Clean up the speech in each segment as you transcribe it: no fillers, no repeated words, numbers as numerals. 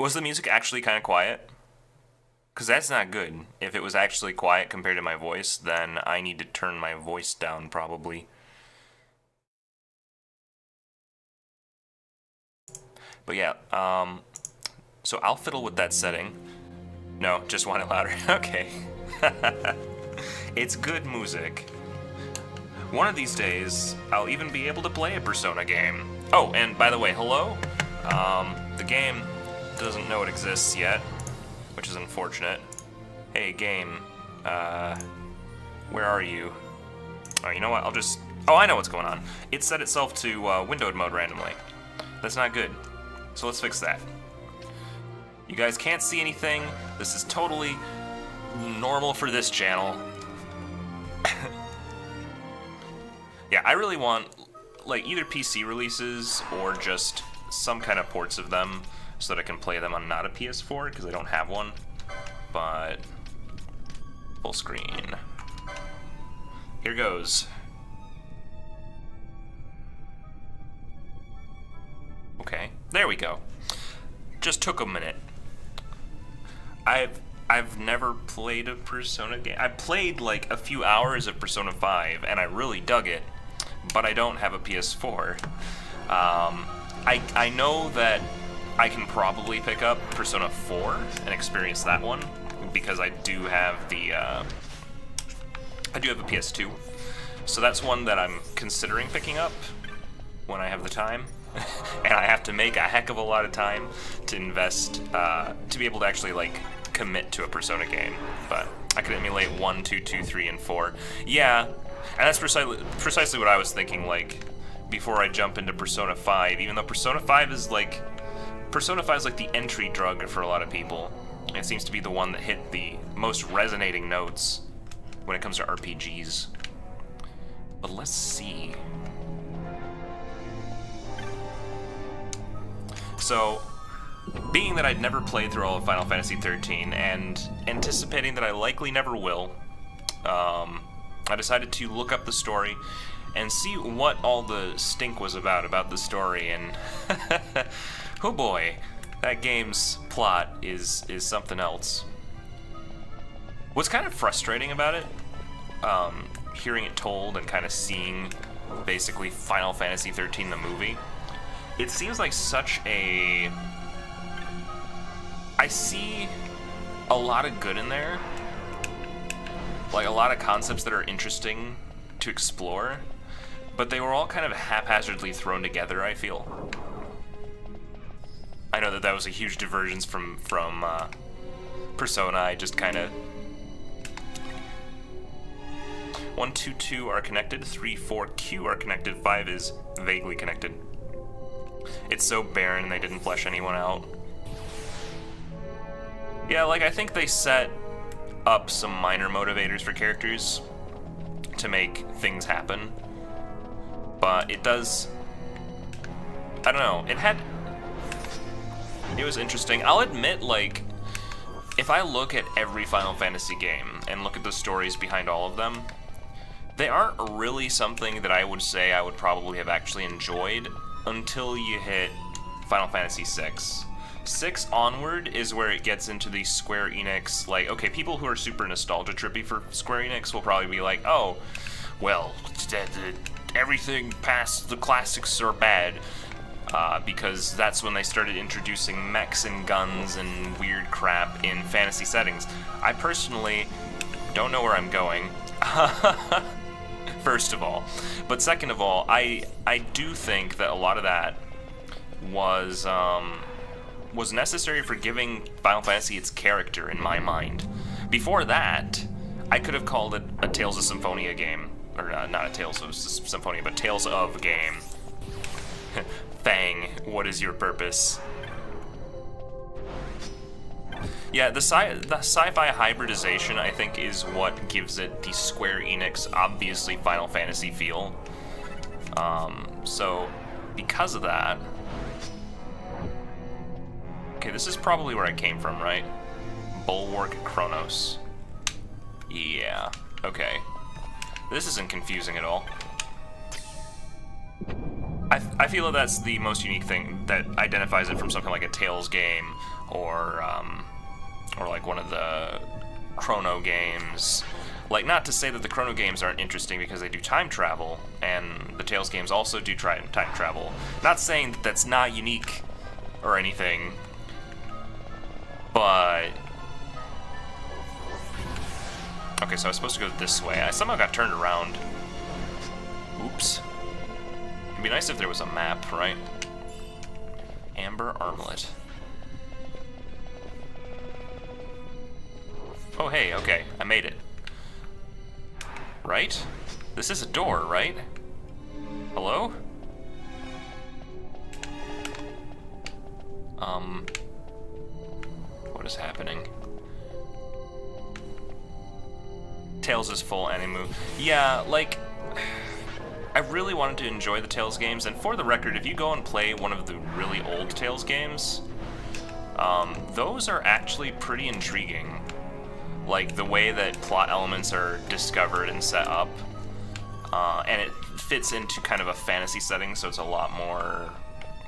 Was the music actually kind of quiet? Because that's not good. If it was actually quiet compared to my voice, then I need to turn my voice down, probably. But yeah, so I'll fiddle with that setting. No, just want it louder. Okay. It's good music. One of these days, I'll even be able to play a Persona game. Oh, and by the way, hello? The game doesn't know it exists yet, which is unfortunate. Hey, game. Where are you? Oh, you know what? I'll just... Oh, I know what's going on. It set itself to windowed mode randomly. That's not good. So let's fix that. You guys can't see anything. This is totally normal for this channel. Yeah, I really want, like, either PC releases or just some kind of ports of them so that I can play them on not a PS4, because I don't have one. But full screen. Here goes. Okay, there we go. Just took a minute. I've never played a Persona game. I played like a few hours of Persona 5 and I really dug it, but I don't have a PS4. I know that I can probably pick up Persona 4 and experience that one because I do have the I do have a PS2. So that's one that I'm considering picking up when I have the time. And I have to make a heck of a lot of time to invest to be able to actually like commit to a Persona game. But I could emulate 1, 2, 2, 3, and 4. Yeah, and that's precisely what I was thinking, like, before I jump into Persona 5, even though Persona 5 is like the entry drug for a lot of people. It seems to be the one that hit the most resonating notes when it comes to RPGs. But let's see. So, being that I'd never played through all of Final Fantasy XIII, and anticipating that I likely never will, I decided to look up the story and see what all the stink was about the story, and oh boy, that game's plot is something else. What's kind of frustrating about it, hearing it told and kind of seeing basically Final Fantasy XIII the movie, it seems like such a... I see a lot of good in there, like a lot of concepts that are interesting to explore, but they were all kind of haphazardly thrown together, I feel. I know that was a huge divergence from Persona. I just kind of... 1, 2, 2 are connected, 3, 4, Q are connected, 5 is vaguely connected. It's so barren they didn't flesh anyone out. Yeah, like, I think they set up some minor motivators for characters to make things happen. But it does... I don't know, it was interesting. I'll admit, like, if I look at every Final Fantasy game and look at the stories behind all of them, they aren't really something that I would say I would probably have actually enjoyed until you hit Final Fantasy VI. 6 onward is where it gets into the Square Enix, like, okay, people who are super nostalgia trippy for Square Enix will probably be like, oh, well, everything past the classics are bad, because that's when they started introducing mechs and guns and weird crap in fantasy settings. I personally don't know where I'm going, first of all. But second of all, I do think that a lot of that was necessary for giving Final Fantasy its character in my mind. Before that, I could have called it a Tales of Symphonia game. Or not a Tales of Symphonia, but Tales of game. Fang, what is your purpose? Yeah, the sci-fi hybridization, I think, is what gives it the Square Enix, obviously Final Fantasy feel. So, because of that... Okay, this is probably where I came from, right? Bulwark Chronos. Yeah, okay. This isn't confusing at all. I feel that that's the most unique thing that identifies it from something like a Tales game, or like one of the Chrono games. Like, not to say that the Chrono games aren't interesting because they do time travel, and the Tales games also do time travel. Not saying that that's not unique or anything, but... Okay, so I was supposed to go this way. I somehow got turned around. Oops. It'd be nice if there was a map, right? Amber Armlet. Oh, hey, okay, I made it. Right? This is a door, right? Hello? What is happening? Tales is full anime. Yeah, like, I really wanted to enjoy the Tales games, and for the record, if you go and play one of the really old Tales games, those are actually pretty intriguing. Like, the way that plot elements are discovered and set up, and it fits into kind of a fantasy setting, so it's a lot more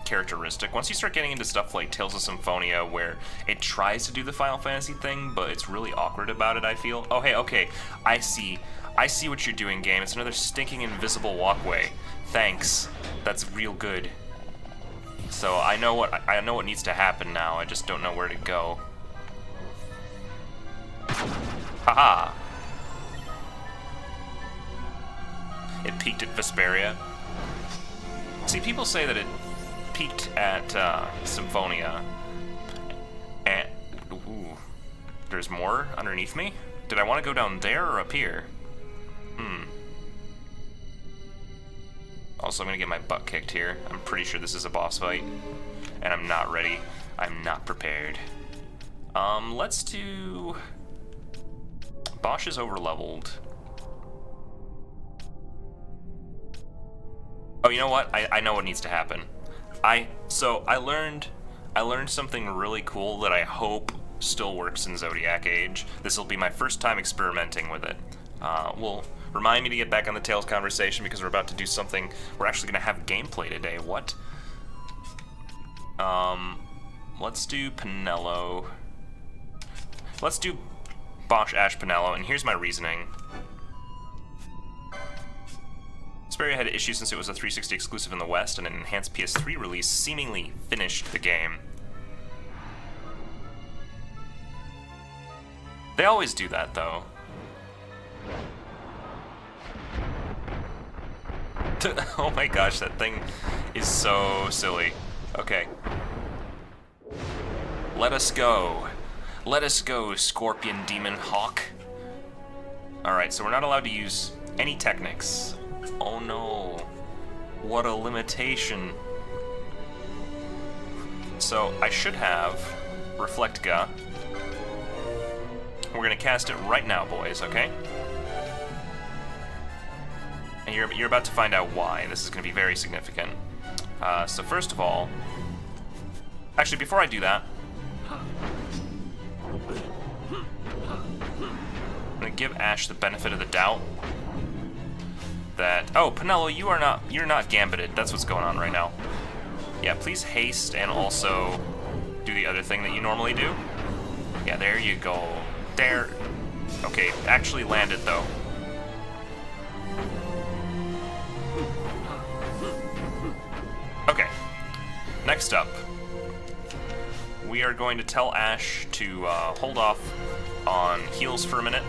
characteristic. Once you start getting into stuff like Tales of Symphonia, where it tries to do the Final Fantasy thing, but it's really awkward about it, I feel. Oh, hey, okay, I see what you're doing, game. It's another stinking invisible walkway. Thanks. That's real good. So I know what needs to happen now. I just don't know where to go. Haha. It peaked at Vesperia. See, people say that it peaked at Symphonia. And ooh, there's more underneath me? Did I want to go down there or up here? Also, I'm gonna get my butt kicked here. I'm pretty sure this is a boss fight, and I'm not ready. I'm not prepared. Let's do... Bosch is overleveled. Oh, you know what? I know what needs to happen. So I learned something really cool that I hope still works in Zodiac Age. This will be my first time experimenting with it. Will remind me to get back on the Tales conversation because we're about to do something. We're actually going to have gameplay today. What? Let's do Pinello. Let's do Bosch, Ash, Pinello, and here's my reasoning. Vesperia had issues since it was a 360 exclusive in the West, and an enhanced PS3 release seemingly finished the game. They always do that, though. Oh my gosh, that thing is so silly. Okay. Let us go. Let us go, Scorpion Demon Hawk. Alright, so we're not allowed to use any techniques. Oh no. What a limitation. So I should have Reflectga. We're gonna cast it right now, boys, okay? And you're about to find out why. This is gonna be very significant. So first of all... Actually, before I do that... I'm gonna give Ash the benefit of the doubt. That... Oh, Pinello, you're not gambited. That's what's going on right now. Yeah, please haste and also do the other thing that you normally do. Yeah, there you go. There. Okay, actually landed though. Okay, next up, we are going to tell Ash to hold off on heals for a minute.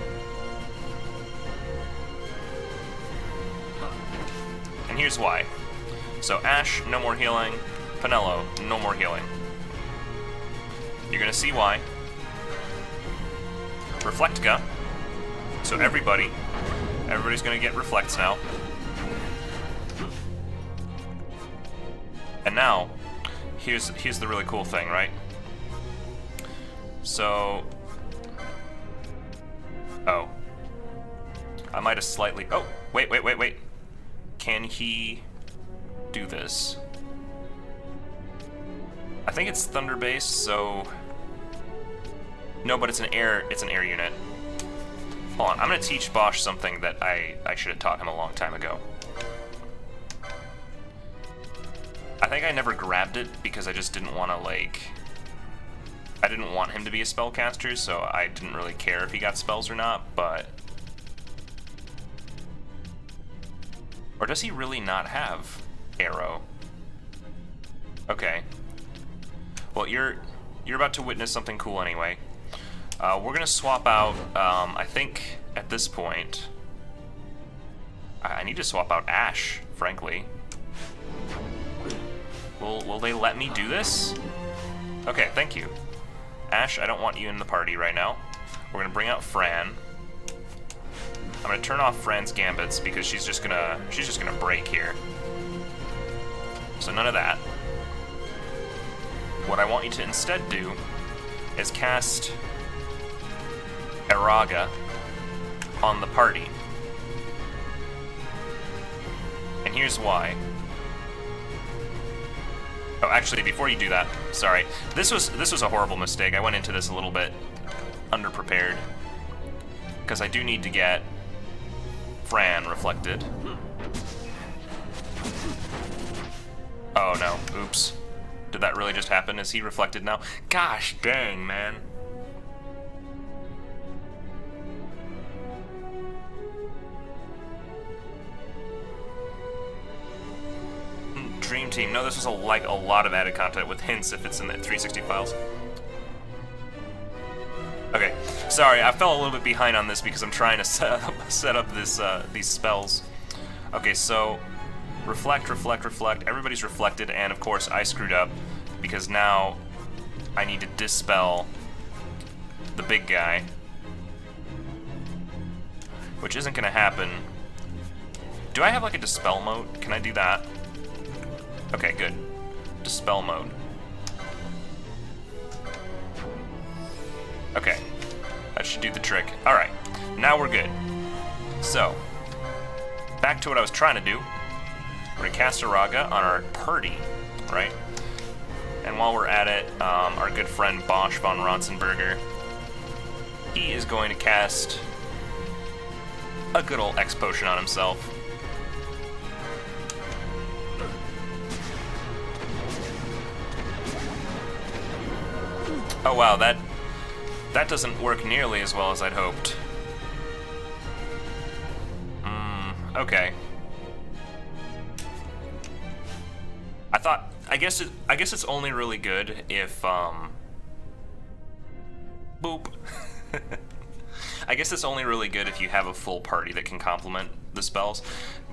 And here's why. So Ash, no more healing. Pinello, no more healing. You're gonna see why. Reflectga. So everybody's gonna get reflects now. And now, here's the really cool thing, right? So, oh, I might have slightly. Oh, wait. Can he do this? I think it's thunder based, so no, but it's an air unit. Hold on, I'm gonna teach Bosch something that I should have taught him a long time ago. I think I never grabbed it because I just didn't want to, like... I didn't want him to be a spellcaster, so I didn't really care if he got spells or not, but... Or does he really not have arrow? Okay. Well, you're about to witness something cool anyway. We're gonna swap out, I think, at this point... I need to swap out Ash, frankly. Will they let me do this? Okay, thank you. Ash, I don't want you in the party right now. We're gonna bring out Fran. I'm gonna turn off Fran's gambits because she's just gonna break here. So none of that. What I want you to instead do is cast Eraga on the party. And here's why. Oh, actually, before you do that, sorry. This was a horrible mistake. I went into this a little bit underprepared. Because I do need to get Fran reflected. Oh no, oops. Did that really just happen? Is he reflected now? Gosh dang, man. Dream Team. No, this was like a lot of added content with hints if it's in the 360 files. Okay, sorry, I fell a little bit behind on this because I'm trying to set up this these spells. Okay, so reflect, reflect, reflect. Everybody's reflected, and of course I screwed up because now I need to dispel the big guy, which isn't gonna happen. Do I have like a dispel mode? Can I do that? Okay, good. Dispel mode. Okay, that should do the trick. Alright, now we're good. So, back to what I was trying to do. We're gonna cast Eraga on our party, right? And while we're at it, our good friend Bosch von Ronsenberger, he is going to cast a good old X potion on himself. Oh wow, that doesn't work nearly as well as I'd hoped. Okay. I guess it's only really good if boop. I guess it's only really good if you have a full party that can complement the spells.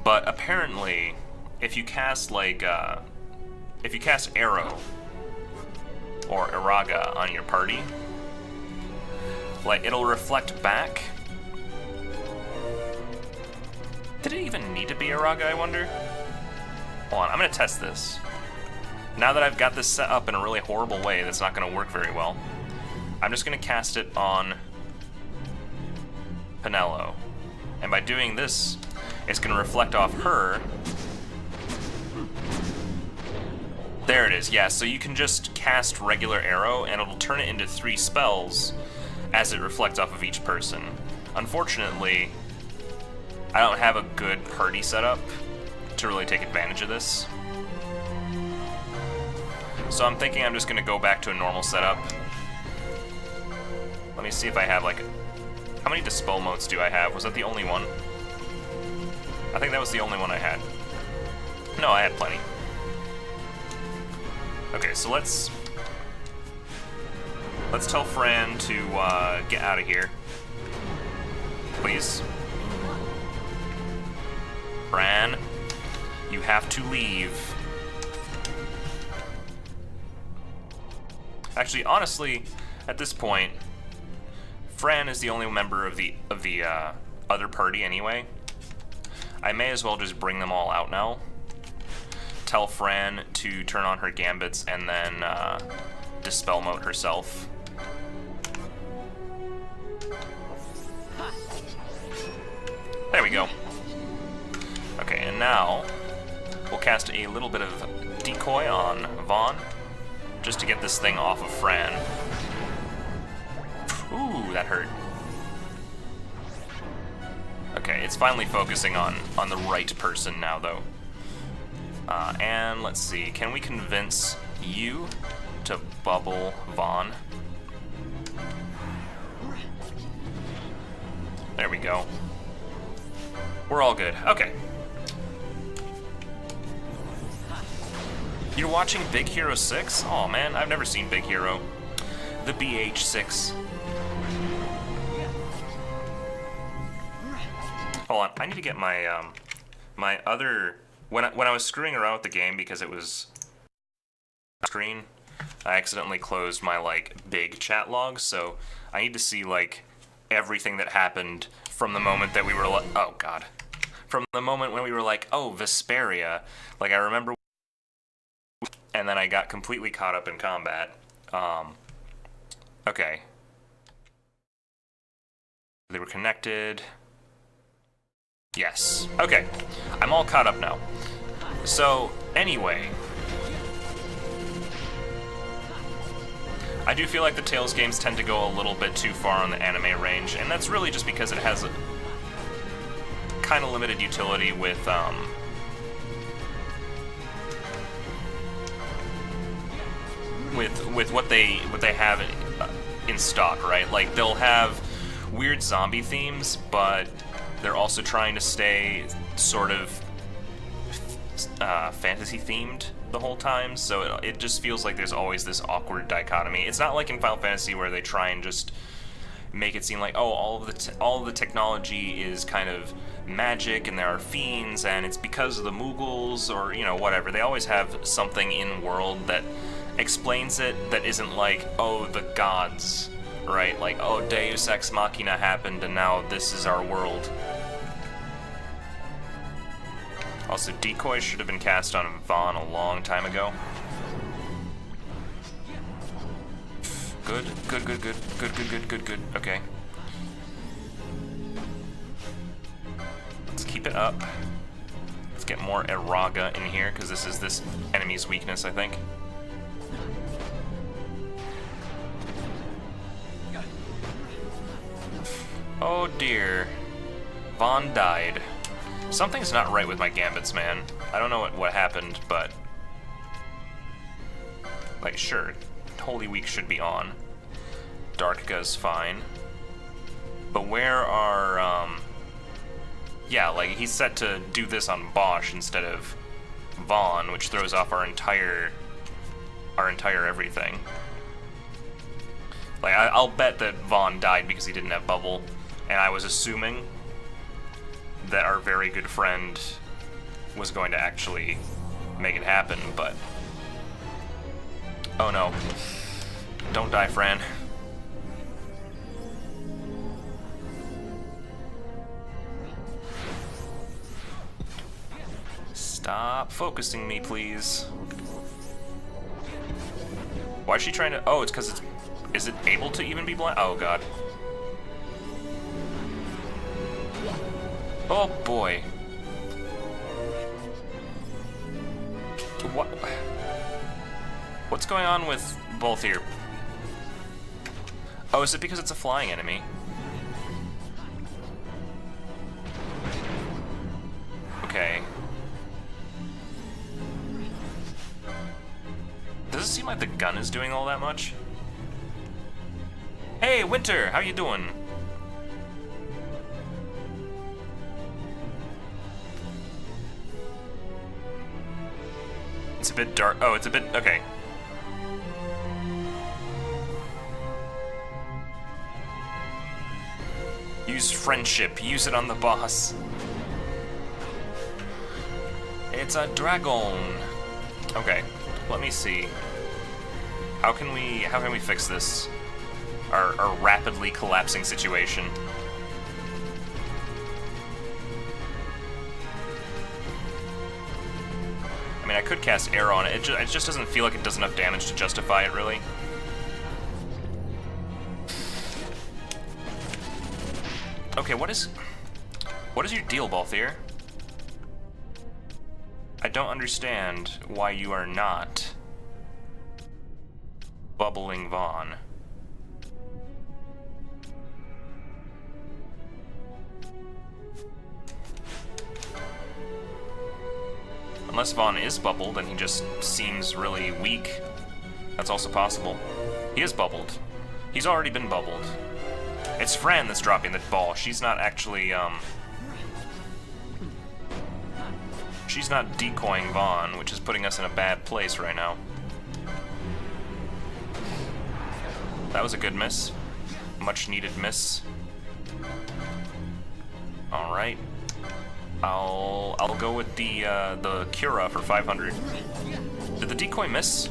But apparently, if you cast like if you cast Arrow or Eraga on your party, like, it'll reflect back. Did it even need to be Eraga, I wonder? Hold on, I'm gonna test this. Now that I've got this set up in a really horrible way that's not gonna work very well, I'm just gonna cast it on Penelo. And by doing this, it's gonna reflect off her. There it is, yeah, so you can just cast regular Arrow and it'll turn it into 3 spells as it reflects off of each person. Unfortunately, I don't have a good party setup to really take advantage of this. So I'm thinking I'm just gonna go back to a normal setup. Let me see if I have like, how many dispel modes do I have? Was that the only one? I think that was the only one I had. No, I had plenty. Okay, so let's tell Fran to get out of here. Please. Fran, you have to leave. Actually, honestly, at this point, Fran is the only member of the other party anyway. I may as well just bring them all out now. Tell Fran to turn on her gambits and then dispel mode herself. There we go. Okay, and now we'll cast a little bit of decoy on Vaughn, just to get this thing off of Fran. Ooh, that hurt. Okay, it's finally focusing on the right person now, though. And let's see, can we convince you to bubble Vaughn? There we go. We're all good. Okay. You're watching Big Hero 6? Oh man, I've never seen Big Hero. The BH6. Hold on, I need to get my my other. When I was screwing around with the game because it was screen, I accidentally closed my like big chat logs. So I need to see like everything that happened from the moment that we were like, oh god, from the moment when we were like, oh Vesperia. Like I remember. And then I got completely caught up in combat. Okay. They were connected. Yes. Okay. I'm all caught up now. So, anyway. I do feel like the Tales games tend to go a little bit too far on the anime range, and that's really just because it has a kind of limited utility with, with what they have in stock, right? Like they'll have weird zombie themes, but they're also trying to stay sort of fantasy themed the whole time. So it just feels like there's always this awkward dichotomy. It's not like in Final Fantasy where they try and just make it seem like, oh, all of the technology is kind of magic and there are fiends and it's because of the Mughals or, you know, whatever. They always have something in world that explains it that isn't like, oh, the gods, right? Like, oh, Deus Ex Machina happened and now this is our world. Also, decoy should have been cast on Vaughn a long time ago. Good. Okay. Let's keep it up. Let's get more Eraga in here, because this is this enemy's weakness, I think. Oh dear. Vaughn died. Something's not right with my gambits, man. I don't know what happened, but... like, sure. Holy Week should be on. Darka's fine. But where are, yeah, like, he's set to do this on Bosch instead of Vaughn, which throws off our entire everything. Like, I'll bet that Vaughn died because he didn't have Bubble, and I was assuming that our very good friend was going to actually make it happen, but... oh no. Don't die, Fran. Stop focusing me, please. Why is she trying to... oh, it's because it's... is it able to even be blind? Oh, God. Oh, boy. What? What's going on with both here? Oh, is it because it's a flying enemy? Okay. Does it seem like the gun is doing all that much? Hey, Winter, how you doing? It's a bit dark. Oh, it's a bit... okay. Use friendship. Use it on the boss. It's a dragon. Okay, let me see. How can we fix this? Our rapidly collapsing situation. I mean, I could cast Air on it. It just doesn't feel like it does enough damage to justify it, really. Okay, what is your deal, Balthier? I don't understand why you are not bubbling Vaughn. Unless Vaughn is bubbled and he just seems really weak. That's also possible. He is bubbled. He's already been bubbled. It's Fran that's dropping the ball. She's not actually, she's not decoying Vaughn, which is putting us in a bad place right now. That was a good miss. Much needed miss. Alright. I'll go with the Cura for 500. Did the decoy miss?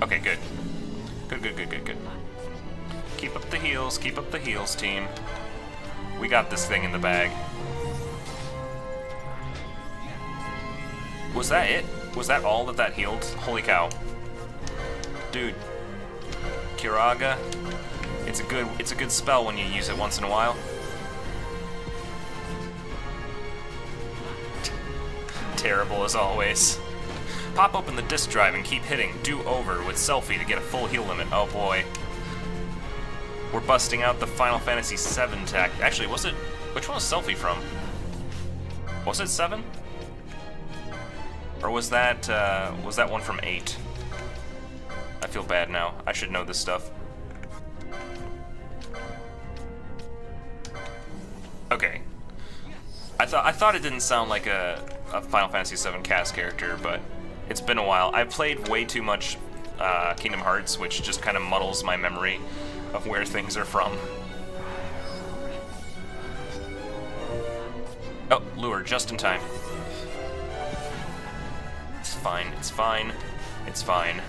Okay, good. Good. Keep up the heels, team. We got this thing in the bag. Was that it? Was that all that healed? Holy cow. Dude. Kiraga. It's a good spell when you use it once in a while. Terrible as always. Pop open the disk drive and keep hitting do over with selfie to get a full heal limit. Oh boy. We're busting out the Final Fantasy VII tech. Actually, was it? Which one was selfie from? Was it 7? Or was that one from 8? I feel bad now. I should know this stuff. Okay. I thought it didn't sound like a Final Fantasy VII cast character, but it's been a while. I've played way too much Kingdom Hearts, which just kind of muddles my memory of where things are from. Oh, lure, just in time. It's fine, it's fine, it's fine.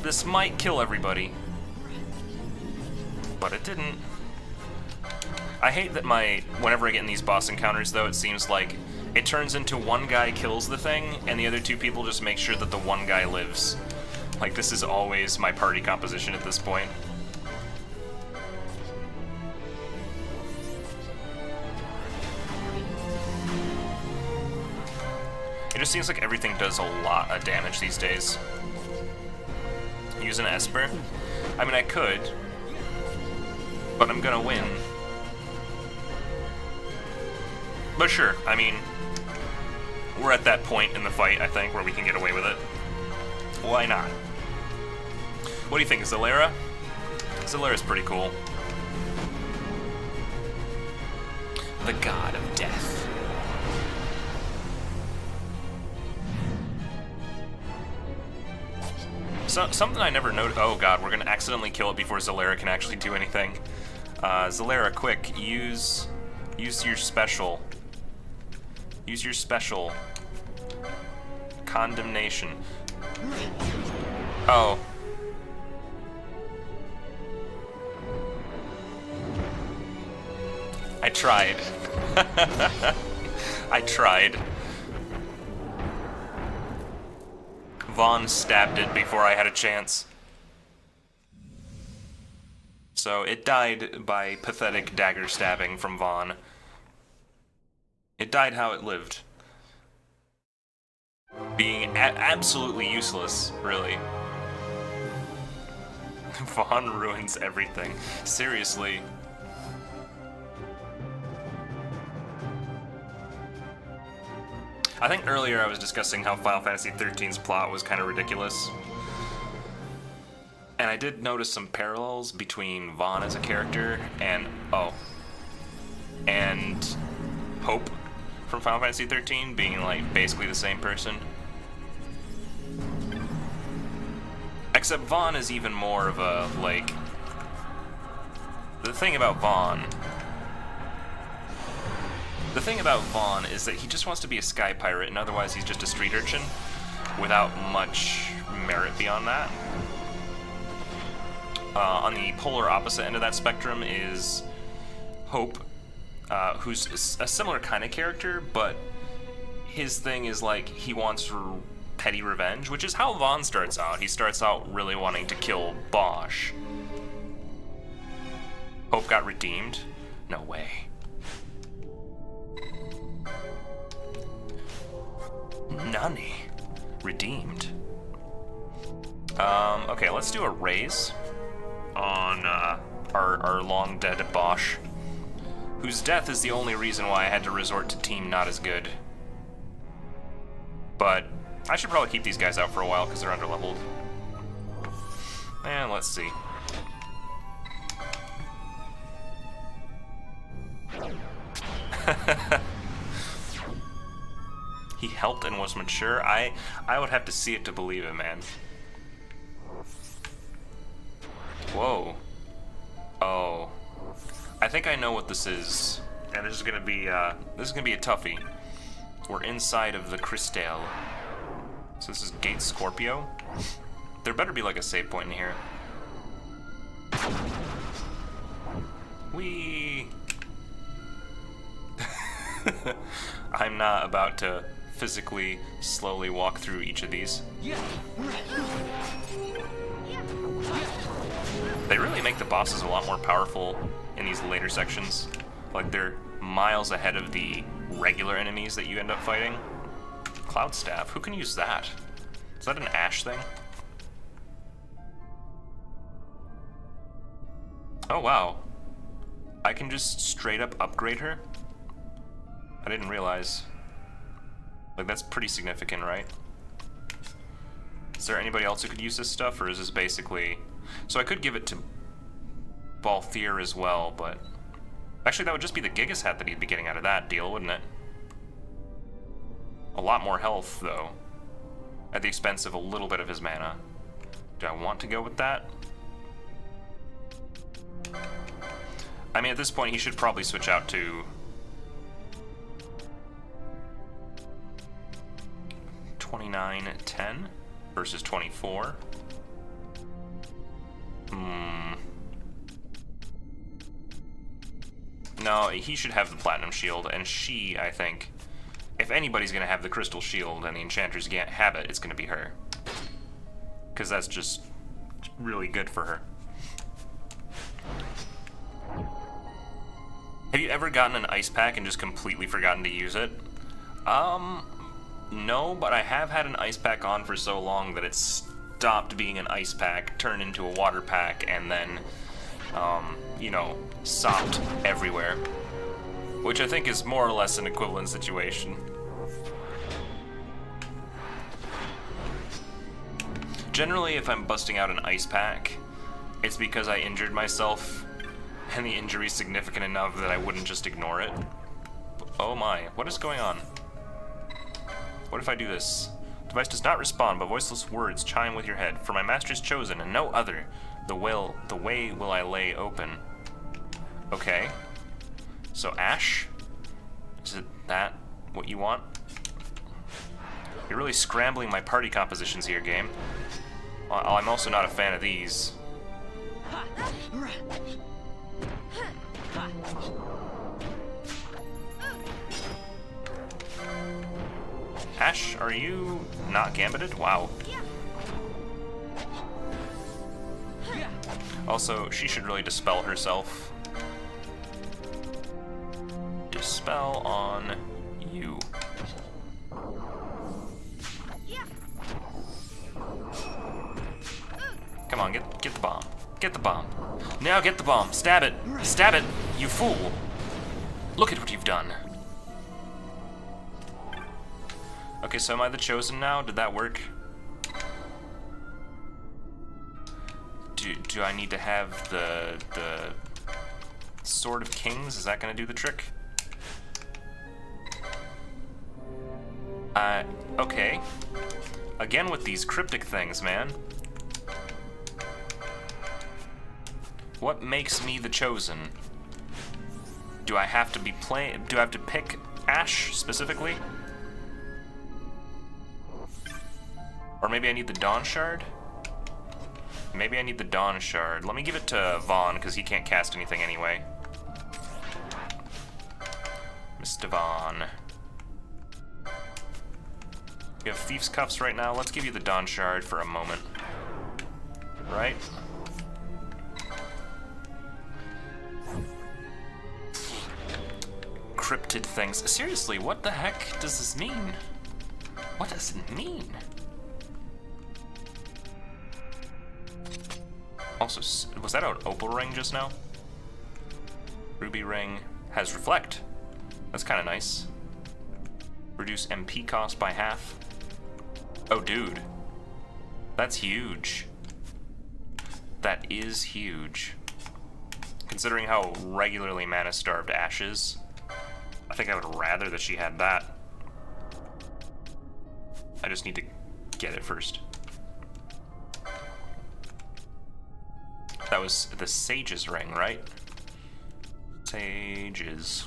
This might kill everybody, but it didn't. I hate that whenever I get in these boss encounters, though, it seems like it turns into one guy kills the thing, and the other two people just make sure that the one guy lives. Like, this is always my party composition at this point. It just seems like everything does a lot of damage these days. Use an Esper? I mean, I could, but I'm gonna win. But sure, I mean, we're at that point in the fight, I think, where we can get away with it. Why not? What do you think, Zalera? Zalera's pretty cool. The god of death. So, something I never noticed. Oh god, we're gonna accidentally kill it before Zalera can actually do anything. Zalera, quick, use your special. Use your special. Condemnation. Oh. I tried. I tried. Vaughn stabbed it before I had a chance. So it died by pathetic dagger stabbing from Vaughn. It died how it lived. Being absolutely useless, really. Vaughn ruins everything. Seriously. I think earlier I was discussing how Final Fantasy XIII's plot was kind of ridiculous. And I did notice some parallels between Vaughn as a character and Hope from Final Fantasy XIII being like basically the same person. Except Vaughn is even more of a, like... The thing about Vaughn is that he just wants to be a sky pirate, and otherwise he's just a street urchin without much merit beyond that. On the polar opposite end of that spectrum is Hope, who's a similar kind of character, but his thing is like he wants petty revenge, which is how Vaughn starts out. He starts out really wanting to kill Bosch. Hope got redeemed? No way. Nani. Redeemed. Okay, let's do a raise on our long dead Bosch. whose death is the only reason why I had to resort to team not as good. But I should probably keep these guys out for a while because they're underleveled. And let's see. He helped and was mature. I would have to see it to believe it, man. Whoa. Oh. I think I know what this is. And this is gonna be a toughie. We're inside of the Crystal. So this is Gate Scorpio. There better be like a save point in here. Whee! I'm not about to physically slowly walk through each of these. They really make the bosses a lot more powerful in these later sections. Like, they're miles ahead of the regular enemies that you end up fighting. Cloud Staff, who can use that? Is that an Ash thing? Oh wow. I can just straight up upgrade her? I didn't realize. Like, that's pretty significant, right? Is there anybody else who could use this stuff, or is this basically... So I could give it to Balthier as well, but... Actually, that would just be the Gigas hat that he'd be getting out of that deal, wouldn't it? A lot more health, though. At the expense of a little bit of his mana. Do I want to go with that? I mean, at this point, he should probably switch out to... 29-10 versus 24. No, he should have the Platinum Shield, and she, I think, if anybody's gonna have the Crystal Shield and the Enchanter's Habit, it's gonna be her. Because that's just really good for her. Have you ever gotten an ice pack and just completely forgotten to use it? No, but I have had an ice pack on for so long that it stopped being an ice pack, turned into a water pack, and then, you know, sopped everywhere. Which I think is more or less an equivalent situation. Generally, if I'm busting out an ice pack, it's because I injured myself, and the injury's significant enough that I wouldn't just ignore it. Oh my, what is going on? What if I do this? Device does not respond, but voiceless words chime with your head. For my master is chosen, and no other. The way will I lay open. Okay. So Ash? Is it that what you want? You're really scrambling my party compositions here, game. I'm also not a fan of these. Ash, are you not gambited? Wow. Also, she should really dispel herself. Dispel on you. Come on, get the bomb. Get the bomb. Now get the bomb. Stab it. Stab it, you fool. Look at what you've done. Okay, so am I the chosen now? Did that work? Do I need to have the Sword of Kings? Is that gonna do the trick? Okay. Again with these cryptic things, man. What makes me the chosen? Do I have to be do I have to pick Ash specifically? Or maybe I need the Dawn Shard? Maybe I need the Dawn Shard. Let me give it to Vaughn, because he can't cast anything anyway. Mr. Vaughn. You have Thief's Cuffs right now. Let's give you the Dawn Shard for a moment. Right? Cryptid things. Seriously, what the heck does this mean? What does it mean? Also, was that an opal ring just now? Ruby ring. has Reflect. That's kind of nice. Reduce MP cost by half. Oh, dude. That's huge. That is huge. Considering how regularly mana-starved Ashe is, I think I would rather that she had that. I just need to get it first. That was the Sage's ring, right? Sage's.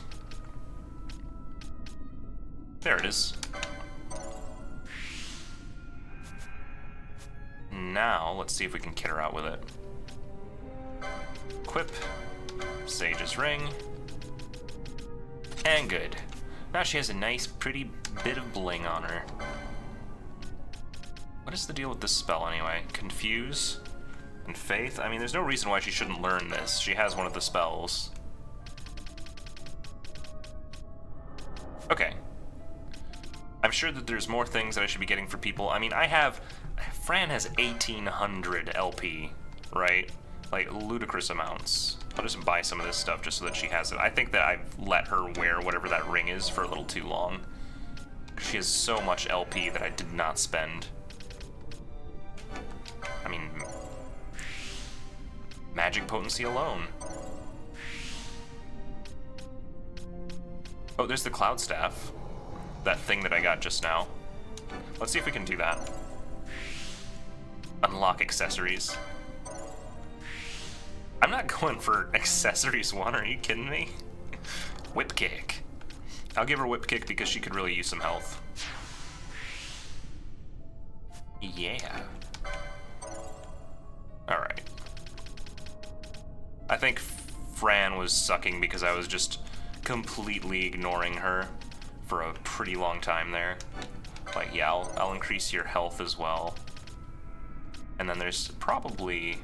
There it is. Now, let's see if we can kit her out with it. Equip. Sage's ring. And good. Now she has a nice, pretty bit of bling on her. What is the deal with this spell, anyway? Confuse and Faith? I mean, there's no reason why she shouldn't learn this. She has one of the spells. Okay. I'm sure that there's more things that I should be getting for people. I mean, Fran has 1,800 LP, right? Like, ludicrous amounts. I'll just buy some of this stuff just so that she has it. I think that I've let her wear whatever that ring is for a little too long. She has so much LP that I did not spend. I mean, magic potency alone. Oh, there's the Cloud Staff. That thing that I got just now. Let's see if we can do that. Unlock accessories. I'm not going for accessories 1, are you kidding me? Whip Kick. I'll give her Whip Kick because she could really use some health. Yeah. Alright. I think Fran was sucking because I was just completely ignoring her for a pretty long time there. Like, yeah, I'll increase your health as well. And then there's probably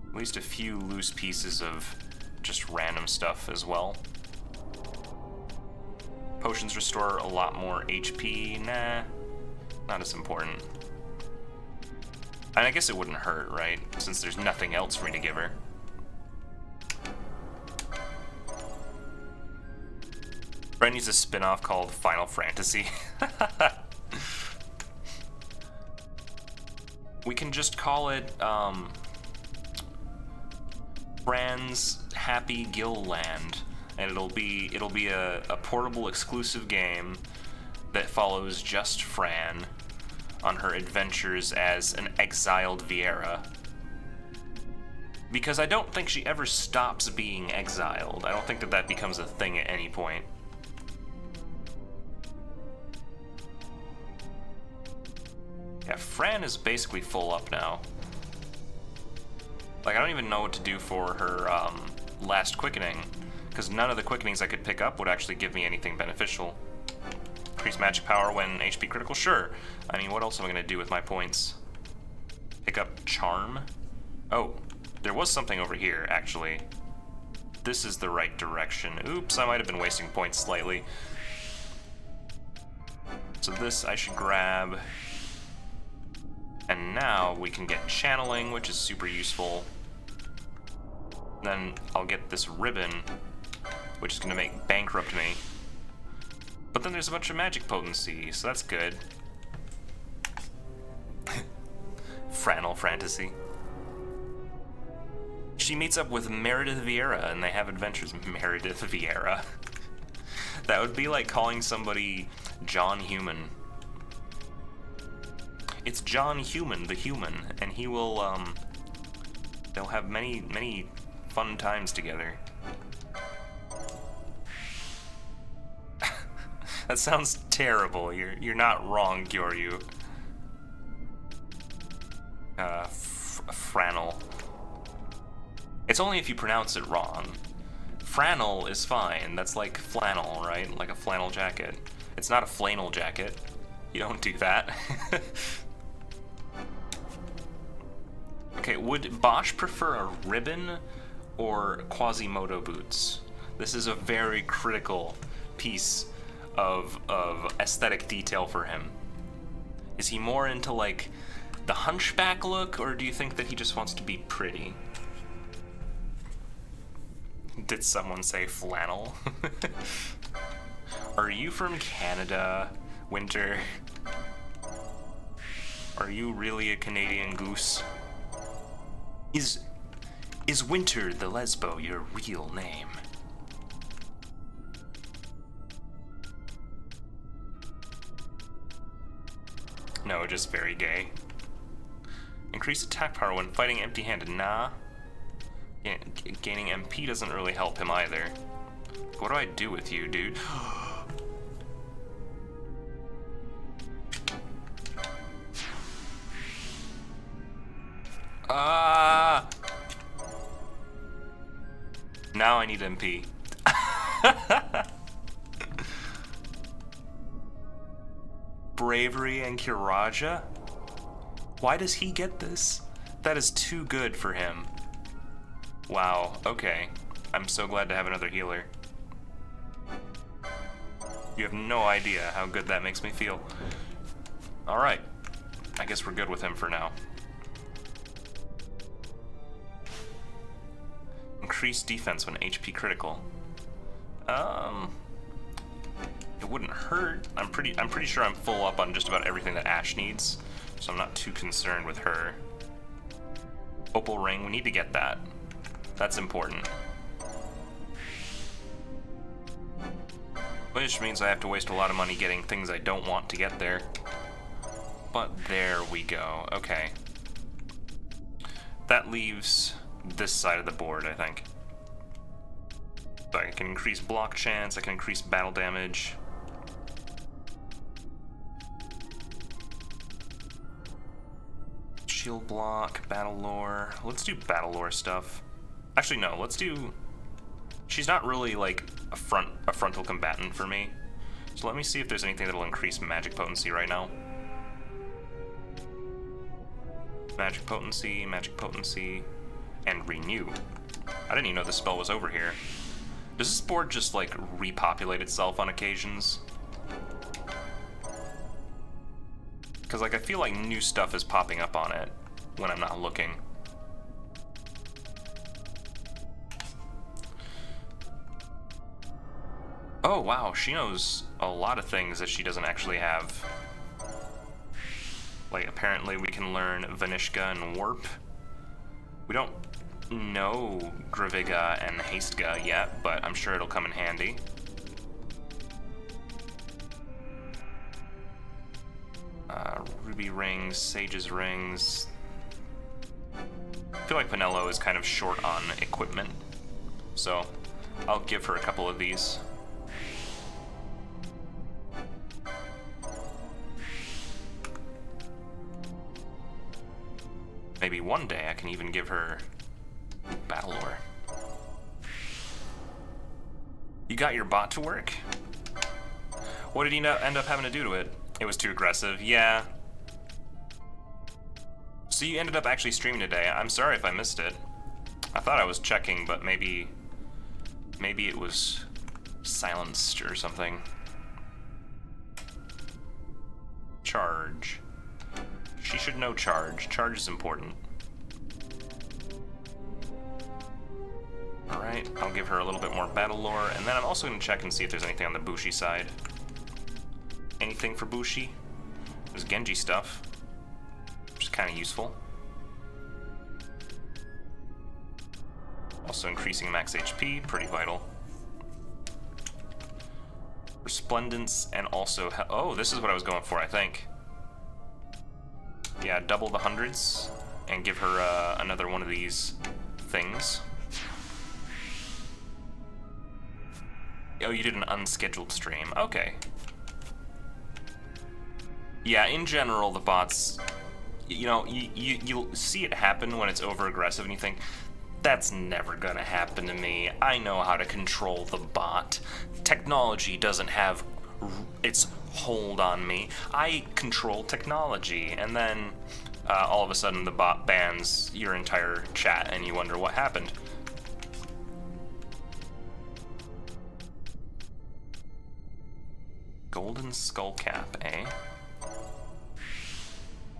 at least a few loose pieces of just random stuff as well. Potions restore a lot more HP. Nah, not as important. And I guess it wouldn't hurt, right? Since there's nothing else for me to give her. Fran needs a spin-off called Final Fantasy. We can just call it, Fran's Happy Gill Land, and it'll be a portable exclusive game that follows just Fran on her adventures as an exiled Viera. Because I don't think she ever stops being exiled. I don't think that becomes a thing at any point. Yeah, Fran is basically full up now. Like, I don't even know what to do for her last quickening, because none of the quickenings I could pick up would actually give me anything beneficial. Increase magic power when HP critical? Sure. I mean, what else am I going to do with my points? Pick up Charm? Oh, there was something over here, actually. This is the right direction. Oops, I might have been wasting points slightly. So this I should grab. And now we can get channeling, which is super useful. Then I'll get this ribbon, which is going to make bankrupt me. But then there's a bunch of magic potency, so that's good. Franel Fantasy. She meets up with Meredith Vieira, and they have adventures. Meredith Vieira. That would be like calling somebody John Human. It's John Human, the human, and he will, they'll have many, many fun times together. That sounds terrible. You're not wrong, Gyoryu. Franel. It's only if you pronounce it wrong. Franel is fine. That's like flannel, right? Like a flannel jacket. It's not a flannel jacket. You don't do that. Okay, would Bosch prefer a ribbon or Quasimodo boots? This is a very critical piece of aesthetic detail for him. Is he more into, like, the hunchback look, or do you think that he just wants to be pretty? Did someone say flannel? Are you from Canada, Winter? Are you really a Canadian goose? Is Winter the Lesbo your real name? No, just very gay. Increase attack power when fighting empty-handed. Nah. Gaining MP doesn't really help him either. What do I do with you, dude? Ah! Now I need MP. Bravery and Kiraja? Why does he get this? That is too good for him. Wow, okay. I'm so glad to have another healer. You have no idea how good that makes me feel. Alright. I guess we're good with him for now. Increase defense when HP critical. It wouldn't hurt. I'm pretty sure I'm full up on just about everything that Ashe needs, so I'm not too concerned with her. Opal ring, we need to get that. That's important. Which means I have to waste a lot of money getting things I don't want to get there. But there we go. Okay. That leaves this side of the board, I think. So I can increase block chance, I can increase battle damage. Shield block, battle lore. Let's do battle lore stuff. Actually, no, let's do... She's not really, like, a frontal combatant for me. So let me see if there's anything that'll increase magic potency right now. Magic potency, and renew. I didn't even know this spell was over here. Does this board just, like, repopulate itself on occasions? Because, like, I feel like new stuff is popping up on it when I'm not looking. Oh, wow, she knows a lot of things that she doesn't actually have. Like, apparently we can learn Vanishka and Warp. We don't know Graviga and Hastega yet, but I'm sure it'll come in handy. Ruby rings, Sage's rings. I feel like Penelo is kind of short on equipment, so I'll give her a couple of these. Maybe one day I can even give her battle lore. You got your bot to work? What did he end up having to do to it? It was too aggressive. Yeah. So you ended up actually streaming today. I'm sorry if I missed it. I thought I was checking, but maybe it was silenced or something. Charge. She should know charge. Charge is important. Alright, I'll give her a little bit more battle lore, and then I'm also going to check and see if there's anything on the Bushi side. Anything for Bushi? There's Genji stuff, which is kind of useful. Also increasing max HP, pretty vital. Resplendence, and also... oh, this is what I was going for, I think. Yeah, double the hundreds, and give her another one of these things. Oh, you did an unscheduled stream. Okay. Yeah, in general, the bots, you know, you'll see it happen when it's over-aggressive, and you think, that's never gonna happen to me. I know how to control the bot. Technology doesn't have its hold on me. I control technology. And then, all of a sudden, the bot bans your entire chat, and you wonder what happened. Golden skull cap, eh?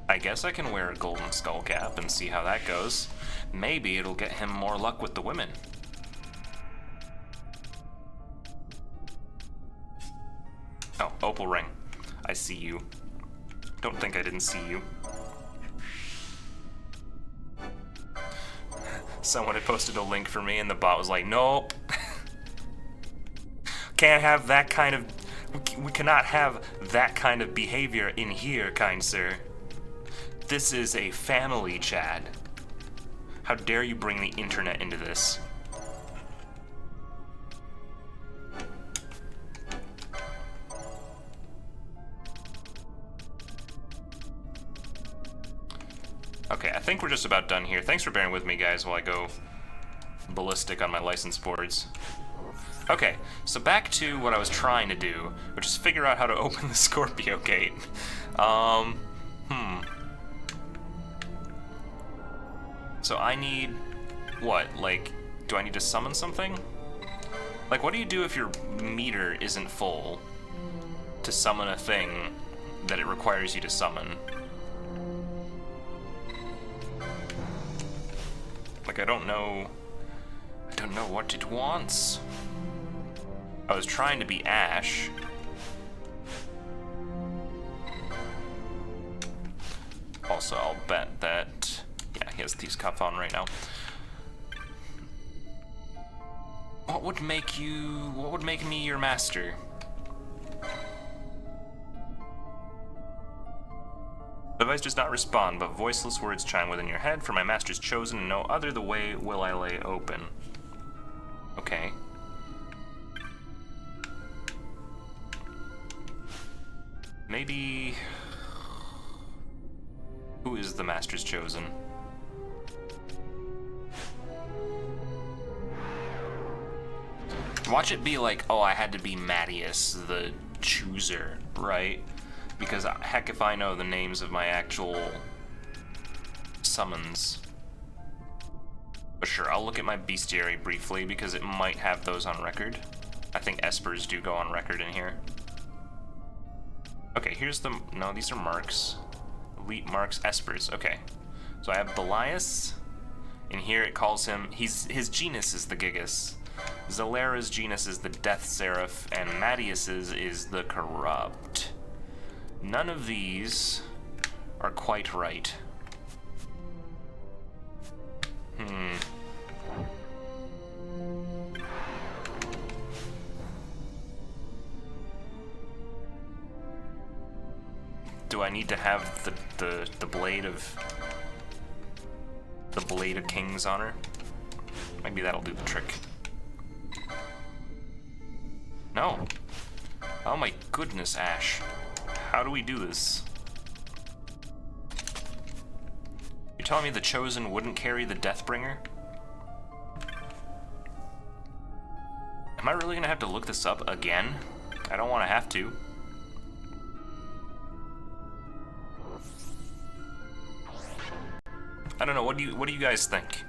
I guess I can wear a golden skull cap and see how that goes. Maybe it'll get him more luck with the women. Opal ring. I see you. Don't think I didn't see you. Someone had posted a link for me and the bot was like, nope. Can't have that kind of... We cannot have that kind of behavior in here, kind sir. This is a family chat. How dare you bring the internet into this? Okay, I think we're just about done here. Thanks for bearing with me, guys, while I go ballistic on my license boards. Okay, so back to what I was trying to do, which is figure out how to open the Scorpio gate. So I need... what? Like, do I need to summon something? Like, what do you do if your meter isn't full to summon a thing that it requires you to summon? Like, I don't know what it wants. I was trying to be Ash. Also, I'll bet that... yeah, he has Thief's Cuff on right now. What would make me your master? The device does not respond, but voiceless words chime within your head. For my master's chosen, and no other the way will I lay open. Okay. Maybe... who is the master's chosen? Watch it be like, oh, I had to be Mattias, the chooser, right? Because heck if I know the names of my actual summons. But sure, I'll look at my bestiary briefly because it might have those on record. I think espers do go on record in here. Okay, here's the... no, these are marks. Elite marks, espers. Okay. So I have Belias. In here it calls him... his genus is the Gigas. Zalera's genus is the Death Seraph, and Mattias's is the Corrupt. None of these are quite right. Do I need to have the blade of King's Honor? Maybe that'll do the trick. No. Oh my goodness, Ash. How do we do this? You're telling me the Chosen wouldn't carry the Deathbringer? Am I really gonna have to look this up again? I don't want to have to. I don't know. What do you guys think?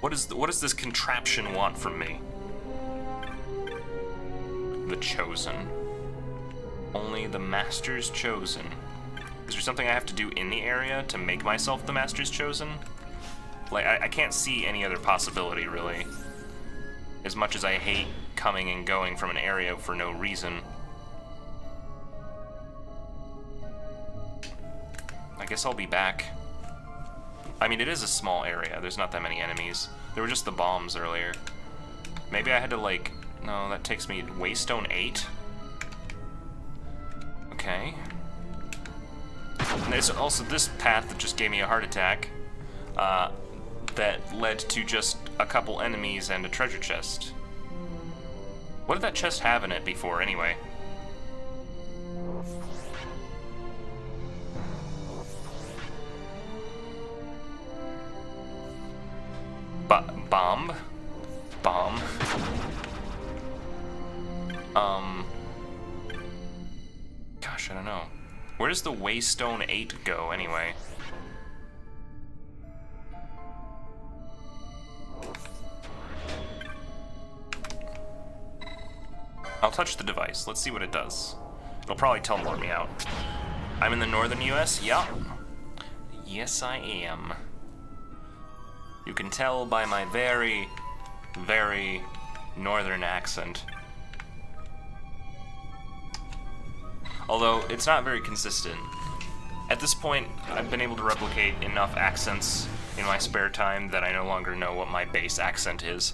What does this contraption want from me? The Chosen. Only the Master's Chosen. Is there something I have to do in the area to make myself the Master's Chosen? Like, I can't see any other possibility, really. As much as I hate coming and going from an area for no reason. I guess I'll be back. I mean, it is a small area. There's not that many enemies. There were just the bombs earlier. Maybe I had to, like... no, that takes me... Waystone 8? Okay. And there's also this path that just gave me a heart attack. That led to just a couple enemies and a treasure chest. What did that chest have in it before, anyway? Bomb? Bomb? Gosh, I don't know. Where does the Waystone 8 go, anyway? I'll touch the device. Let's see what it does. It'll probably teleport me out. I'm in the northern US? Yup. Yes, I am. You can tell by my very, very northern accent. Although, it's not very consistent. At this point, I've been able to replicate enough accents in my spare time that I no longer know what my base accent is.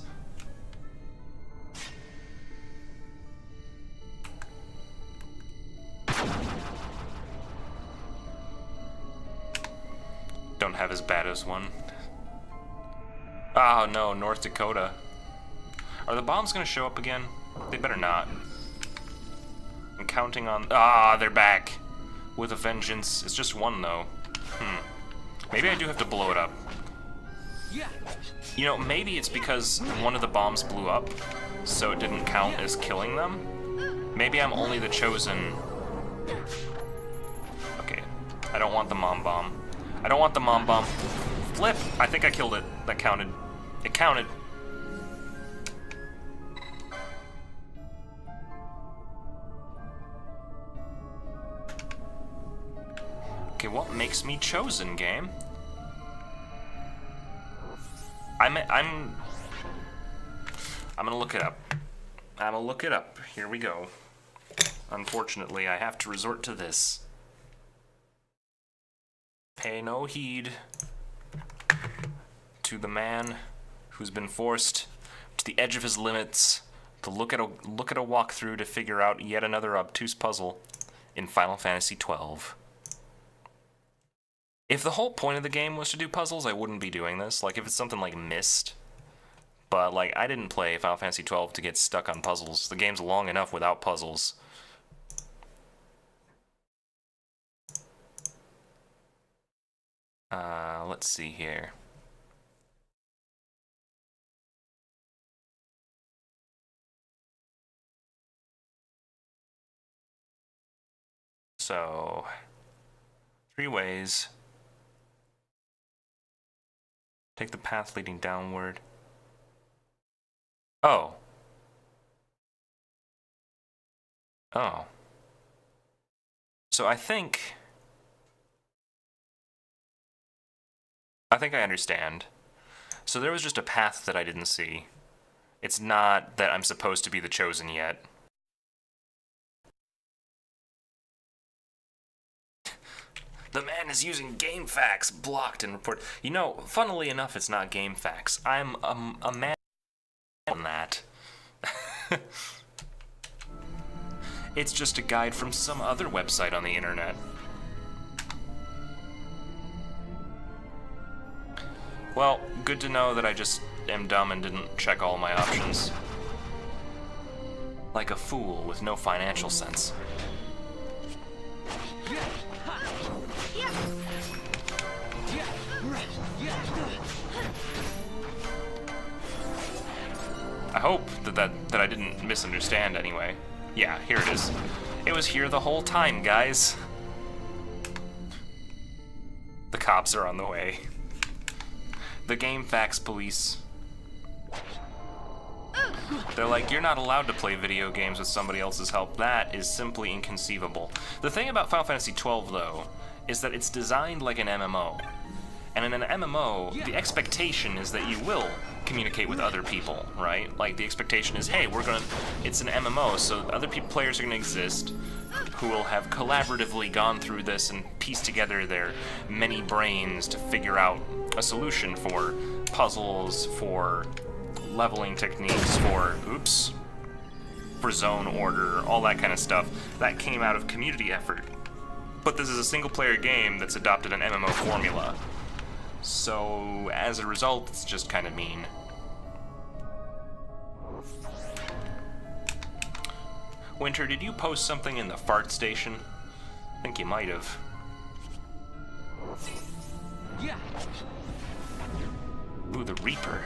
Don't have as bad as one. Oh no, North Dakota. Are the bombs gonna show up again? They better not. I'm counting on... Ah, they're back! With a vengeance. It's just one, though. Maybe I do have to blow it up. You know, maybe it's because one of the bombs blew up, so it didn't count as killing them. Maybe I'm only the chosen... Okay. I don't want the mom bomb. I don't want the mom bomb. Flip! I think I killed it. That counted. It counted. Okay, what makes me chosen, game? I'm gonna look it up. I'm gonna look it up. Here we go. Unfortunately, I have to resort to this. Pay no heed to the man who's been forced to the edge of his limits to look at a walkthrough to figure out yet another obtuse puzzle in Final Fantasy XII. If the whole point of the game was to do puzzles, I wouldn't be doing this. Like, if it's something like Myst. But, like, I didn't play Final Fantasy XII to get stuck on puzzles. The game's long enough without puzzles. Let's see here. So, 3 ways. Take the path leading downward. Oh. Oh. So I think I understand. So there was just a path that I didn't see. It's not that I'm supposed to be the chosen yet. The man is using game facts, blocked and report. You know, funnily enough, it's not game facts. I'm a man on that. It's just a guide from some other website on the internet. Well, good to know that I just am dumb and didn't check all my options. Like a fool with no financial sense. I hope that I didn't misunderstand anyway. Yeah, here it is. It was here the whole time, guys. The cops are on the way. The game facts police. They're like, you're not allowed to play video games with somebody else's help. That is simply inconceivable. The thing about Final Fantasy XII, though, is that it's designed like an MMO. And in an MMO, the expectation is that you will communicate with other people, right? Like, the expectation is, hey, it's an MMO, so other players are gonna exist who will have collaboratively gone through this and pieced together their many brains to figure out a solution for puzzles, for leveling techniques, for zone order, all that kind of stuff. That came out of community effort. But this is a single-player game that's adopted an MMO formula. So, as a result, it's just kind of mean. Winter, did you post something in the fart station? I think you might have. Yeah. Ooh, the Reaper.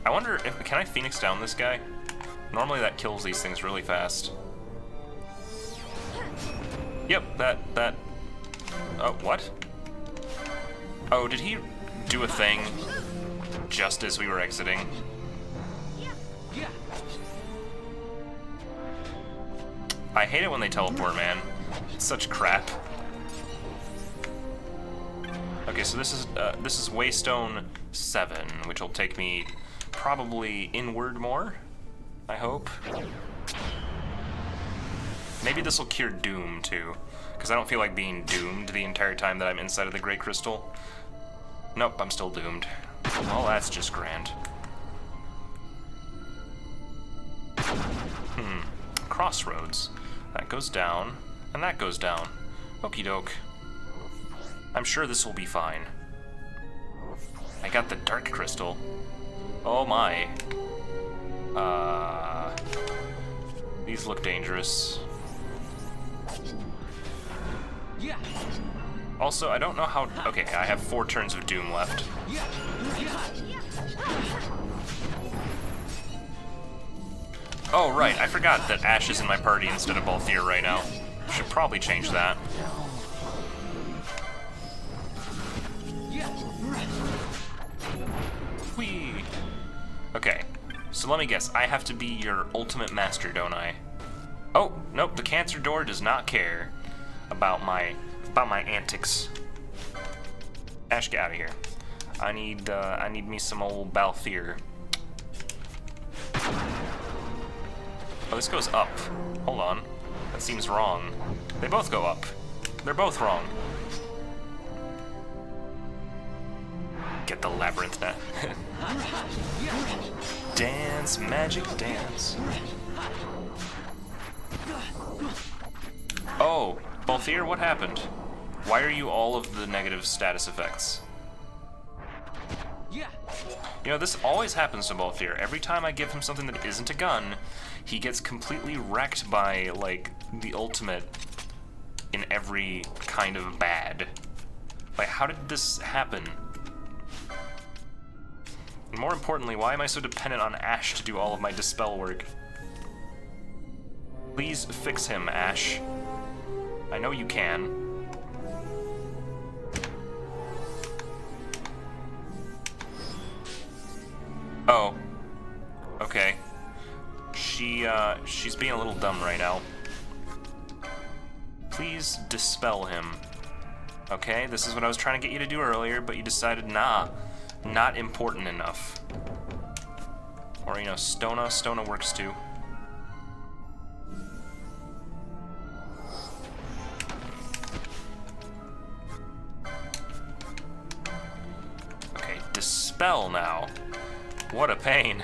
I wonder if... Can I Phoenix down this guy? Normally that kills these things really fast. Yep, that... Oh, what? Oh, did he do a thing just as we were exiting? I hate it when they teleport, man. It's such crap. Okay, so this is Waystone 7, which will take me probably inward more, I hope. Maybe this will cure Doom, too. Because I don't feel like being doomed the entire time that I'm inside of the Great Crystal. Nope, I'm still doomed. Well, that's just grand. Crossroads. That goes down, and that goes down. Okie doke. I'm sure this will be fine. I got the Dark Crystal. Oh my. These look dangerous. Also, I don't know how... Okay, I have 4 turns of Doom left. Oh, right, I forgot that Ashe is in my party instead of Balthier right now. Should probably change that. Whee! Okay, so let me guess, I have to be your ultimate master, don't I? Oh, nope, the Cancer Door does not care about my antics. Ashe, get out of here. I need me some old Balthier. Oh, this goes up. Hold on. That seems wrong. They both go up. They're both wrong. Get the labyrinth net. Dance, magic dance. Oh, Balthier, what happened? Why are you all of the negative status effects? You know, this always happens to Balthier. Every time I give him something that isn't a gun, he gets completely wrecked by, like, the ultimate in every kind of bad. Like, how did this happen? And more importantly, why am I so dependent on Ashe to do all of my dispel work? Please fix him, Ashe. I know you can. Oh. Okay. She's being a little dumb right now. Please dispel him. Okay, this is what I was trying to get you to do earlier, but you decided, nah, not important enough. Or, you know, Stona works too. Okay, dispel now. What a pain.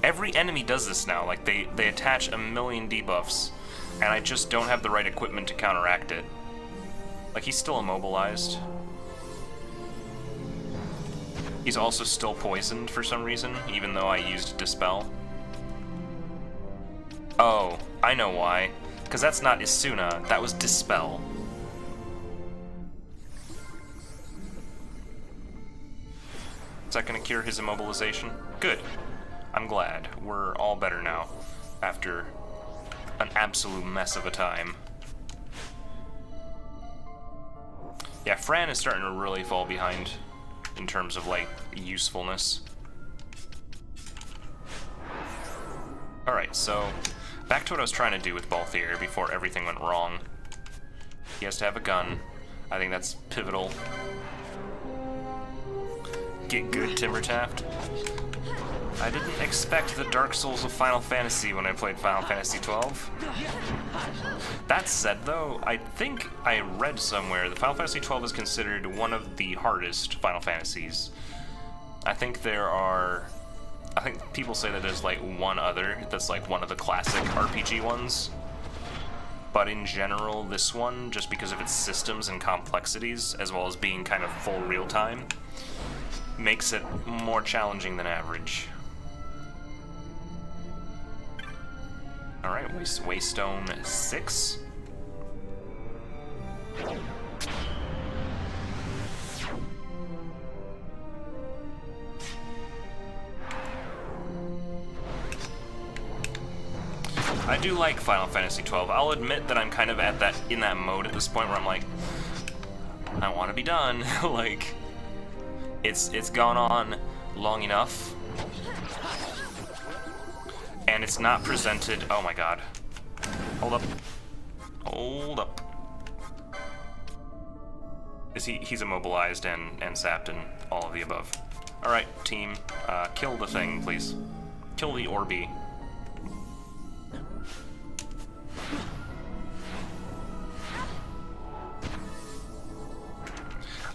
Every enemy does this now, like they attach a million debuffs, and I just don't have the right equipment to counteract it. Like, he's still immobilized. He's also still poisoned for some reason, even though I used Dispel. Oh, I know why. Because that's not Isuna, that was Dispel. Is that going to cure his immobilization? Good. I'm glad. We're all better now, after an absolute mess of a time. Yeah, Fran is starting to really fall behind in terms of, like, usefulness. Alright, so back to what I was trying to do with Balthier before everything went wrong. He has to have a gun. I think that's pivotal. Get good, Timbertaft. I didn't expect the Dark Souls of Final Fantasy when I played Final Fantasy XII. That said, though, I think I read somewhere that Final Fantasy XII is considered one of the hardest Final Fantasies. I think people say that there's like one other that's like one of the classic RPG ones. But in general, this one, just because of its systems and complexities, as well as being kind of full real-time, makes it more challenging than average. Alright, Waystone 6. I do like Final Fantasy XII. I'll admit that I'm kind of in that mode at this point where I'm like, I want to be done. Like, it's gone on long enough. And it's not presented... Oh my god. Hold up. Hold up. He's immobilized and sapped and all of the above. Alright, team. Kill the thing, please. Kill the Orby.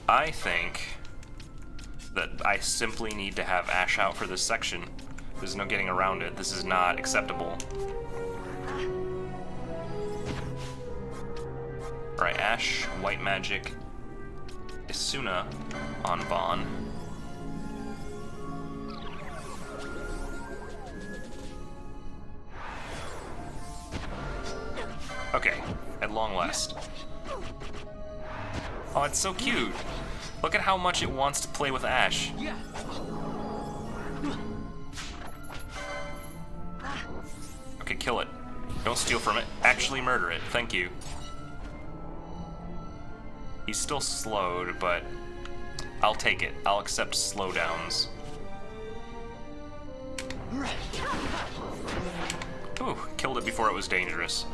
I think that I simply need to have Ash out for this section. There's no getting around it. This is not acceptable. Alright, Ash, White Magic, Isuna on Vaughn. Okay, at long last. Oh, it's so cute. Look at how much it wants to play with Ash. Okay, kill it. Don't steal from it. Actually murder it. Thank you. He's still slowed, but I'll take it. I'll accept slowdowns. Ooh, killed it before it was dangerous.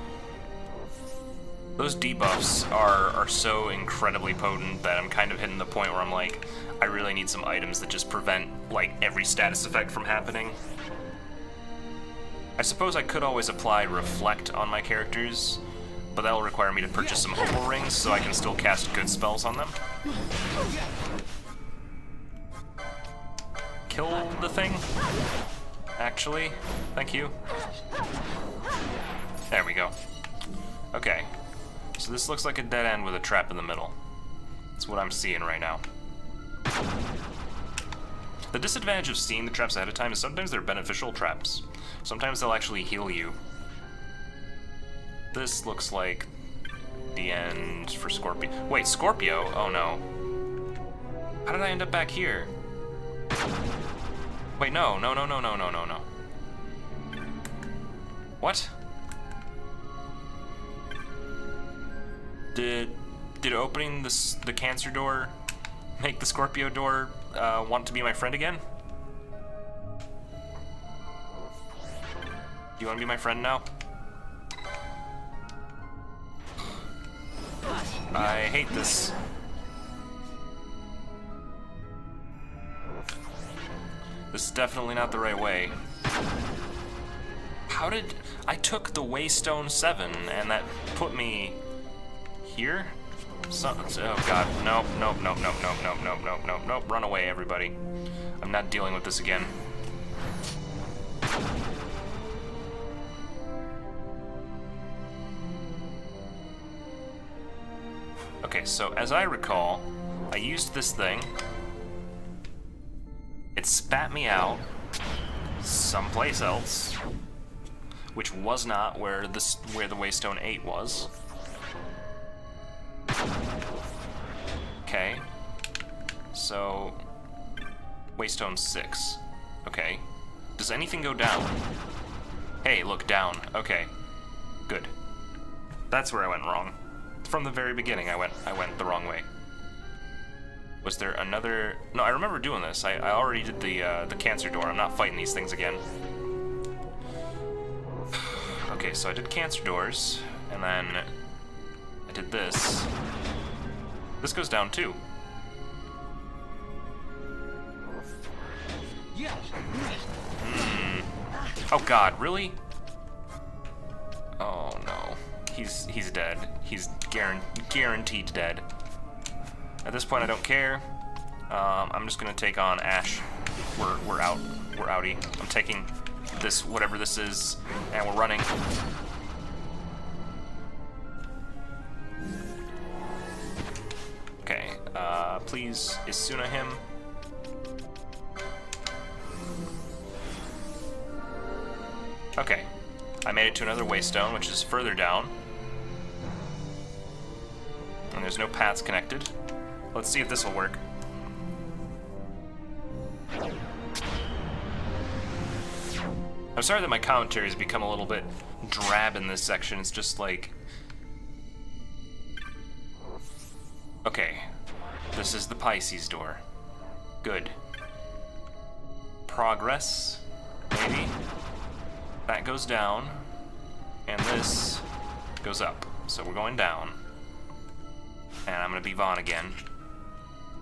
Those debuffs are so incredibly potent that I'm kind of hitting the point where I'm like, I really need some items that just prevent, like, every status effect from happening. I suppose I could always apply Reflect on my characters, but that'll require me to purchase some opal rings so I can still cast good spells on them. Kill the thing? Actually, thank you. There we go. Okay. So this looks like a dead end with a trap in the middle. That's what I'm seeing right now. The disadvantage of seeing the traps ahead of time is sometimes they're beneficial traps. Sometimes they'll actually heal you. This looks like the end for Scorpio. Wait, Scorpio? Oh no. How did I end up back here? Wait, no. What? Did opening the Cancer door make the Scorpio door want to be my friend again? Do you want to be my friend now? I hate this. This is definitely not the right way. How did... I took the Waystone 7 and that put me... here? Oh god, nope, run away everybody. I'm not dealing with this again. Okay, so as I recall, I used this thing. It spat me out someplace else, which was not where the Waystone 8 was. Okay, so Waystone 6. Okay, does anything go down? Hey, look, down. Okay, good. That's where I went wrong. From the very beginning, I went the wrong way. Was there another? No, I remember doing this. I already did the Cancer door. I'm not fighting these things again. Okay, so I did Cancer doors, and then I did this. This goes down too. Oh god, really? Oh no. He's dead. He's guaranteed dead. At this point, I don't care. I'm just gonna take on Ash. We're out. We're outie. I'm taking this, whatever this is, and we're running. Okay. Please, Isuna him. Okay. I made it to another Waystone, which is further down. And there's no paths connected. Let's see if this will work. I'm sorry that my commentary has become a little bit drab in this section. It's just like... Okay. This is the Pisces door. Good. Progress. Maybe. That goes down. And this goes up. So we're going down. And I'm gonna be Vaughn again.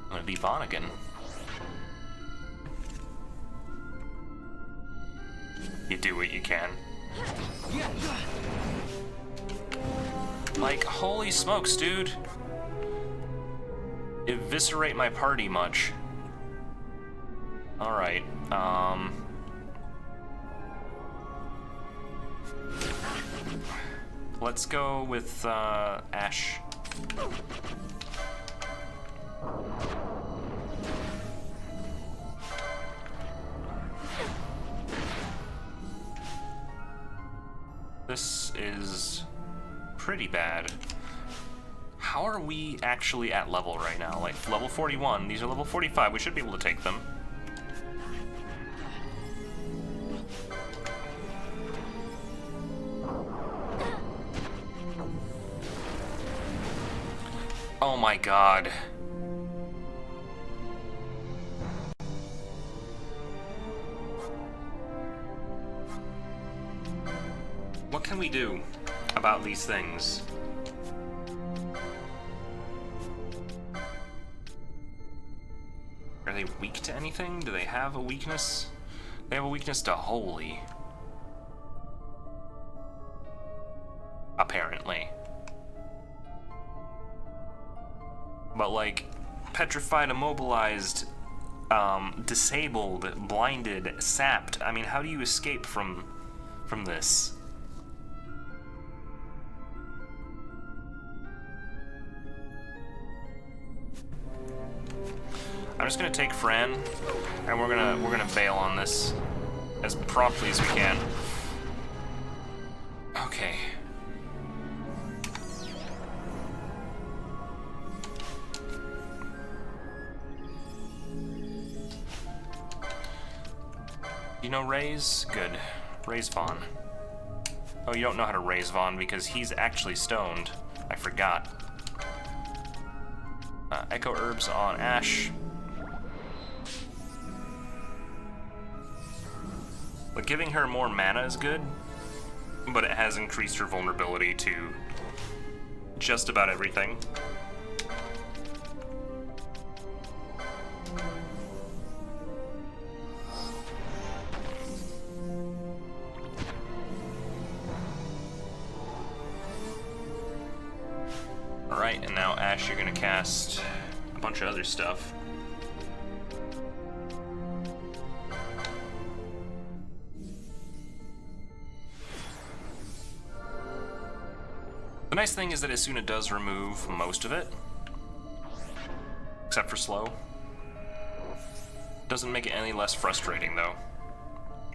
I'm gonna be Vaughn again. You do what you can. Like, holy smokes, dude. eviscerate my party much. Alright, let's go with, Ash. This is pretty bad. How are we actually at level right now? Like, level 41, these are level 45, we should be able to take them. Oh my god. What can we do about these things? Are they weak to anything? Do they have a weakness? They have a weakness to holy. Apparently. But like, petrified, immobilized, disabled, blinded, sapped. I mean, how do you escape from this? I'm just gonna take Fran, and we're gonna bail on this as promptly as we can. Okay. You know raise? Good. Raise Vaughn. Oh, you don't know how to raise Vaughn because he's actually stoned. I forgot. Echo Herbs on Ash. But giving her more mana is good, but it has increased her vulnerability to just about everything. Alright, and now Ash, you're gonna cast a bunch of other stuff. The nice thing is that Asuna does remove most of it, except for slow. Doesn't make it any less frustrating, though.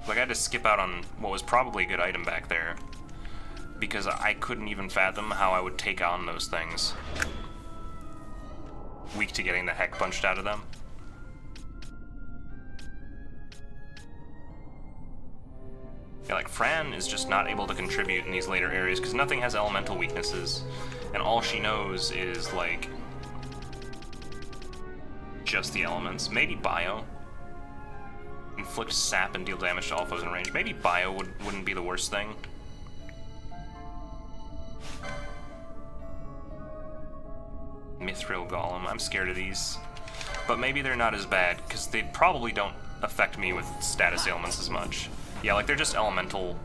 Like, I had to skip out on what was probably a good item back there, because I couldn't even fathom how I would take on those things. Weak to getting the heck punched out of them. Yeah, like, Fran is just not able to contribute in these later areas because nothing has elemental weaknesses, and all she knows is, like, just the elements. Maybe Bio. Inflict sap and deal damage to all foes in range. Maybe Bio wouldn't be the worst thing. Mithril Golem. I'm scared of these. But maybe they're not as bad, because they probably don't affect me with status ailments as much. Yeah, like, they're just elemental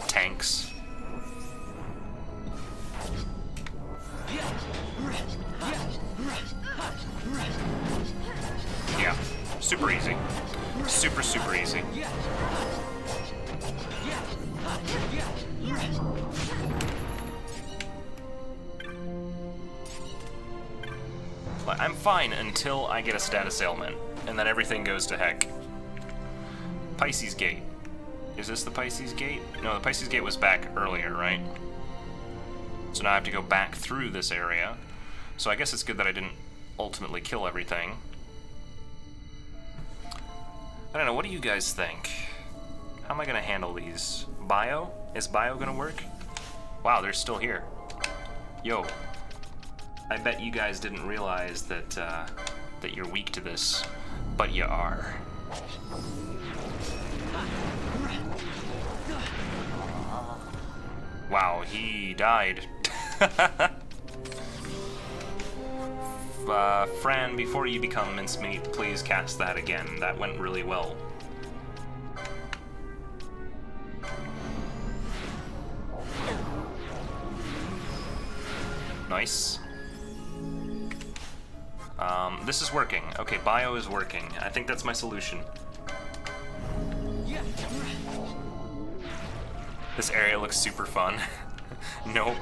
tanks. Yeah, super easy. Super, super easy. I'm fine until I get a status ailment, and then everything goes to heck. Pisces Gate. Is this the Pisces Gate? No, the Pisces Gate was back earlier, right? So now I have to go back through this area. So I guess it's good that I didn't ultimately kill everything. I don't know, what do you guys think? How am I gonna handle these? Bio? Is Bio gonna work? Wow, they're still here. Yo. I bet you guys didn't realize that, that you're weak to this, but you are. Wow, he died. Fran, before you become mincemeat, please cast that again. That went really well. Nice. This is working. Okay, bio is working. I think that's my solution. This area looks super fun. Nope.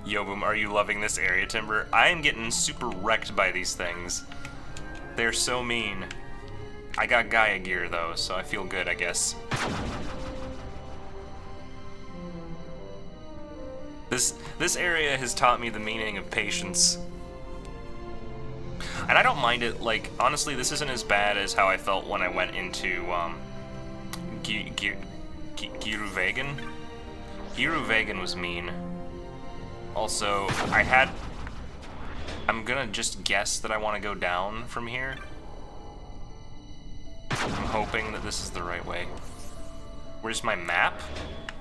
Yo, Boom, are you loving this area, Timber? I am getting super wrecked by these things. They're so mean. I got Gaia gear, though, so I feel good, I guess. This area has taught me the meaning of patience. And I don't mind it, like, honestly, this isn't as bad as how I felt when I went into, Giruvegan? Giruvegan was mean. Also, I'm gonna just guess that I want to go down from here. I'm hoping that this is the right way. Where's my map?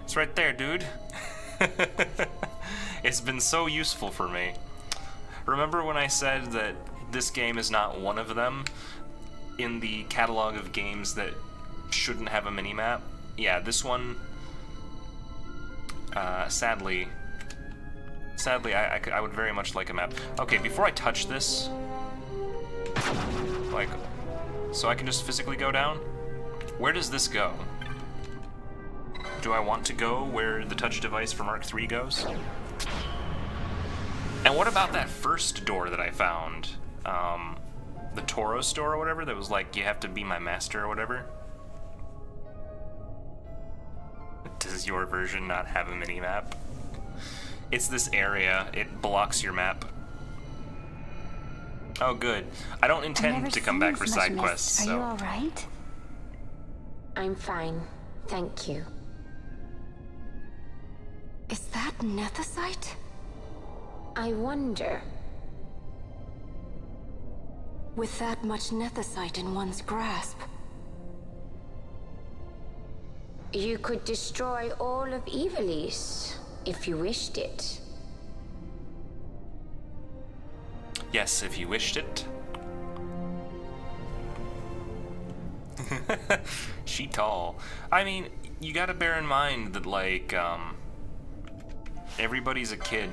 It's right there, dude. It's been so useful for me. Remember when I said that this game is not one of them in the catalog of games that shouldn't have a minimap? Yeah, this one, sadly, I would very much like a map. Okay, before I touch this, like, so I can just physically go down? Where does this go? Do I want to go where the touch device for Mark III goes? And what about that first door that I found? The Tauros door or whatever, that was like, you have to be my master or whatever? Does your version not have a minimap? It's this area. It blocks your map. Oh, good. I don't intend to come back for side quests, so... Are you alright? I'm fine, thank you. Is that nethicite? I wonder... With that much nethicite in one's grasp... You could destroy all of Ivalice, if you wished it. Yes, if you wished it. She tall. I mean, you gotta bear in mind that, like, everybody's a kid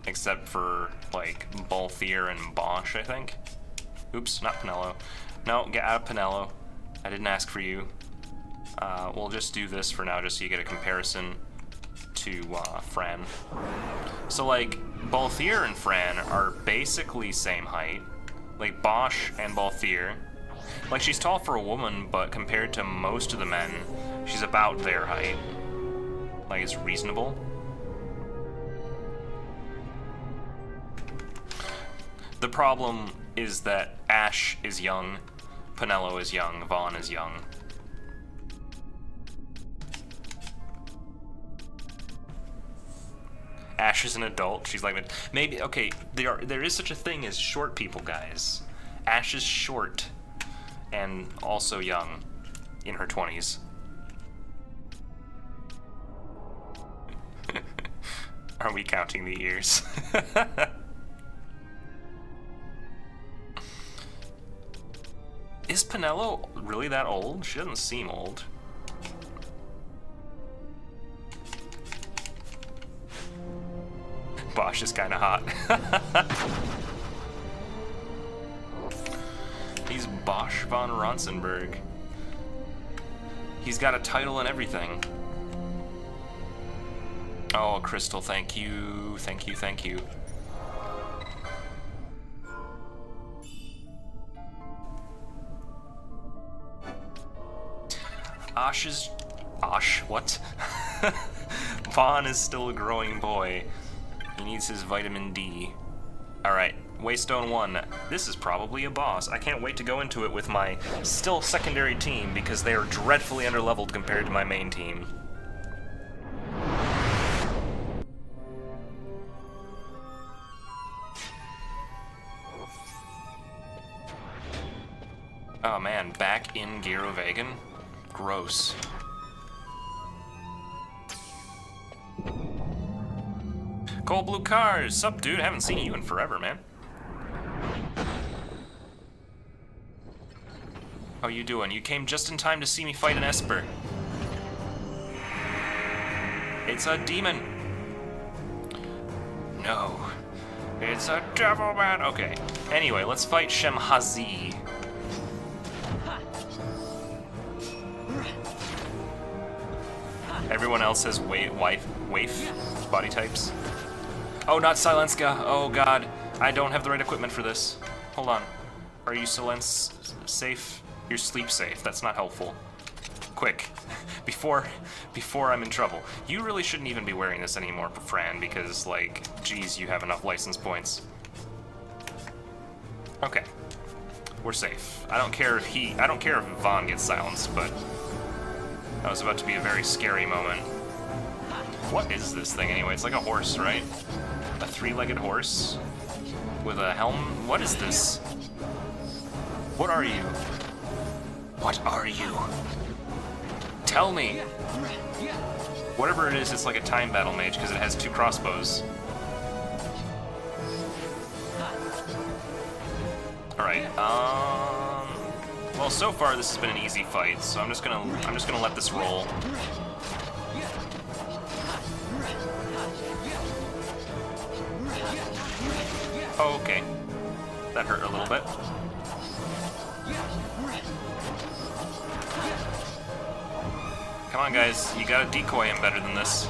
except for, like, Balthier and Bosch, I think. Oops, not Pinello. No, get out of Pinello. I didn't ask for you. We'll just do this for now, just so you get a comparison to Fran. So, like, Balthier and Fran are basically same height. Like, Bosch and Balthier. Like, she's tall for a woman, but compared to most of the men, she's about their height. Like, it's reasonable. The problem is that Ash is young, Pinello is young, Vaughn is young. Ash is an adult. She's like, maybe, okay, there is such a thing as short people, guys. Ash is short and also young, in her 20s. Are we counting the years? Is Pinello really that old? She doesn't seem old. Bosch is kind of hot. He's Bosch von Ronsenberg. He's got a title and everything. Oh, Crystal, thank you, thank you, thank you. What? Vaughn is still a growing boy. He needs his vitamin D. Alright, Waystone 1. This is probably a boss. I can't wait to go into it with my still secondary team because they are dreadfully underleveled compared to my main team. Oh man, back in Giruvegan? Gross. Cold Blue Cars! Sup, dude? Haven't seen you in forever, man. How you doing? You came just in time to see me fight an Esper. It's a demon. no. It's a devil man. Okay. Anyway, let's fight Shemhazi. Everyone else has waif body types. Oh, not Silenska. Oh god, I don't have the right equipment for this. Hold on. Are you safe? You're sleep safe. That's not helpful. Quick, before I'm in trouble. You really shouldn't even be wearing this anymore, Fran, because like, geez, you have enough license points. Okay, we're safe. I don't care if Vaughn gets silenced, but that was about to be a very scary moment. What is this thing anyway? It's like a horse, right? A three-legged horse with a helm? What is this? What are you? What are you? Tell me! Whatever it is, it's like a time battle mage because it has 2 crossbows. Alright, well, so far this has been an easy fight, so I'm just gonna let this roll. Oh, okay. That hurt a little bit. Come on, guys. You gotta decoy him better than this.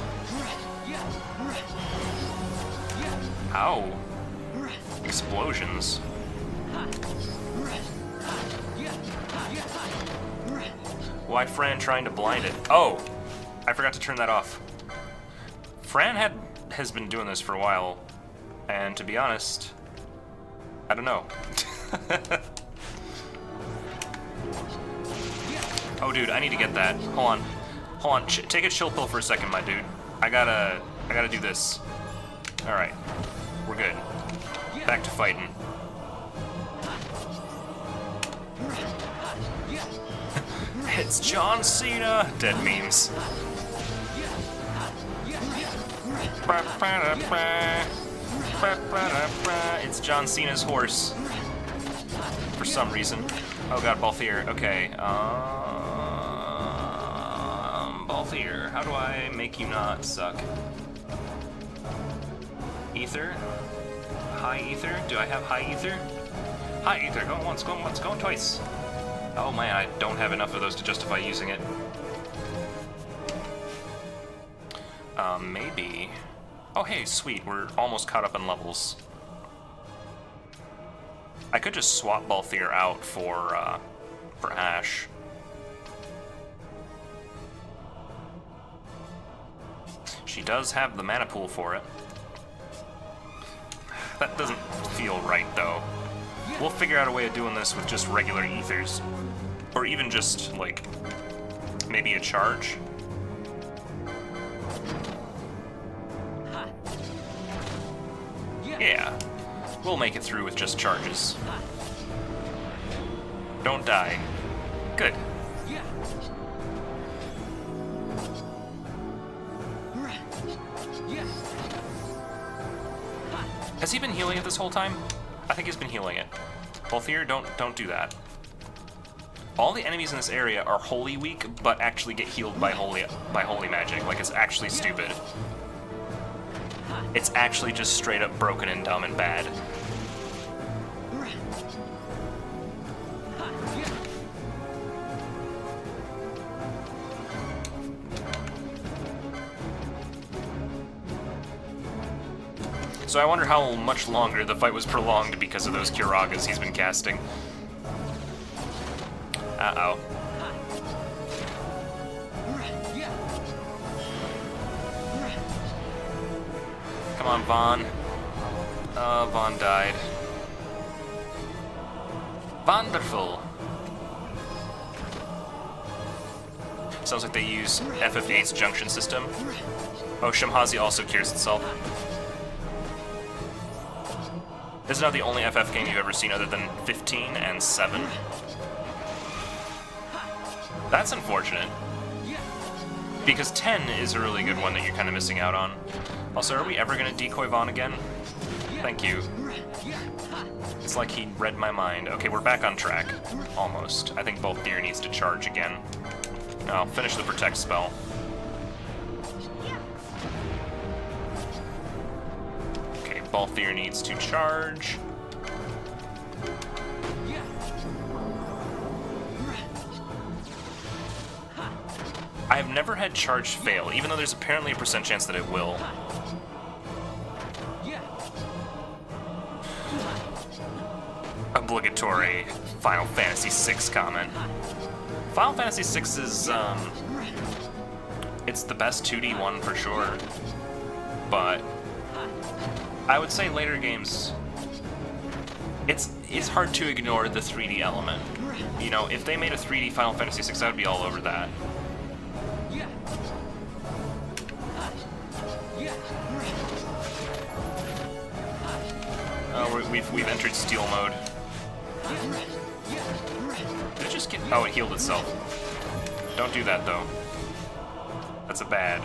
Ow. Explosions. Why Fran trying to blind it? Oh! I forgot to turn that off. Fran has been doing this for a while, and to be honest, I don't know. Oh, dude, I need to get that. Hold on. Take a chill pill for a second, my dude. I gotta do this. All right, we're good. Back to fighting. It's John Cena. Dead memes. It's John Cena's horse. For some reason. Oh god, Balthier. Okay. Balthier, how do I make you not suck? Ether? High ether? Do I have high ether? High ether, going once, going twice. Oh man, I don't have enough of those to justify using it. Maybe. Oh hey, sweet, we're almost caught up in levels. I could just swap Balthier out for Ash. She does have the mana pool for it. That doesn't feel right, though. We'll figure out a way of doing this with just regular ethers. Or even just, like, maybe a charge. Yeah, we'll make it through with just charges. Don't die. Good. Has he been healing it this whole time? I think he's been healing it. Balthier, don't do that. All the enemies in this area are holy weak, but actually get healed by holy magic. Like, it's actually stupid. It's actually just straight up broken and dumb and bad. So I wonder how much longer the fight was prolonged because of those Kiragas he's been casting. Uh-oh. Come on, Vaughn. Oh, Vaughn died. Wonderful. Sounds like they use FF8's junction system. Oh, Shemhazi also cures itself. This is not the only FF game you've ever seen other than 15 and 7. That's unfortunate. Because 10 is a really good one that you're kind of missing out on. Also, are we ever going to decoy Vaughn again? Thank you. It's like he read my mind. Okay, we're back on track. Almost. I think Balthier needs to charge again. I'll finish the protect spell. Okay, Balthier needs to charge. I have never had charge fail, even though there's apparently a percent chance that it will. Obligatory Final Fantasy VI comment. Final Fantasy VI is, it's the best 2D one for sure, but I would say later games, it's hard to ignore the 3D element. You know, if they made a 3D Final Fantasy VI, I would be all over that. Oh, we've entered steel mode. Did it just get... Oh, it healed itself. Don't do that, though. That's a bad.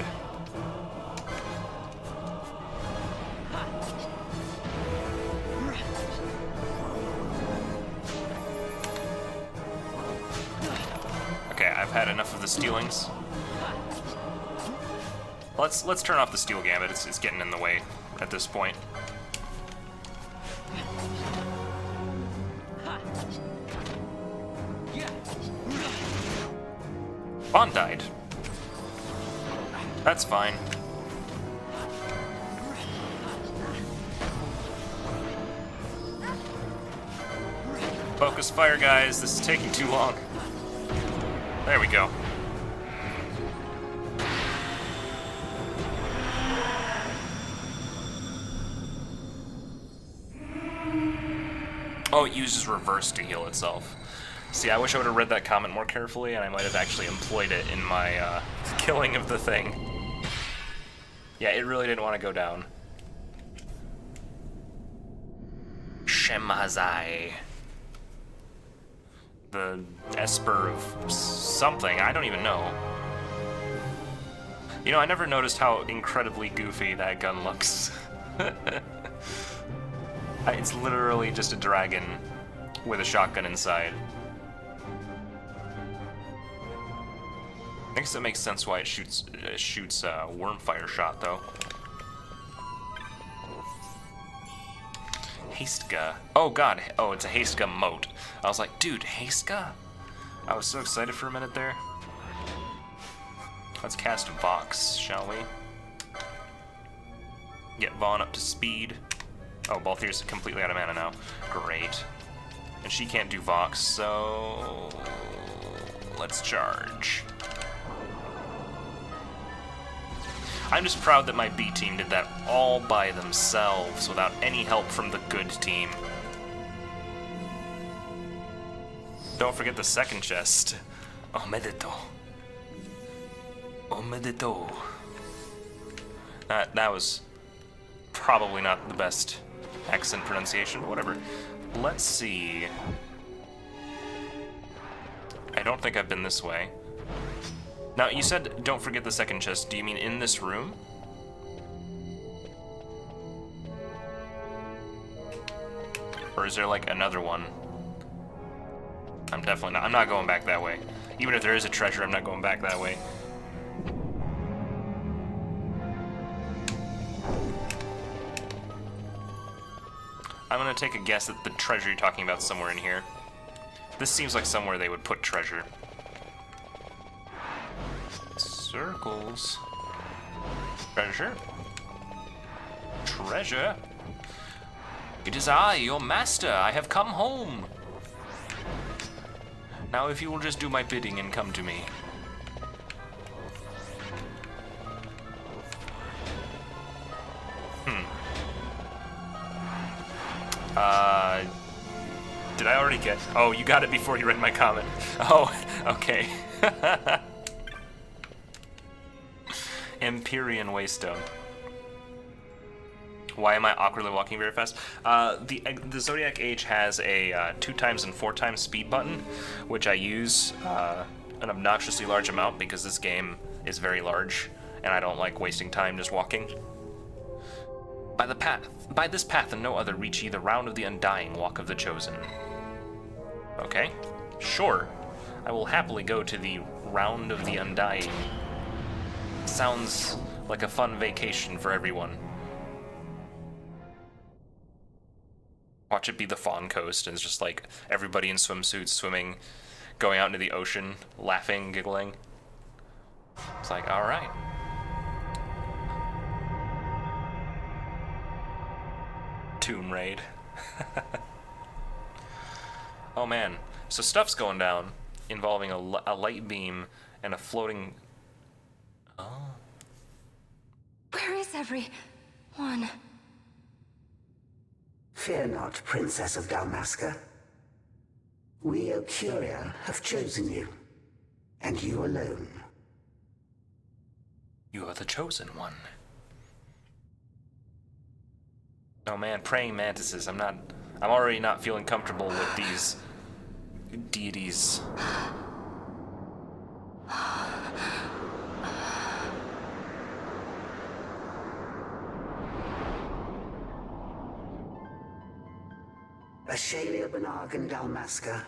Okay, I've had enough of the stealings. Let's turn off the steel gambit. It's getting in the way at this point. Bond died. That's fine. Focus fire, guys. This is taking too long. There we go. Oh, it uses reverse to heal itself. See, I wish I would have read that comment more carefully, and I might have actually employed it in my killing of the thing. Yeah, it really didn't want to go down. Shemazai. The Esper of something, I don't even know. You know, I never noticed how incredibly goofy that gun looks. It's literally just a dragon with a shotgun inside. I guess that makes sense why it shoots wormfire shot, though. Hasteга. Oh god, oh, it's a Hastega moat. I was like, dude, Hastega? I was so excited for a minute there. Let's cast Vox, shall we? Get Vaughn up to speed. Oh, Balthier's completely out of mana now. Great. And she can't do Vox, so... let's charge. I'm just proud that my B team did that all by themselves without any help from the good team. Don't forget the second chest. Omedeto. Omedeto. That was probably not the best accent pronunciation, but whatever. Let's see. I don't think I've been this way. Now, you said don't forget the second chest. Do you mean in this room? Or is there, like, another one? I'm definitely not. I'm not going back that way. Even if there is a treasure, I'm not going back that way. I'm gonna take a guess that the treasure you're talking about is somewhere in here. This seems like somewhere they would put treasure. Circles. Treasure? Treasure? It is I, your master. I have come home. Now if you will just do my bidding and come to me. Did I already get... Oh, you got it before you read my comment. Oh, okay. Empyrean Waystone. Why am I awkwardly walking very fast? The Zodiac Age has a 2 times and 4 times speed button, which I use an obnoxiously large amount because this game is very large, and I don't like wasting time just walking. By this path and no other reach ye the round of the undying, walk of the chosen. Okay, sure. I will happily go to the round of the undying. Sounds like a fun vacation for everyone. Watch it be the Fawn Coast, and it's just like everybody in swimsuits swimming, going out into the ocean, laughing, giggling. It's like, all right. Tomb Raid. Oh man, so stuff's going down involving a light beam and a floating... Oh. Where is everyone? Fear not, Princess of Dalmasca. We, Ocuria, have chosen you, and you alone. You are the chosen one. Oh man, praying mantises. I'm already not feeling comfortable with these deities. Ashalia Benarg and Dalmasca,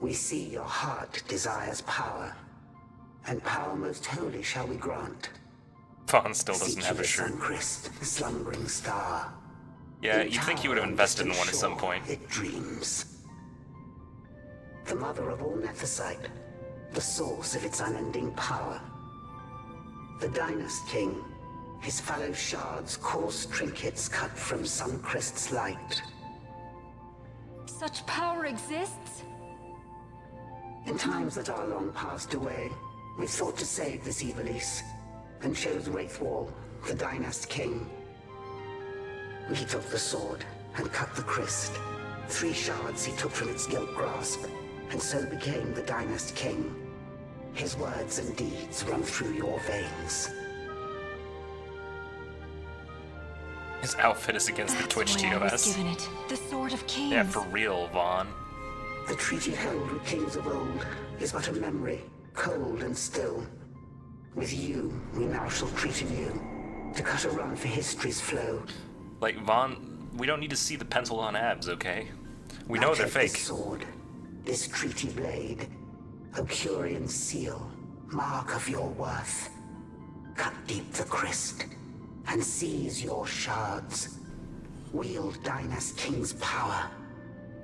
we see your heart desires power, and power most holy shall we grant. Fawn still doesn't have a Seek shirt. the Suncrest, slumbering star. Yeah, In you'd think he would have tower invested in on one at some shore point. It dreams. The mother of all Nethicite, the source of its unending power. The Dynast King, his fallow shards, coarse trinkets cut from Suncrest's light. Such power exists? In times that are long passed away, we sought to save this Ivalice, and chose Wraithwall, the Dynast King. He took the sword and cut the crest. 3 shards he took from its gilt grasp, and so became the Dynast King. His words and deeds run through your veins. His outfit is against the Twitch That's why I was TOS. given it. The Sword of Kings. Yeah, for real, Vaughn. The treaty held with kings of old is but a memory, cold and still. With you, we now shall treat anew, to cut a run for history's flow. Like, Vaughn, we don't need to see the pencil on abs, okay? We know Now they're take fake. This sword, this treaty blade, Occurian seal, mark of your worth. Cut deep the crest, and seize your shards. Wield Dynast King's power.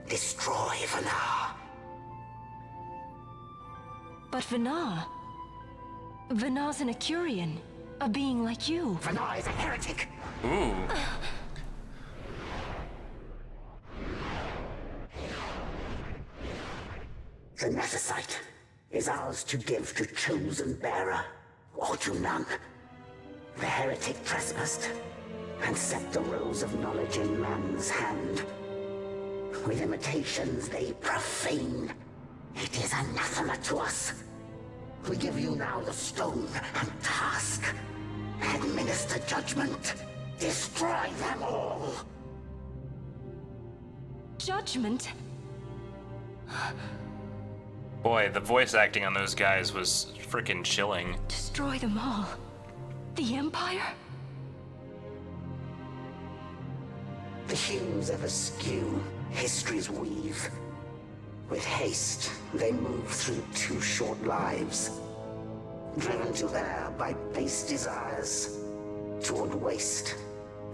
Destroy Vanar. But Vanar... Vanar's an Accurian. A being like you. Vanar is a heretic. Ooh. The Nethicite is ours to give to chosen bearer, or to none. The heretic trespassed, and set the rose of knowledge in man's hand. With imitations they profane. It is anathema to us. We give you now the stone and task. Administer judgment. Destroy them all. Judgment? Boy, the voice acting on those guys was freaking chilling. Destroy them all? The Empire? The hues ever skew history's weave. With haste, they move through 2 short lives. Driven to err by base desires. Toward waste,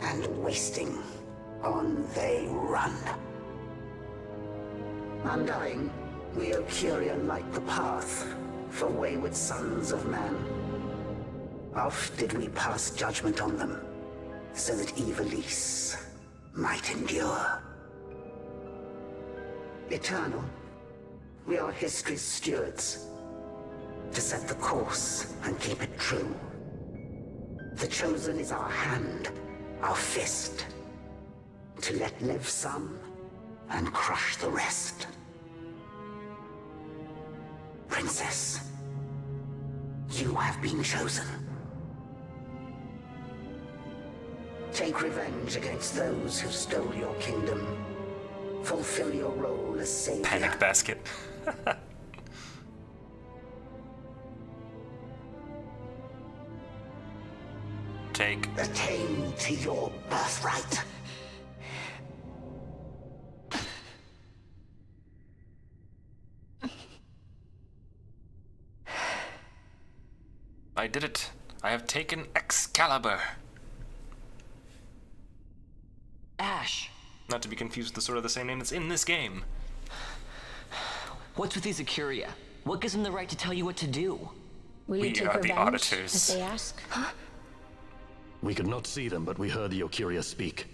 and wasting, on they run. Undying, we Occurian light the path for wayward sons of man. Oft did we pass judgment on them, so that Ivalice might endure. Eternal, we are history's stewards, to set the course and keep it true. The chosen is our hand, our fist, to let live some and crush the rest. Princess, you have been chosen. Take revenge against those who stole your kingdom. Fulfill your role as savior. Panic basket. Take. Attain to your birthright. I did it. I have taken Excalibur. Ash, Not to be confused with the sort of the same name that's in this game. What's with these Acuria? What gives them the right to tell you what to do? Will you We take are the revenge, auditors. as they ask? We could not see them, but we heard the Ocuria speak.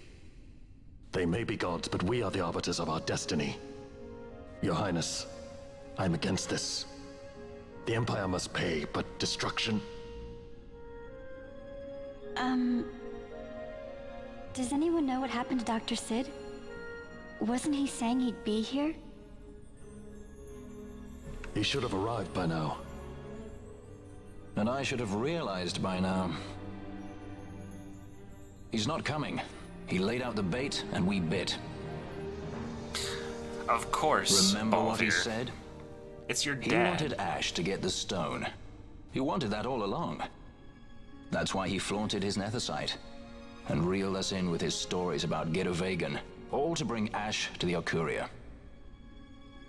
They may be gods, but we are the arbiters of our destiny. Your Highness, I'm against this. The Empire must pay, but destruction? Does anyone know what happened to Dr. Sid? Wasn't he saying he'd be here? He should have arrived by now. And I should have realized by now. He's not coming. He laid out the bait, and we bit. Of course, Remember what he Balthier. said? It's your He dad. wanted Ash to get the stone. He wanted that all along. That's why he flaunted his nethicite and reeled us in with his stories about Gedovagan, all to bring Ash to the Ocuria.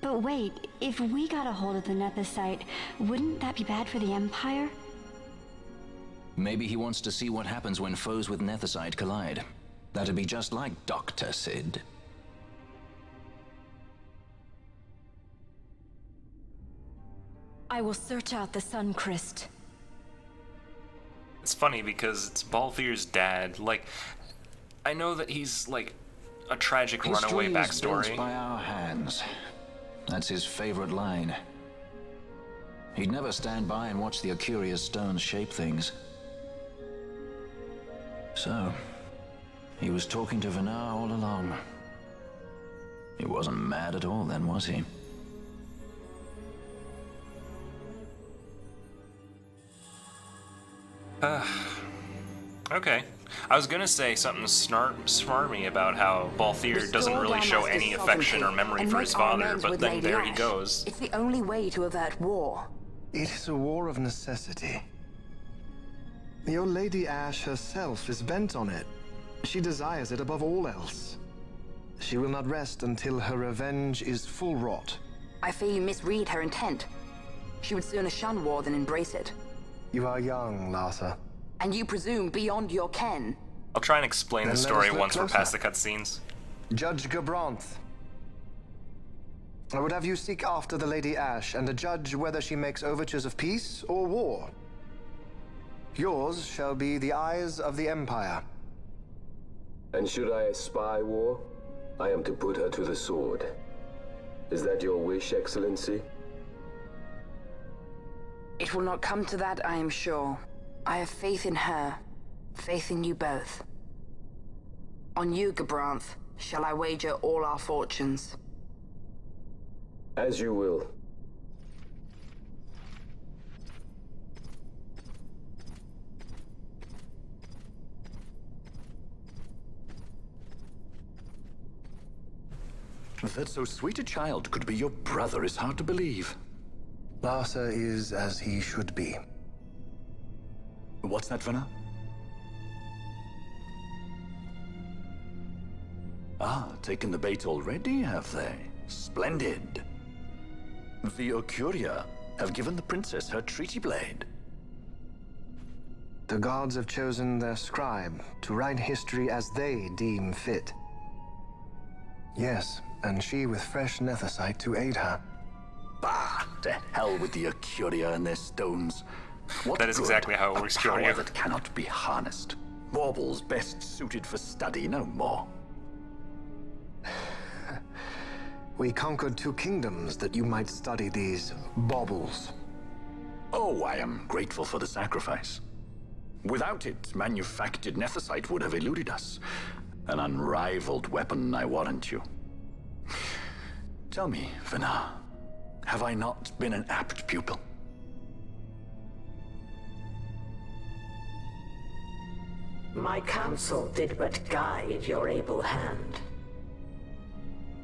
But wait, if we got a hold of the nethicite, wouldn't that be bad for the Empire? Maybe he wants to see what happens when foes with nethicite collide. That'd be just like Dr. Sid. I will search out the Sun Crest. It's funny because it's Balthier's dad. Like, I know that he's like a tragic runaway History is built backstory. by our hands. That's his favorite line. He'd never stand by and watch the Ocuria stones shape things. So, he was talking to Vinar all along. He wasn't mad at all then, was he? Okay. I was gonna say something smarmy about how Balthier doesn't really show any affection or memory for his father, but then there he goes. It's the only way to avert war. It is a war of necessity. Your Lady Ash herself is bent on it. She desires it above all else. She will not rest until her revenge is full wrought. I fear you misread her intent. She would sooner shun war than embrace it. You are young, Larsa. And you presume beyond your ken. I'll try and explain Then the let story us look once we're closer. past the cutscenes. Judge Gabranth. I would have you seek after the Lady Ash and judge whether she makes overtures of peace or war. Yours shall be the eyes of the Empire. And should I spy war, I am to put her to the sword. Is that your wish, Excellency? It will not come to that, I am sure. I have faith in her, faith in you both. On you, Gabranth, shall I wager all our fortunes. As you will. That so sweet a child could be your brother is hard to believe. Larsa is as he should be. What's that, Vana? Ah, taken the bait already, have they? Splendid. The Ocuria have given the princess her treaty blade. The gods have chosen their scribe to write history as they deem fit. Yes, and she with fresh nethicite to aid her. Bah! To hell with the Ocuria and their stones. What That is good? exactly how it works, A power Jordio. that cannot be harnessed. Baubles best suited for study, no more. We conquered 2 kingdoms that you might study these baubles. Oh, I am grateful for the sacrifice. Without it, manufactured nethicite would have eluded us. An unrivaled weapon, I warrant you. Tell me, Vana, have I not been an apt pupil? My counsel did but guide your able hand.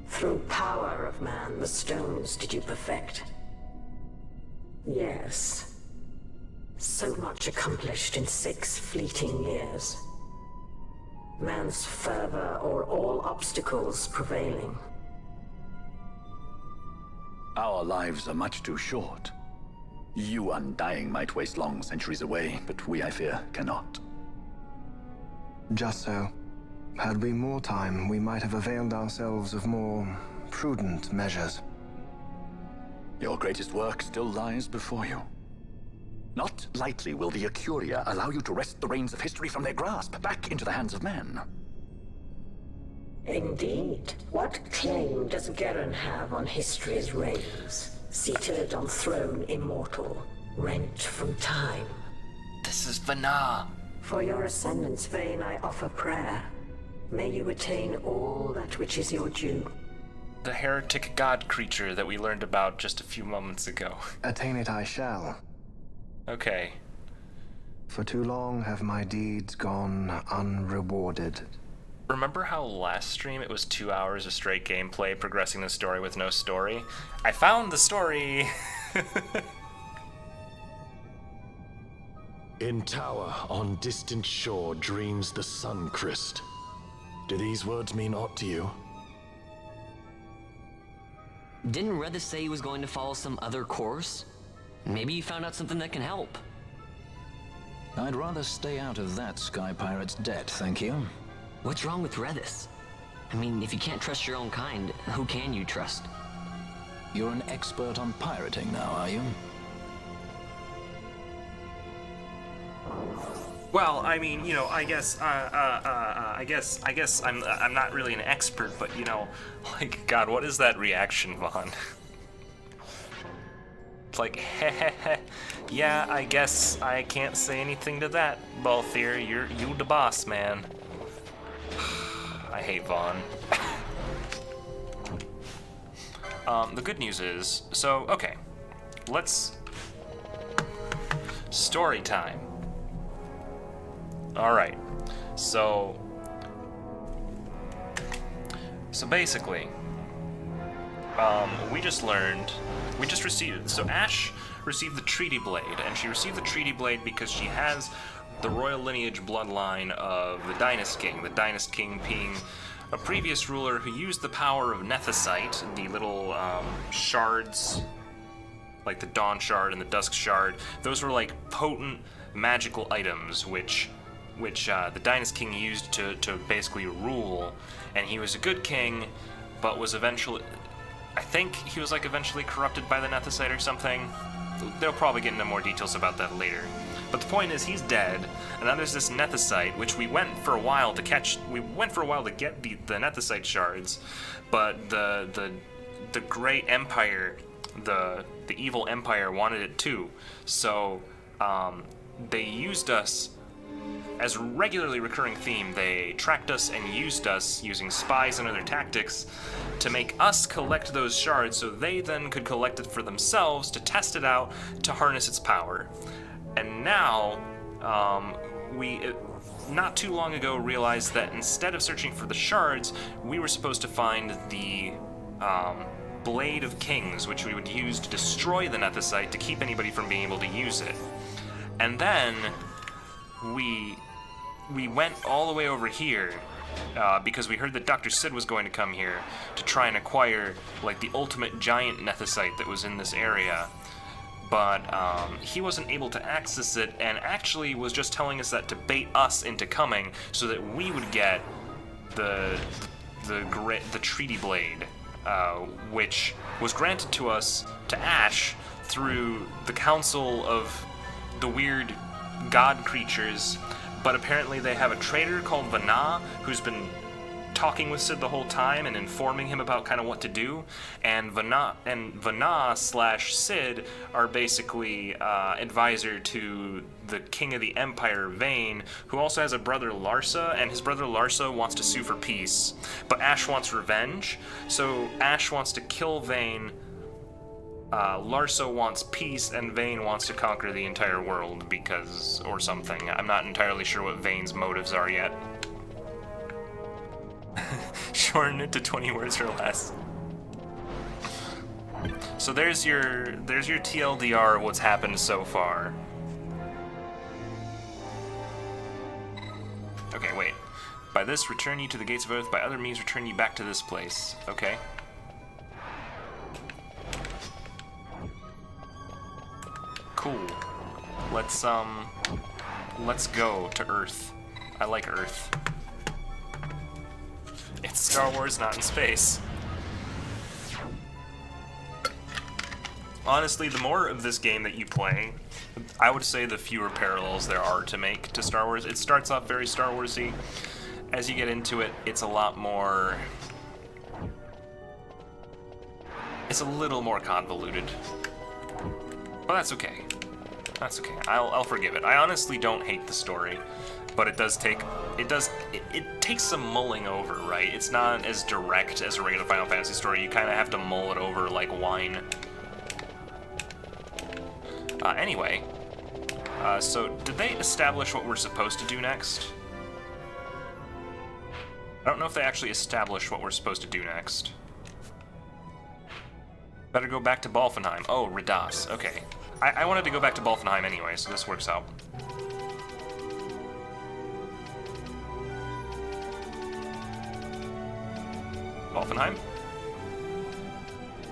Through power of man, the stones did you perfect. Yes. So much accomplished in 6 fleeting years. Man's fervor o'er all obstacles prevailing. Our lives are much too short. You undying might waste long centuries away, but we, I fear, cannot. Just so. Had we more time, we might have availed ourselves of more prudent measures. Your greatest work still lies before you. Not lightly will the Acuria allow you to wrest the reins of history from their grasp, back into the hands of men. Indeed. What claim does Garen have on history's reins? Seated on throne immortal, rent from time. This is Vana. For your ascendant's vein I offer prayer. May you attain all that which is your due. The heretic god creature that we learned about just a few moments ago. Attain it I shall. Okay. For too long have my deeds gone unrewarded. Remember how last stream it was 2 hours of straight gameplay progressing the story with no story? I found the story! In tower on distant shore dreams the sun Christ. Do these words mean aught to you? Didn't Redis say he was going to follow some other course? Maybe you found out something that can help. I'd rather stay out of that Sky Pirate's debt, thank you. What's wrong with Redis? I mean, if you can't trust your own kind, who can you trust? You're an expert on pirating now, are you? Well, I mean, you know, I guess I'm not really an expert, but you know, like, God, what is that reaction, Vaughn? It's like, heh, yeah, I guess I can't say anything to that, Balthier. You the boss, man. I hate Vaughn. The good news is, so, okay, let's... Story time. Alright, so basically, we just received, so Ash received the Treaty Blade, and she received the Treaty Blade because she has the royal lineage bloodline of the Dynast King, being a previous ruler who used the power of Nethicite, the little shards, like the Dawn Shard and the Dusk Shard. Those were like potent magical items which the Dynast King used to basically rule, and he was a good king, but was eventually, I think he was like eventually corrupted by the Nethicite or something. They'll probably get into more details about that later. But the point is, he's dead, and now there's this Nethicite, which we went for a while to get the Nethicite shards, but the Great Empire, the evil Empire wanted it too, so they used us. As a regularly recurring theme, they tracked us and used us using spies and other tactics to make us collect those shards so they then could collect it for themselves to test it out to harness its power. And now, we not too long ago realized that instead of searching for the shards, we were supposed to find the Blade of Kings, which we would use to destroy the Nethicite to keep anybody from being able to use it. And then we went all the way over here because we heard that Dr. Sid was going to come here to try and acquire like the ultimate giant Nethicite that was in this area, but he wasn't able to access it, and actually was just telling us that to bait us into coming so that we would get the Treaty Blade, which was granted to us, to Ash, through the Council of the weird god creatures, but apparently they have a traitor called Vana who's been talking with Sid the whole time and informing him about kind of what to do, and Vana / Sid are basically advisor to the king of the Empire, Vayne, who also has a brother Larsa, and his brother Larsa wants to sue for peace, but Ash wants revenge, so Ash wants to kill Vayne. Larsa wants peace, and Vayne wants to conquer the entire world or something. I'm not entirely sure what Vayne's motives are yet. Shorten it to 20 words or less. So there's your TLDR of what's happened so far. Okay, wait. By this, return you to the gates of Earth. By other means, return you back to this place. Okay. Cool. Let's go to Earth. I like Earth. It's Star Wars, not in space. Honestly, the more of this game that you play, I would say the fewer parallels there are to make to Star Wars. It starts off very Star Wars-y. As you get into it, it's a lot more... It's a little more convoluted. But that's okay. That's okay. I'll forgive it. I honestly don't hate the story, but it takes some mulling over, right? It's not as direct as a regular Final Fantasy story. You kind of have to mull it over like wine. Anyway, so did they establish what we're supposed to do next? I don't know if they actually established what we're supposed to do next. Better go back to Balfenheim. Oh, Radas. Okay. I wanted to go back to Balfenheim anyway, so this works out. Balfenheim?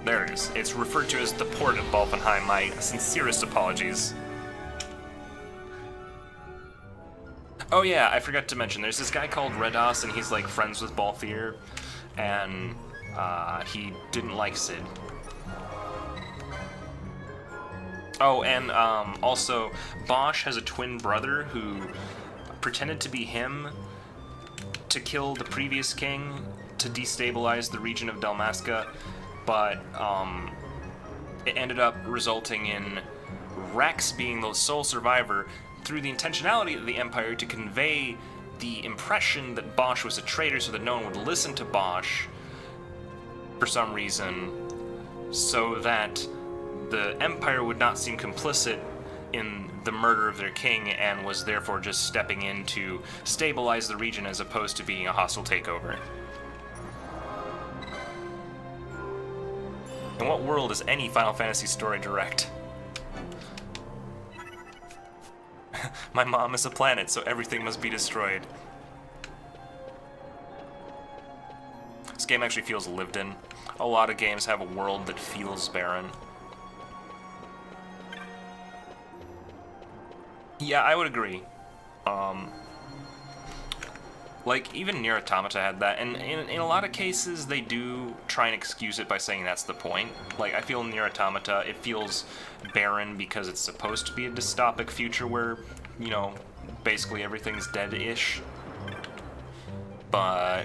There it is. It's referred to as the port of Balfenheim. My sincerest apologies. Oh yeah, I forgot to mention, there's this guy called Redas, and he's like friends with Balthier, and he didn't like Cid. Oh, and also, Bosch has a twin brother who pretended to be him to kill the previous king to destabilize the region of Dalmasca, but it ended up resulting in Rex being the sole survivor through the intentionality of the Empire to convey the impression that Bosch was a traitor so that no one would listen to Bosch for some reason, so that the Empire would not seem complicit in the murder of their king and was therefore just stepping in to stabilize the region as opposed to being a hostile takeover. In what world is any Final Fantasy story direct? My mom is a planet, so everything must be destroyed. This game actually feels lived in. A lot of games have a world that feels barren. Yeah, I would agree. Like, even Nier Automata had that, and in a lot of cases, they do try and excuse it by saying that's the point. Like, I feel in Nier Automata, it feels barren because it's supposed to be a dystopic future where, you know, basically everything's dead-ish. But...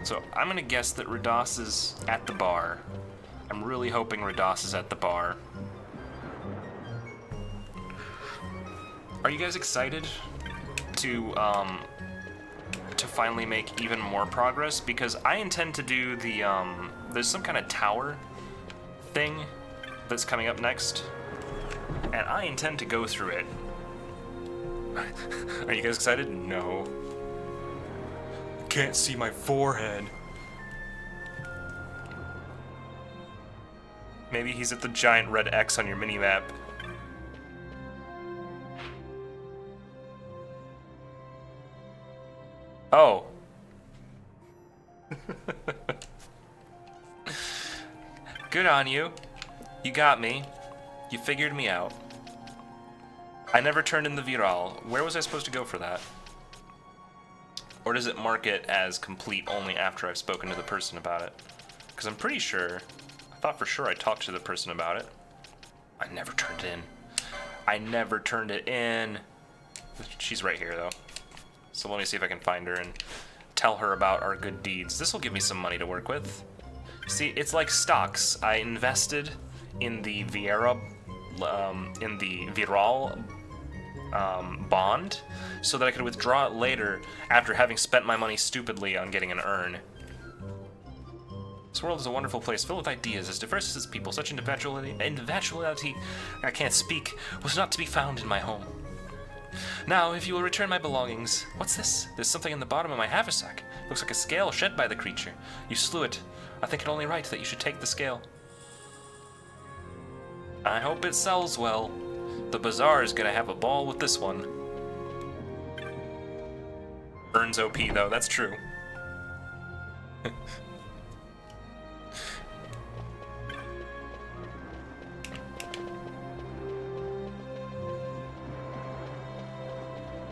So, I'm gonna guess that Radas is at the bar. I'm really hoping Radas is at the bar. Are you guys excited to finally make even more progress? Because I intend to do the, there's some kind of tower thing that's coming up next, and I intend to go through it. Are you guys excited? No. Can't see my forehead. Maybe he's at the giant red X on your minimap. Oh. Good on you. You got me. You figured me out. I never turned in the Viral. Where was I supposed to go for that? Or does it mark it as complete only after I've spoken to the person about it? Because I'm pretty sure, I thought for sure I talked to the person about it. I never turned it in. I never turned it in. She's right here though. So let me see if I can find her and tell her about our good deeds. This will give me some money to work with. See, it's like stocks. I invested in the Viral bond so that I could withdraw it later after having spent my money stupidly on getting an urn. This world is a wonderful place filled with ideas, as diverse as its people. Such individuality, I can't speak, was not to be found in my home. Now, if you will return my belongings... What's this? There's something in the bottom of my haversack. Looks like a scale shed by the creature. You slew it. I think it only right that you should take the scale. I hope it sells well. The bazaar is gonna have a ball with this one. Burns OP though, that's true.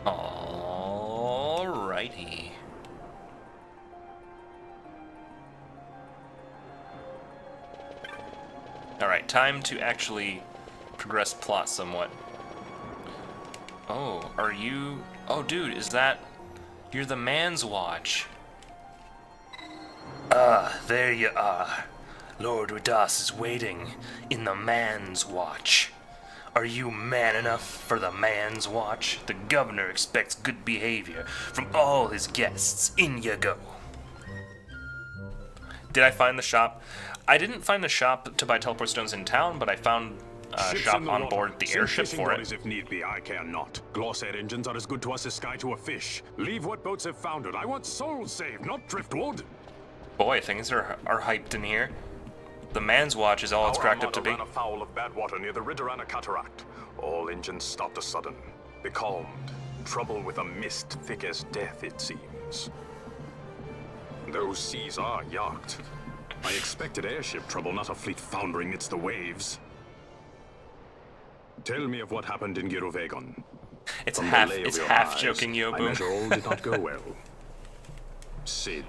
Alrighty. Alright, time to actually progress plot somewhat. Oh, are you... Oh, dude, is that... You're the Man's Watch. There you are. Lord Radas is waiting in the Man's Watch. Are you man enough for the Man's Watch? The governor expects good behavior from all his guests. In you go. Did I find the shop? I didn't find the shop to buy teleport stones in town, but I found a shop on board the airship for it. If need be, I care not. Glossair engines are as good to us as sky to a fish. Leave what boats have foundered. I want souls saved, not driftwood. Boy, things are hyped in here. The Man's Watch is all it's cracked up to be. Ran afoul of bad water near the Ridorana Cataract. All engines stopped a sudden. Becalmed. Trouble with a mist thick as death, it seems. Those seas are yacht. I expected airship trouble, not a fleet foundering amidst the waves. Tell me of what happened in Girovegon. It's half joking, Yobu. I measure all did not go well. Sid.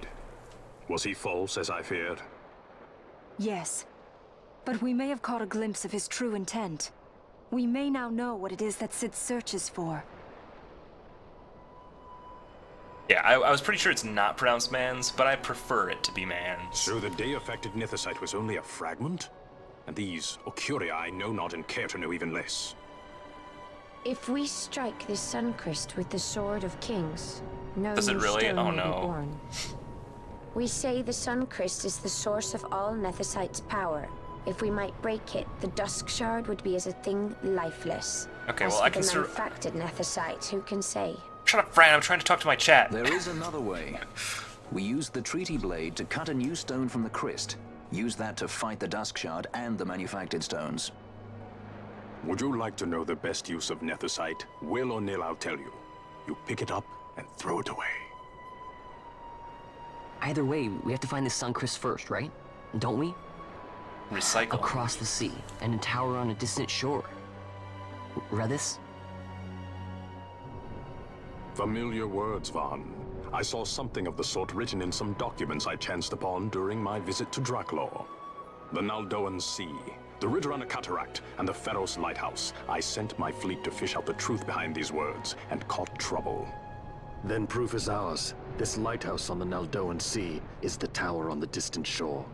Was he false, as I feared? Yes. But we may have caught a glimpse of his true intent. We may now know what it is that Sid searches for. Yeah, I was pretty sure it's not pronounced Mans, but I prefer it to be Mans. So the day-affected Nithosite was only a fragment? And these Ocuria I know not and care to know even less. If we strike this Suncrest with the Sword of Kings, no Does it new really? stone Oh, may no. be born. We say the Suncrest is the source of all Nethosite's power. If we might break it, the Dusk Shard would be as a thing lifeless. Okay, As well, for I can the manufactured Nethosite, who can say? Shut up, Fran, I'm trying to talk to my chat. There is another way. We used the treaty blade to cut a new stone from the Christ. Use that to fight the Dusk Shard and the manufactured stones. Would you like to know the best use of Nethosite? Will or nil, I'll tell you. You pick it up and throw it away. Either way, we have to find the Suncrest first, right? Don't we? Recycle. Across the sea, and a tower on a distant shore. Redis? Familiar words, Vaughn. I saw something of the sort written in some documents I chanced upon during my visit to Draklor. The Naldoan Sea, the Ridorana Cataract, and the Pharos Lighthouse. I sent my fleet to fish out the truth behind these words, and caught trouble. Then proof is ours. This lighthouse on the Naldoan Sea is the tower on the distant shore.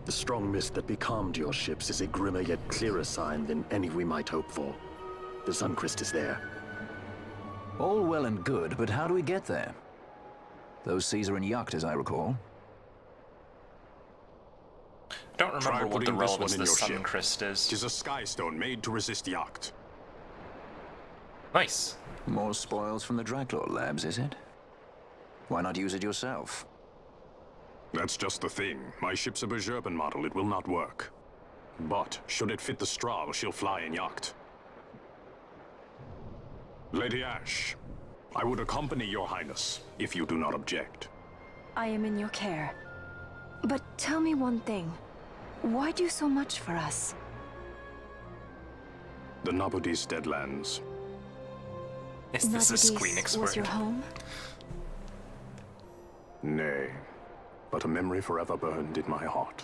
The strong mist that becalmed your ships is a grimmer yet clearer sign than any we might hope for. The Suncrest is there. All well and good, but how do we get there? Those seas are in Yacht, as I recall. Don't remember what the relevance of the ship. Suncrest is. Tis a sky stone made to resist yacht. Nice. More spoils from the Draklor labs, is it? Why not use it yourself? That's just the thing. My ship's a Bergerben model. It will not work. But should it fit the Strahl, she'll fly in yacht. Lady Ash, I would accompany your highness, if you do not object. I am in your care. But tell me one thing. Why do so much for us? The Nabudis Deadlands. Is this a Squeenix was word? your home? Nay, but a memory forever burned in my heart.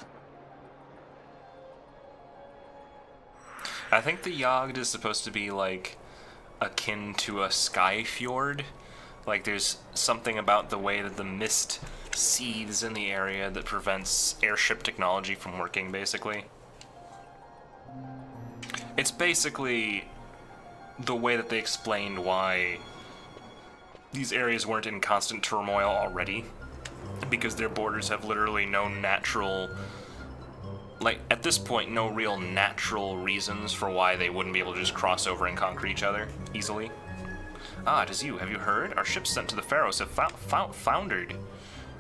I think the Yogd is supposed to be, like, akin to a sky fjord. Like, there's something about the way that the mist seethes in the area that prevents airship technology from working, basically. It's basically the way that they explained why these areas weren't in constant turmoil already, because their borders have literally no natural, like, at this point, no real natural reasons for why they wouldn't be able to just cross over and conquer each other easily. Ah, it is you. Have you heard? Our ships sent to the Pharos have foundered.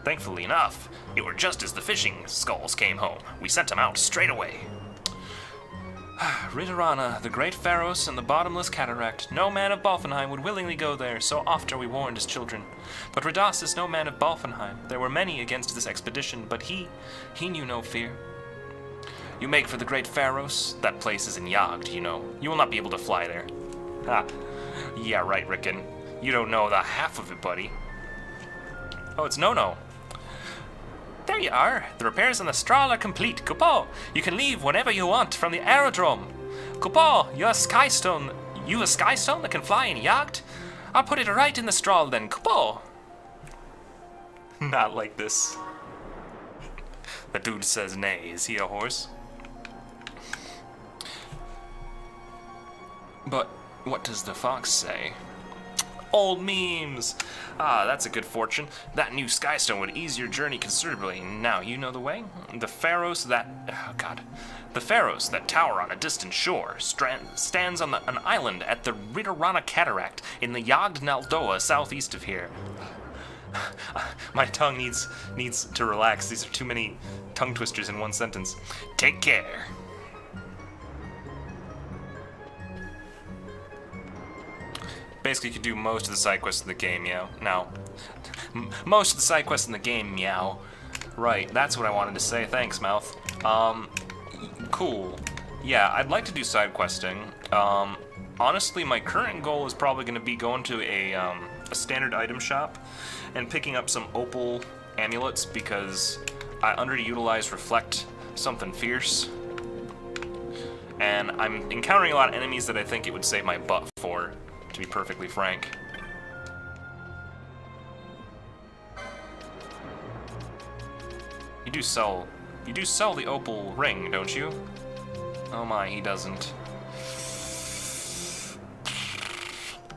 Thankfully enough, it were just as the fishing sculls came home. We sent them out straight away. Ridorana, the great Pharos, and the bottomless cataract. No man of Balfenheim would willingly go there, so oft are we warned as children. But Radas is no man of Balfenheim. There were many against this expedition, but he knew no fear. You make for the great Pharos. That place is in Yogd, you know. You will not be able to fly there. Ah, yeah, right, Rickon. You don't know the half of it, buddy. Oh, it's No-No. There you are. The repairs on the Strahl are complete. Coupeau, you can leave whenever you want from the aerodrome. Coupeau, you a Skystone that can fly in yacht? I'll put it right in the Strahl then, Coupeau. Not like this. The dude says nay. Is he a horse? But what does the fox say? Old memes! Ah, that's a good fortune. That new Skystone would ease your journey considerably. Now you know the way? The Pharos that... Oh, God. The Pharos that tower on a distant shore stands on an island at the Ritorana Cataract in the Yagd Naldoa southeast of here. My tongue needs to relax. These are too many tongue twisters in one sentence. Take care. Basically, you can do most of the side quests in the game, meow. Now, most of the side quests in the game, meow. Right, that's what I wanted to say. Thanks, mouth. Cool. Yeah, I'd like to do side questing. Honestly, my current goal is probably going to be going to a standard item shop and picking up some opal amulets because I underutilized Reflect something fierce. And I'm encountering a lot of enemies that I think it would save my butt for, to be perfectly frank. You do sell the opal ring, don't you? Oh my, he doesn't.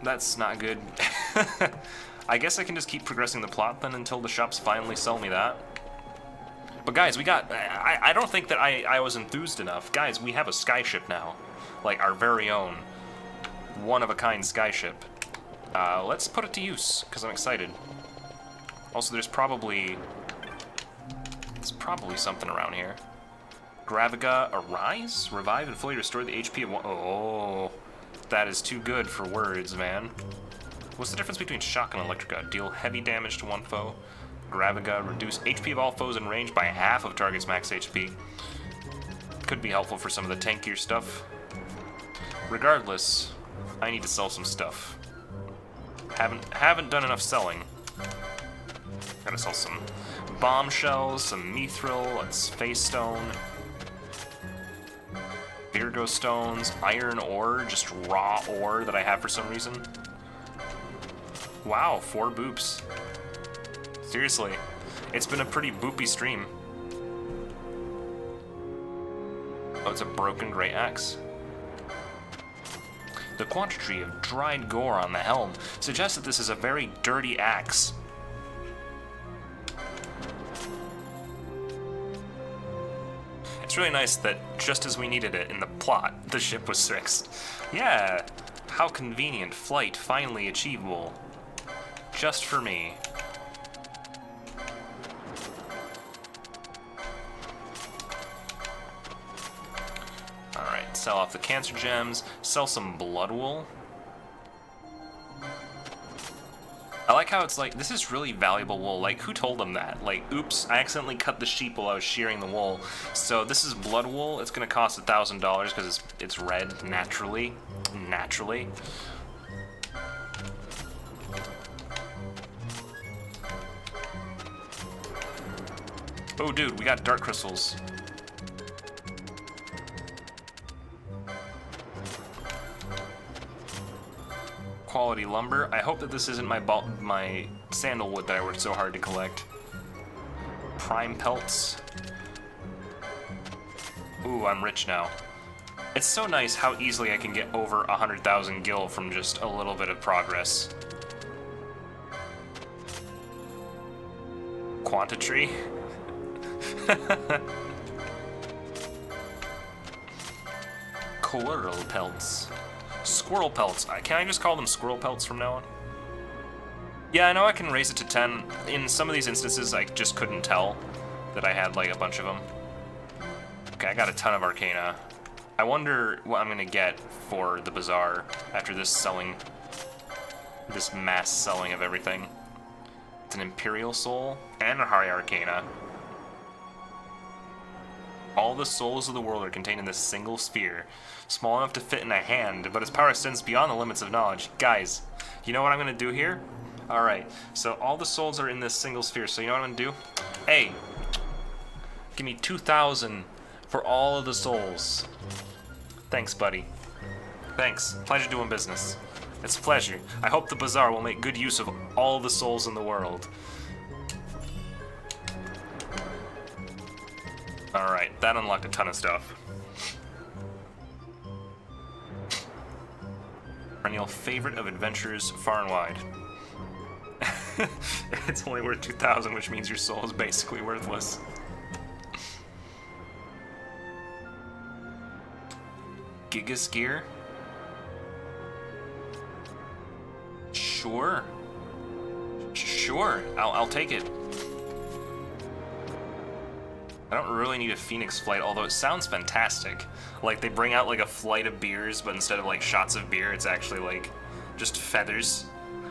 That's not good. I guess I can just keep progressing the plot then until the shops finally sell me that. But guys, we got... I don't think that I was enthused enough. Guys, we have a skyship now. Like, our very own one-of-a-kind skyship. Let's put it to use, because I'm excited. Also, there's probably something around here. Graviga Arise? Revive and fully restore the HP of one... Oh, that is too good for words, man. What's the difference between Shock and Electrica? Deal heavy damage to one foe. Graviga, reduce HP of all foes in range by half of target's max HP. Could be helpful for some of the tankier stuff. Regardless, I need to sell some stuff. Haven't done enough selling. Gotta sell some bombshells, some mithril, and space stone. Virgo stones, iron ore, just raw ore that I have for some reason. Wow, 4 boops. Seriously, it's been a pretty boopy stream. Oh, it's a broken great axe. The quantity of dried gore on the helm suggests that this is a very dirty axe. It's really nice that just as we needed it in the plot, the ship was fixed. Yeah, how convenient. Flight finally achievable. Just for me. Alright, sell off the cancer gems, sell some blood wool. I like how it's like, this is really valuable wool. Like, who told them that? Like, oops, I accidentally cut the sheep while I was shearing the wool. So this is blood wool. It's gonna cost $1,000 because it's red, naturally. Naturally. Oh, dude, we got dark crystals. Quality lumber. I hope that this isn't my sandalwood that I worked so hard to collect. Prime pelts. Ooh, I'm rich now. It's so nice how easily I can get over 100,000 gil from just a little bit of progress. Quantitree. Coral pelts. Squirrel pelts. Can I just call them squirrel pelts from now on? Yeah, I know I can raise it to 10. In some of these instances, I just couldn't tell that I had, like, a bunch of them. Okay, I got a ton of Arcana. I wonder what I'm gonna get for the bazaar after this selling, this mass selling of everything. It's an Imperial Soul and a High Arcana. All the souls of the world are contained in this single sphere, small enough to fit in a hand, but its power extends beyond the limits of knowledge. Guys, You know what I'm gonna do here? Alright, so all the souls are in this single sphere, so you know what I'm gonna do? Hey, give me 2,000 for all of the souls. Thanks, buddy. Thanks. Pleasure doing business. It's a pleasure. I hope the bazaar will make good use of all the souls in the world. Alright, that unlocked a ton of stuff. Perennial favorite of adventurers far and wide. It's only worth 2,000, which means your soul is basically worthless. Gigas gear? Sure. Sure, I'll take it. I don't really need a Phoenix flight, although it sounds fantastic. Like, they bring out, like, a flight of beers, but instead of, like, shots of beer, it's actually, like, just feathers.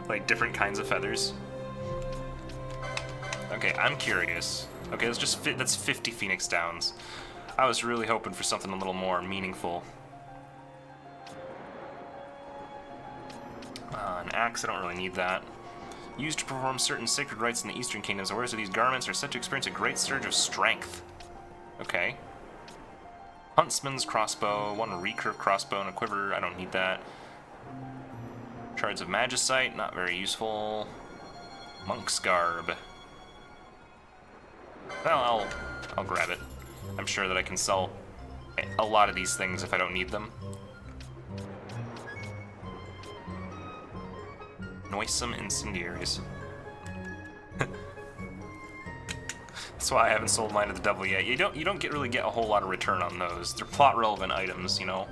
Like, different kinds of feathers. Okay, I'm curious. Okay, that's 50 Phoenix Downs. I was really hoping for something a little more meaningful. An axe, I don't really need that. Used to perform certain sacred rites in the Eastern Kingdoms, the wearers of these garments are said to experience a great surge of strength. Okay. Huntsman's crossbow, one recurve crossbow and a quiver, I don't need that. Shards of magicite, not very useful. Monk's garb. Well, I'll grab it. I'm sure that I can sell a lot of these things if I don't need them. Noisome incendiaries. That's why I haven't sold mine to the devil yet. You don't really get a whole lot of return on those. They're plot relevant items, you know.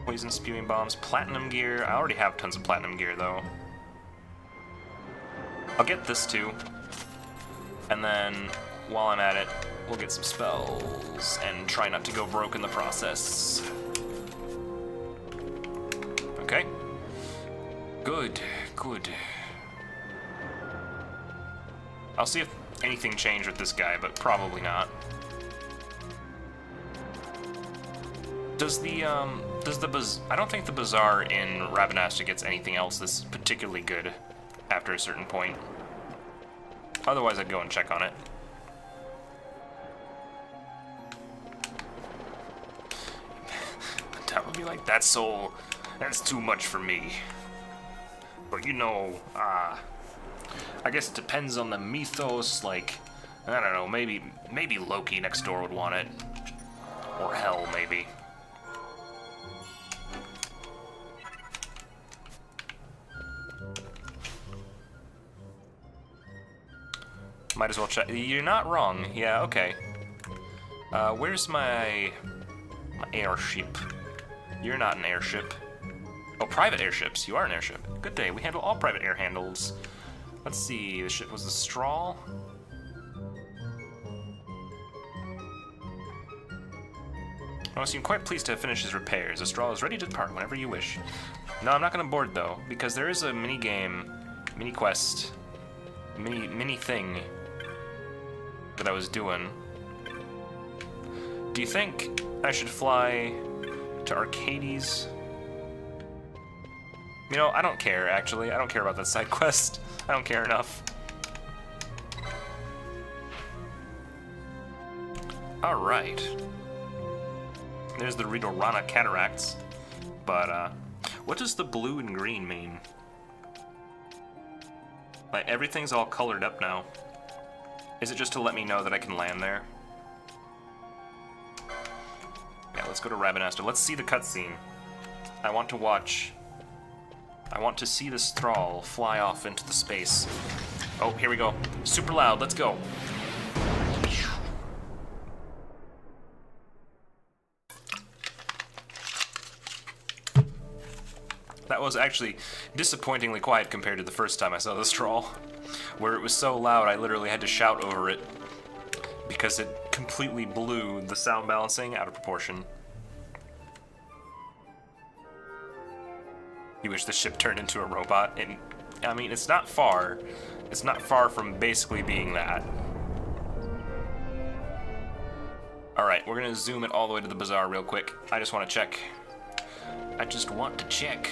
Poison spewing bombs, platinum gear. I already have tons of platinum gear though. I'll get this too. And then while I'm at it, we'll get some spells and try not to go broke in the process. Okay. Good, good. I'll see if anything changed with this guy, but probably not. I don't think the bazaar in Rabanastre gets anything else that's particularly good after a certain point. Otherwise, I'd go and check on it. That would be like, that soul, that's too much for me. But you know, I guess it depends on the mythos, like, I don't know, maybe Loki next door would want it. Or Hell, maybe. Might as well check. You're not wrong. Yeah, okay. Where's my airship? You're not an airship. Oh, private airships. You are an airship. Good day. We handle all private air handles. Let's see. The ship was the Strahl. I seem quite pleased to have finished his repairs. The Strahl is ready to depart whenever you wish. No, I'm not going to board, though, because there is a mini-game, mini-quest, mini-thing that I was doing. Do you think I should fly to Arcades? You know, I don't care, actually. I don't care about that side quest. I don't care enough. Alright. There's the Ridorana Cataracts. But, what does the blue and green mean? Like, everything's all colored up now. Is it just to let me know that I can land there? Yeah, let's go to Rabanastre. Let's see the cutscene. I want to watch. I want to see this Thrall fly off into the space. Oh, here we go. Super loud, let's go. That was actually disappointingly quiet compared to the first time I saw this Thrall, where it was so loud I literally had to shout over it because it completely blew the sound balancing out of proportion. You wish the ship turned into a robot? And I mean, it's not far. It's not far from basically being that. Alright, we're gonna zoom it all the way to the bazaar real quick. I just want to check I just want to check.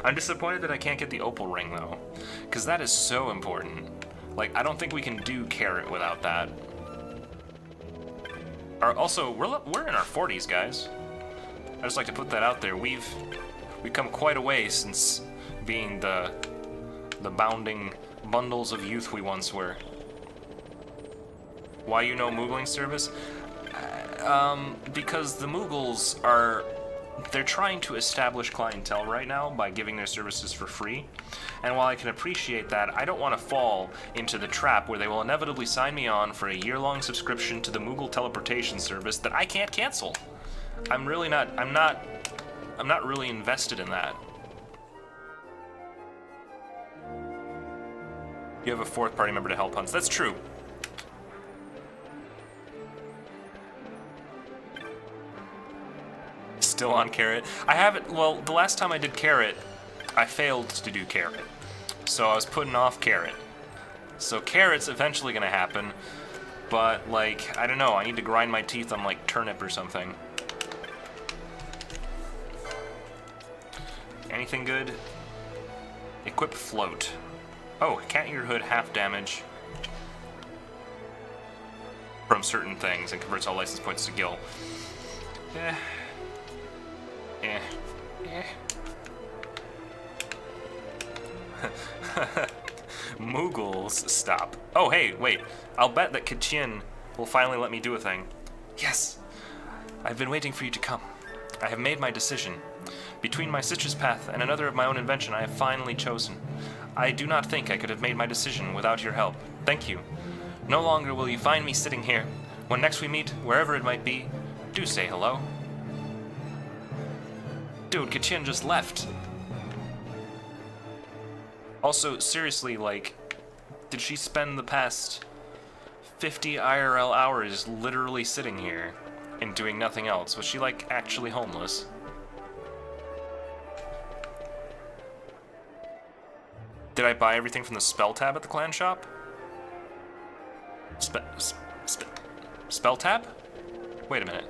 I'm disappointed that I can't get the opal ring, though, because that is so important. Like, I don't think we can do carrot without that. Also, we're in our 40s, guys. I just like to put that out there. We've come quite a way since being the bounding bundles of youth we once were. Why you know Moogling service? Because the Moogles they're trying to establish clientele right now by giving their services for free. And while I can appreciate that, I don't want to fall into the trap where they will inevitably sign me on for a year-long subscription to the Moogle teleportation service that I can't cancel. I'm not really invested in that. You have a fourth party member to help hunts. That's true. Still on carrot. I haven't, well, the last time I did carrot, I failed to do carrot. So I was putting off carrot. So carrot's eventually gonna happen, but like, I don't know, I need to grind my teeth on like turnip or something. Anything good? Equip float. Oh, cat ear hood half damage from certain things and converts all license points to gil. Moogles, stop. Oh, hey, wait. I'll bet that Kachin will finally let me do a thing. Yes! I've been waiting for you to come. I have made my decision. Between my citrus path and another of my own invention, I have finally chosen. I do not think I could have made my decision without your help. Thank you. No longer will you find me sitting here. When next we meet, wherever it might be, do say hello. Dude, Kachin just left. Also, seriously, like, did she spend the past 50 IRL hours literally sitting here and doing nothing else? Was she, like, actually homeless? Did I buy everything from the spell tab at the clan shop? Spell tab? Wait a minute.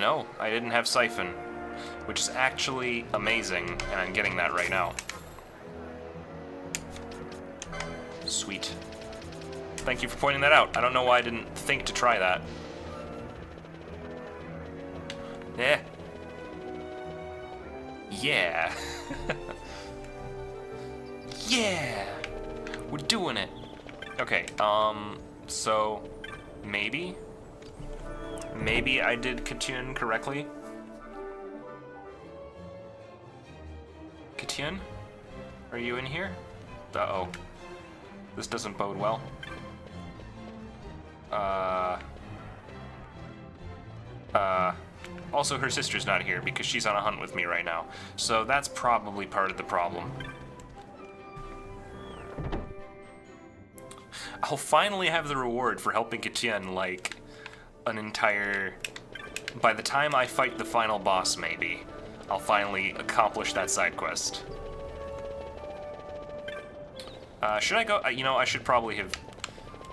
No, I didn't have Siphon, which is actually amazing, and I'm getting that right now. Sweet. Thank you for pointing that out. I don't know why I didn't think to try that. Yeah. Yeah! We're doing it! Okay, so maybe I did Katiun correctly? Katiun? Are you in here? Uh-oh. This doesn't bode well. Also, her sister's not here because she's on a hunt with me right now. So that's probably part of the problem. I'll finally have the reward for helping Katian, like, an entire... By the time I fight the final boss, maybe, I'll finally accomplish that side quest. Should I go? You know, I should probably have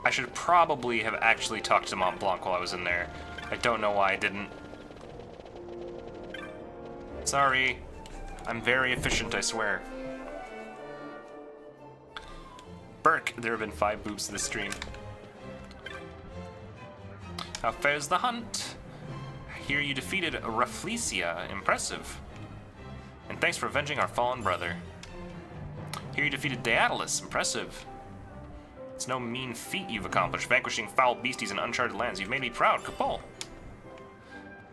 actually talked to Mont Blanc while I was in there. I don't know why I didn't. Sorry. I'm very efficient, I swear. Burke, there have been 5 boobs this stream. How fares the hunt? I hear you defeated Rafflesia. Impressive. And thanks for avenging our fallen brother. Here you defeated Daedalus. Impressive. It's no mean feat you've accomplished, vanquishing foul beasties in uncharted lands. You've made me proud, Coupeau.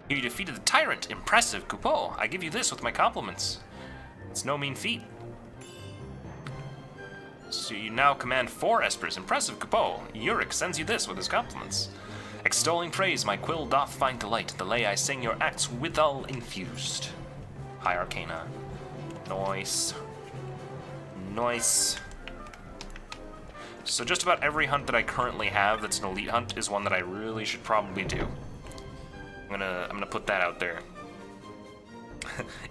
Here you defeated the tyrant. Impressive, Coupeau. I give you this with my compliments. It's no mean feat. So you now command 4 espers. Impressive, Coupeau. Uric sends you this with his compliments. Extolling praise, my quill doth find delight. The lay I sing your acts withal infused. High Arcana. Nice. Nice. So just about every hunt that I currently have that's an elite hunt is one that I really should probably do. I'm gonna put that out there.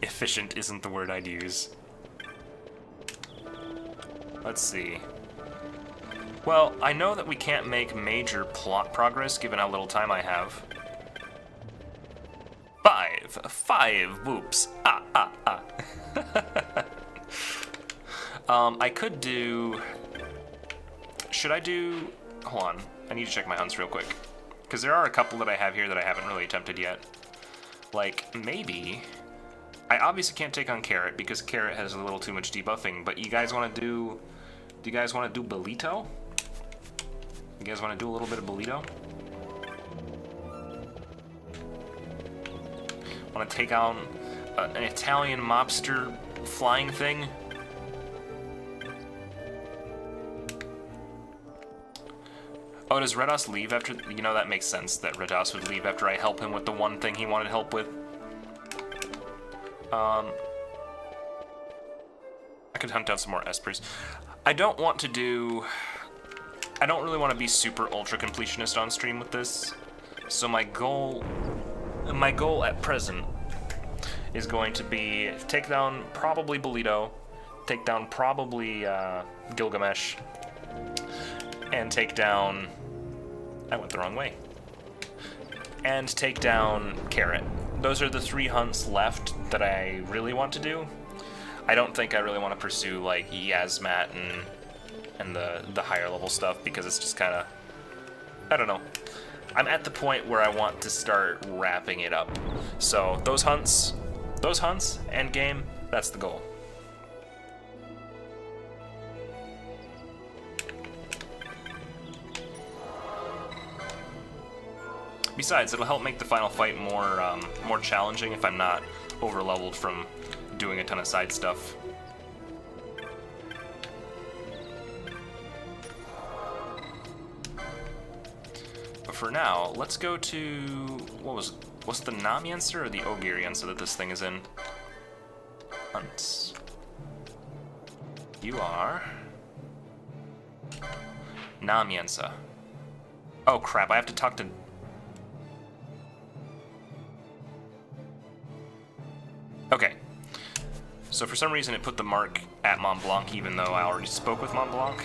Efficient isn't the word I'd use. Let's see. Well, I know that we can't make major plot progress given how little time I have. Five, whoops. I could do... Should I do... Hold on, I need to check my hunts real quick. Because there are a couple that I have here that I haven't really attempted yet. Like, maybe... I obviously can't take on Carrot because Carrot has a little too much debuffing, but you guys want to do... Do you guys want to do Belito? You guys want to do a little bit of Belito? Want to take on an Italian mobster flying thing? Oh, does Redos leave after... You know, that makes sense that Redos would leave after I help him with the one thing he wanted help with. I could hunt down some more Espers. I don't want to do... I don't really want to be super ultra completionist on stream with this. So my goal at present is going to be take down probably Belito, take down probably Gilgamesh, and take down... I went the wrong way. And take down Carrot. Those are the 3 hunts left that I really want to do. I don't think I really want to pursue like Yasmat and the higher level stuff because it's just kind of... I don't know. I'm at the point where I want to start wrapping it up. So those hunts, end game, that's the goal. Besides, it'll help make the final fight more challenging if I'm not over-leveled from doing a ton of side stuff. But for now, let's go to... was it the Namyensa or the Ogiriensa that this thing is in? Hunts. You are... Namyensa. Oh crap, I have to talk to... Okay. So for some reason it put the mark at Mont Blanc even though I already spoke with Mont Blanc.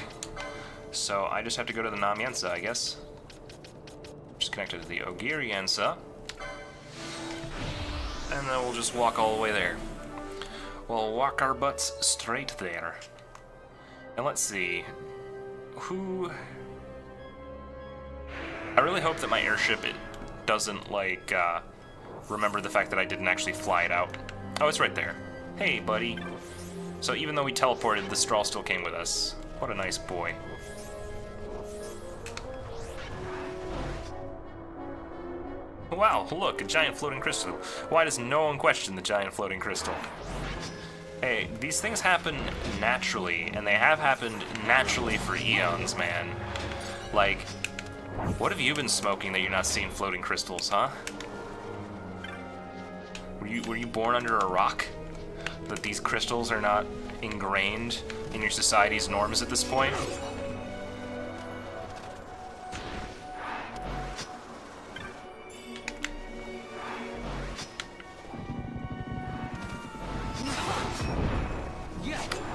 So I just have to go to the Namyensa, I guess. Just connected to the Ogiriensa. And then we'll just walk all the way there. We'll walk our butts straight there. And let's see. Who... I really hope that my airship doesn't, like, remember the fact that I didn't actually fly it out. Oh, it's right there. Hey, buddy. So even though we teleported, the straw still came with us. What a nice boy. Wow, look, a giant floating crystal. Why does no one question the giant floating crystal? Hey, these things happen naturally, and they have happened naturally for eons, man. Like, what have you been smoking that you're not seeing floating crystals, huh? Were you born under a rock? That these crystals are not ingrained in your society's norms at this point?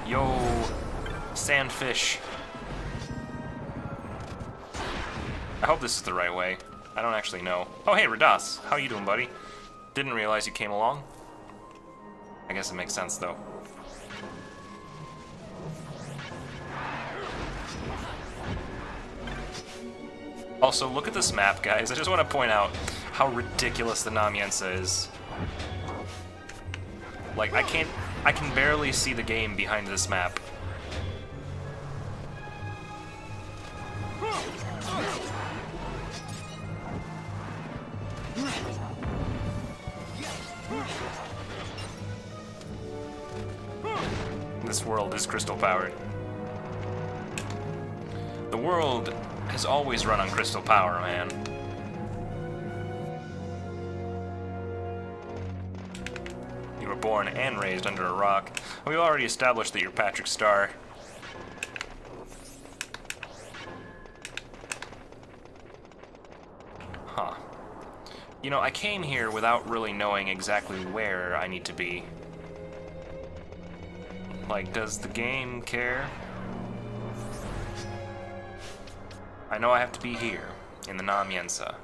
Yo, sandfish. I hope this is the right way. I don't actually know. Oh, hey, Radas. How you doing, buddy? Didn't realize you came along. I guess it makes sense, though. Also, look at this map, guys. I just want to point out how ridiculous the Namyensa is. Like, I can barely see the game behind this map. This world is crystal powered. The world has always run on crystal power, man. You were born and raised under a rock. We already established that you're Patrick Star. Huh. You know, I came here without really knowing exactly where I need to be. Like, does the game care? I know I have to be here, in the Namiensa.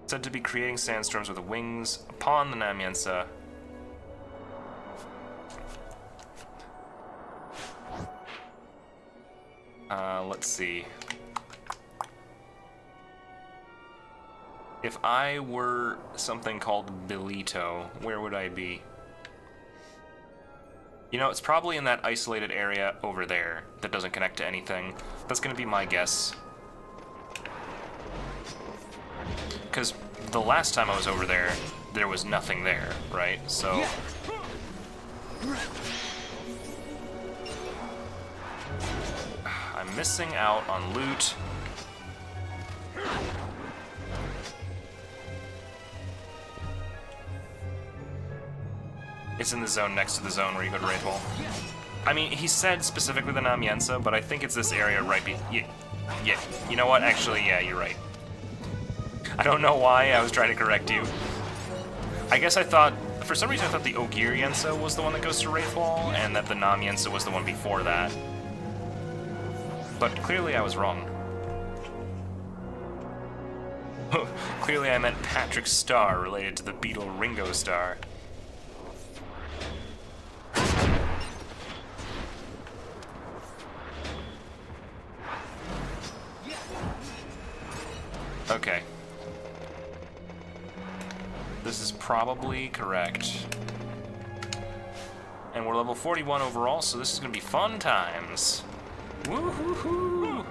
Said to be creating sandstorms with wings upon the Namiensa. Let's see. If I were something called Belito, where would I be? You know, it's probably in that isolated area over there that doesn't connect to anything. That's gonna be my guess. Because the last time I was over there, there was nothing there, right? So... I'm missing out on loot. It's in the zone next to the zone where you go to Wraithwall. I mean, he said specifically the Namiensa, but I think it's this area right yeah, you know what? Actually, yeah, you're right. I don't know why I was trying to correct you. I guess I thought, for some reason I thought the Ogiriensa was the one that goes to Wraithwall, and that the Namiensa was the one before that. But clearly I was wrong. Clearly I meant Patrick Star related to the Beetle Ringo Starr. Okay. This is probably correct. And we're level 41 overall, so this is gonna be fun times. Woo-hoo-hoo!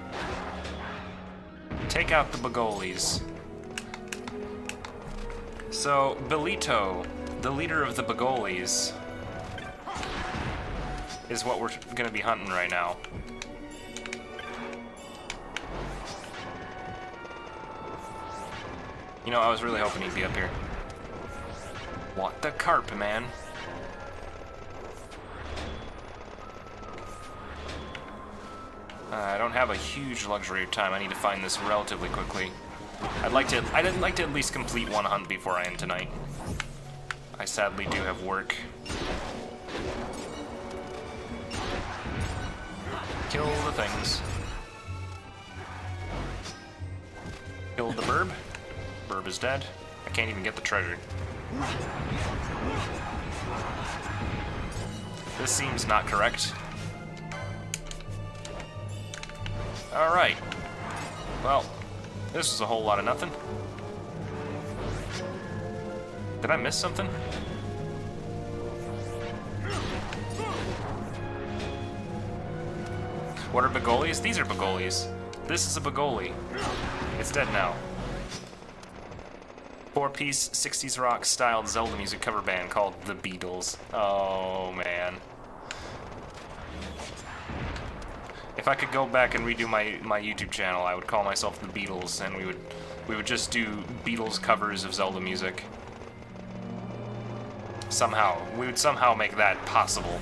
Take out the Bagolies. So, Belito, the leader of the Bagolies, is what we're gonna be hunting right now. You know, I was really hoping he'd be up here. What the carp, man? I don't have a huge luxury of time. I need to find this relatively quickly. I'd like to at least complete one hunt before I end tonight. I sadly do have work. Kill the things. Kill the burb. Burb is dead. I can't even get the treasure. This seems not correct. Alright. Well, this was a whole lot of nothing. Did I miss something? What are Bagolies? These are Bagolies. This is a Bagoli. It's dead now. 4-piece 60s rock styled Zelda music cover band called The Beatles. Oh man. If I could go back and redo my YouTube channel, I would call myself The Beatles, and we would just do Beatles covers of Zelda music. Somehow. We would somehow make that possible.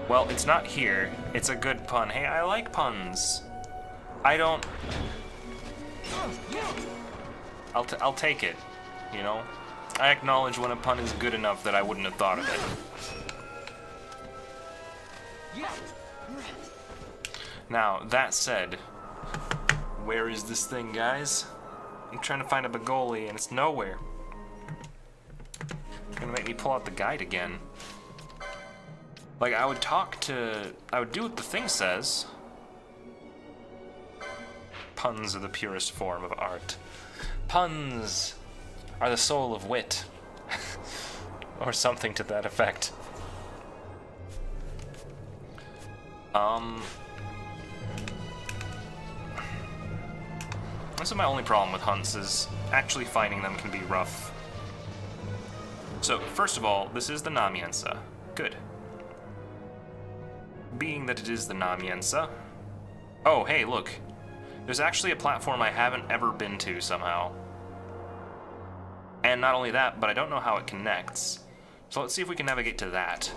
Well, it's not here. It's a good pun. Hey, I like puns. I don't... I'll take it, you know? I acknowledge when a pun is good enough that I wouldn't have thought of it. Now, that said, where is this thing, guys? I'm trying to find a Bagoli, and it's nowhere. It's gonna make me pull out the guide again. Like, I would do what the thing says. Puns are the purest form of art. Puns are the soul of wit. Or something to that effect. This is my only problem with hunts, is actually finding them can be rough. So, first of all, this is the Namiensa. Good. Being that it is the Namiensa... Oh, hey, look. There's actually a platform I haven't ever been to somehow. And not only that, but I don't know how it connects. So let's see if we can navigate to that.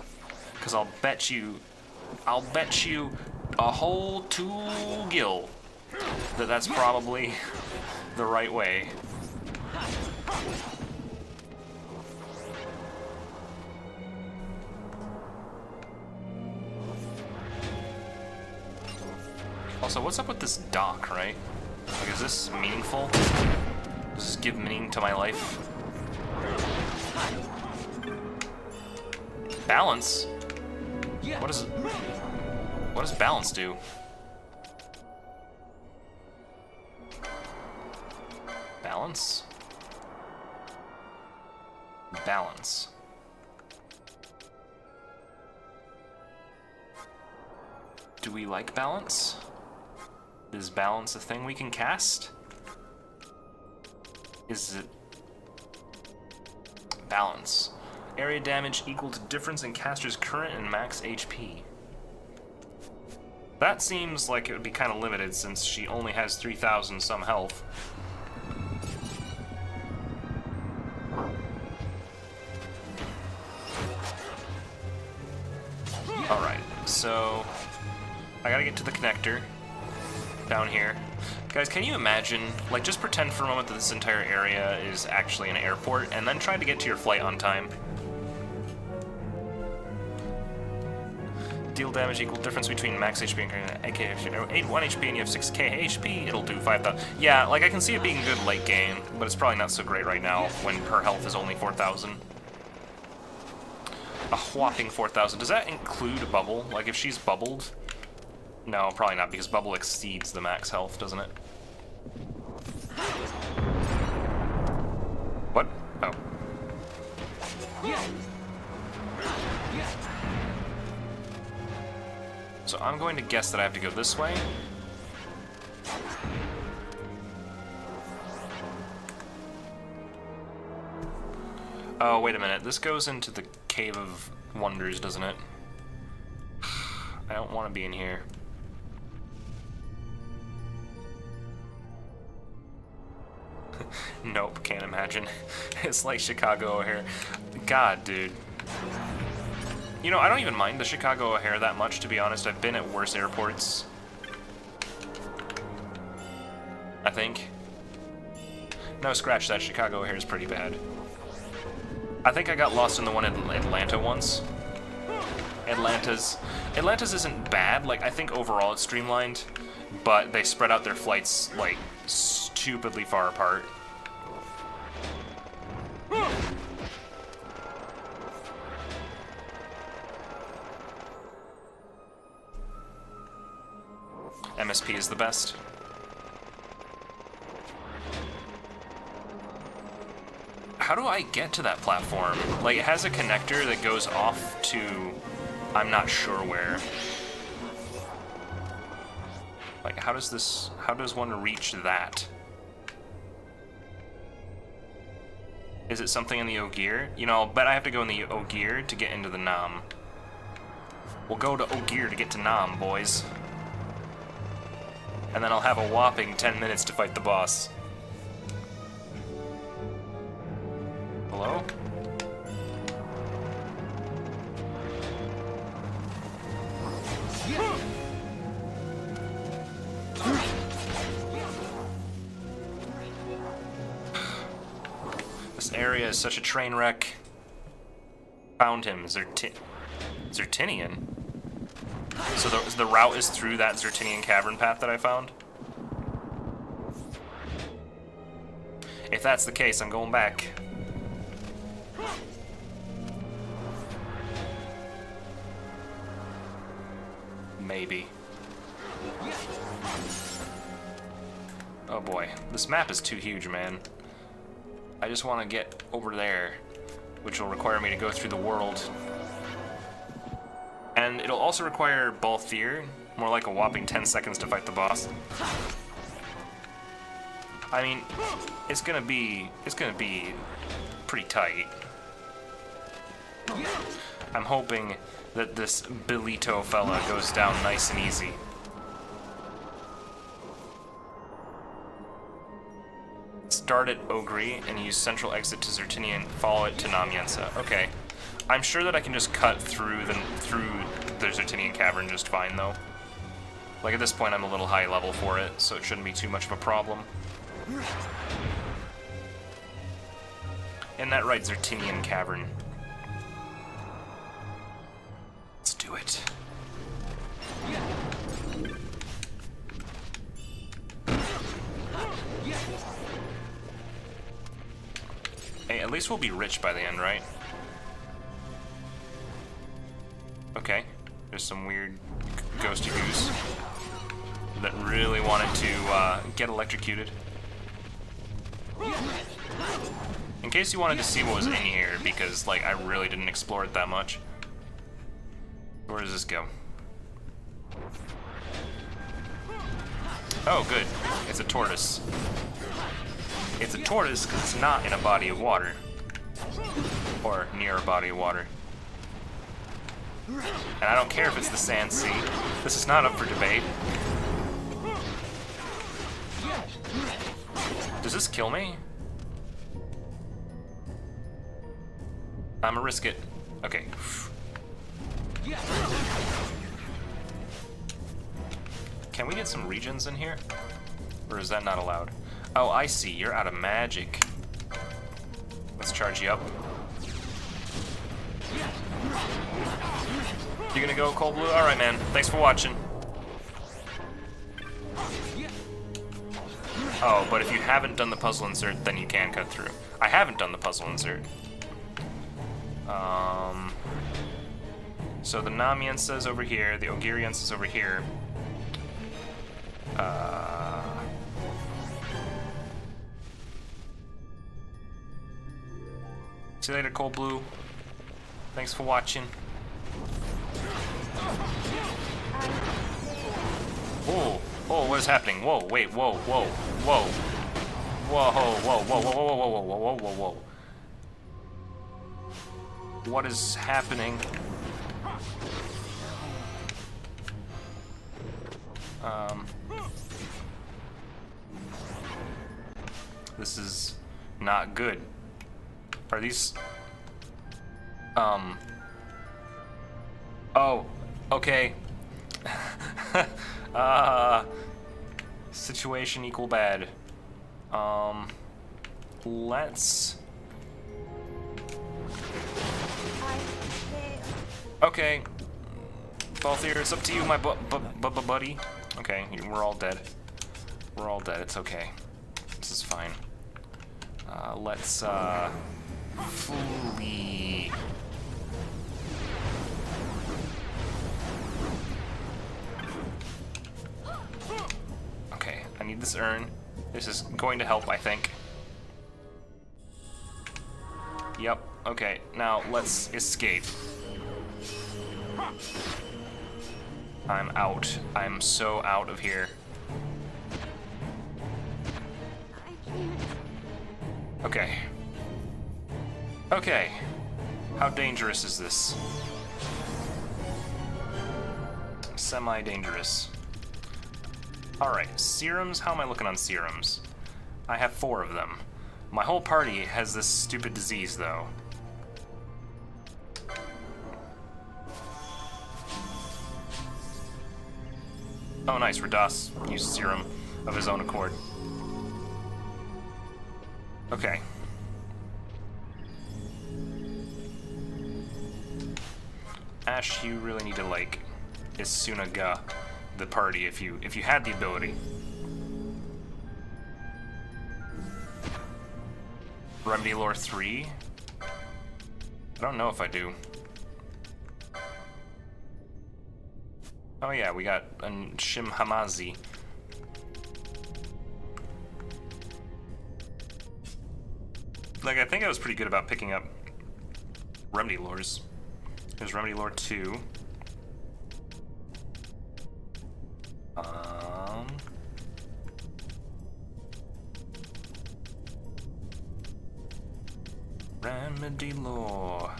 Because I'll bet you a whole 2 gil that that's probably the right way. Also, what's up with this dock, right? Like, is this meaningful? Does this give meaning to my life? Balance? What does balance do? Balance? Balance. Do we like balance? Is balance a thing we can cast? Is it... Balance. Area damage equal to difference in caster's current and max HP. That seems like it would be kind of limited since she only has 3,000 some health. Alright, so... I gotta get to the connector. Down here. Guys, can you imagine, like, just pretend for a moment that this entire area is actually an airport, and then try to get to your flight on time. Deal damage equal difference between max HP and AK HP. 1 HP and you have 6k HP, it'll do 5,000. Yeah, like, I can see it being good late game, but it's probably not so great right now when her health is only 4,000. A whopping 4,000. Does that include a bubble? Like, if she's bubbled... No, probably not, because bubble exceeds the max health, doesn't it? What? Oh. So I'm going to guess that I have to go this way. Oh, wait a minute. This goes into the Cave of Wonders, doesn't it? I don't want to be in here. Nope, can't imagine. It's like Chicago O'Hare. God, dude. You know, I don't even mind the Chicago O'Hare that much, to be honest. I've been at worse airports. I think. No, scratch that. Chicago O'Hare is pretty bad. I think I got lost in the one in Atlanta once. Atlanta's isn't bad. Like, I think overall it's streamlined, but they spread out their flights, like, stupidly far apart. MSP is the best. How do I get to that platform? Like, it has a connector that goes off to... I'm not sure where. Like, how does one reach that? Is it something in the Ogier? You know, I'll bet I have to go in the Ogier to get into the Nam. We'll go to Ogier to get to Nam, boys. And then I'll have a whopping 10 minutes to fight the boss. Hello? This area is such a train wreck. Found him. Zertinian? So the route is through that Zertinian cavern path that I found? If that's the case, I'm going back. Maybe. Oh boy, this map is too huge, man. I just want to get over there, which will require me to go through the world. And it'll also require Balthier, more like a whopping 10 seconds to fight the boss. I mean, it's gonna be pretty tight. I'm hoping that this Belito fella goes down nice and easy. Start at Ogre and use central exit to Zertinian, follow it to Namyensa. Okay. I'm sure that I can just cut through the Zertinian cavern just fine, though. Like, at this point, I'm a little high level for it, so it shouldn't be too much of a problem. And that right, Zertinian Cavern. Let's do it. Hey, at least we'll be rich by the end, right? Okay. There's some weird ghosty goose that really wanted to get electrocuted. In case you wanted to see what was in here, because, like, I really didn't explore it that much. Where does this go? Oh, good. It's a tortoise. It's a tortoise because it's not in a body of water. Or near a body of water. And I don't care if it's the Sand Sea. This is not up for debate. Does this kill me? I'ma risk it. Okay. Can we get some regions in here? Or is that not allowed? Oh, I see. You're out of magic. Let's charge you up. You gonna go cold blue? Alright, man. Thanks for watching. Oh, but if you haven't done the puzzle insert, then you can cut through. I haven't done the puzzle insert. So the Namiense is over here, the Ogiriense is over here. See you later, Cold Blue. Thanks for watching. Whoa, oh, what is happening? Whoa, wait, whoa, whoa, whoa. Whoa, whoa, whoa, whoa, whoa, whoa, whoa, whoa, whoa, whoa. What is happening? This is not good. Are these... Oh, okay. Situation equal bad. Let's... Okay. Balthier, it's up to you, my buddy. Okay, we're all dead. We're all dead, it's okay. This is fine. Let's, flee. Okay, I need this urn. This is going to help, I think. Yep, okay, now let's escape. I'm out. I'm so out of here. Okay. Okay. How dangerous is this? Semi-dangerous. Alright, serums? How am I looking on serums? I have 4 of them. My whole party has this stupid disease, though. Oh, nice. Radas used serum of his own accord. Okay. Ash, you really need to, like, Isunaga the party if you had the ability. Remedy Lore 3? I don't know if I do. Oh yeah, we got a Shimhamazi. Like, I think I was pretty good about picking up Remedy Lores. There's Remedy Lore 2. Remedy Lore.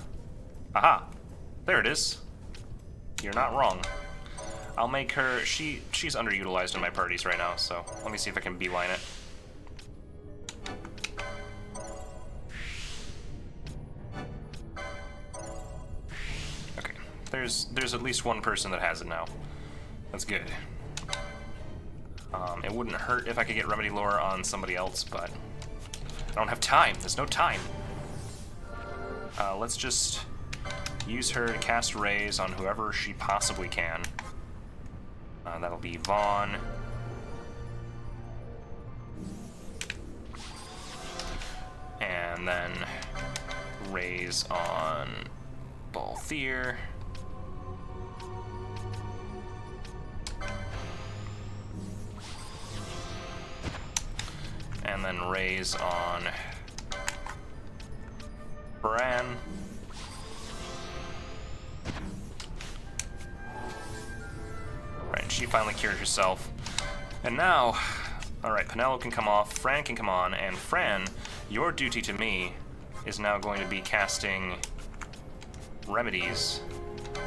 Aha! There it is. You're not wrong. I'll make her... She's underutilized in my parties right now, so let me see if I can beeline it. Okay. There's at least one person that has it now. That's good. It wouldn't hurt if I could get Remedy Lore on somebody else, but I don't have time. There's no time. Let's just use her to cast Rays on whoever she possibly can. That'll be Vaughn. And then Rays on Balthier. And then Rays on Bran. Right, she finally cured herself. And now, alright, Penelo can come off, Fran can come on, and Fran, your duty to me is now going to be casting remedies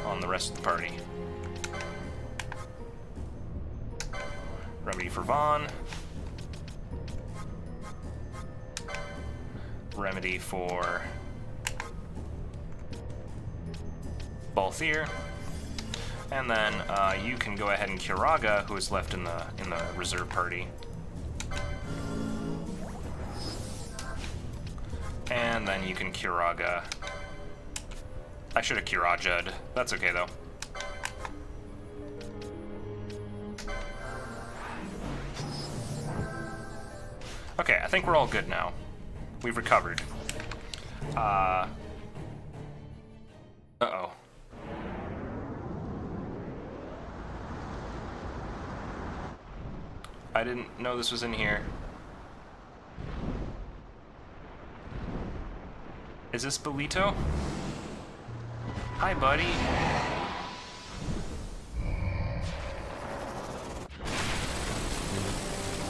on the rest of the party. Remedy for Vaughn. Remedy for Balthier. And then you can go ahead and Kiraga, who is left in the reserve party. And then you can Kiraga. I should have Kiraja'd. That's okay though. Okay, I think we're all good now. We've recovered. Uh-oh. I didn't know this was in here. Is this Belito? Hi, buddy.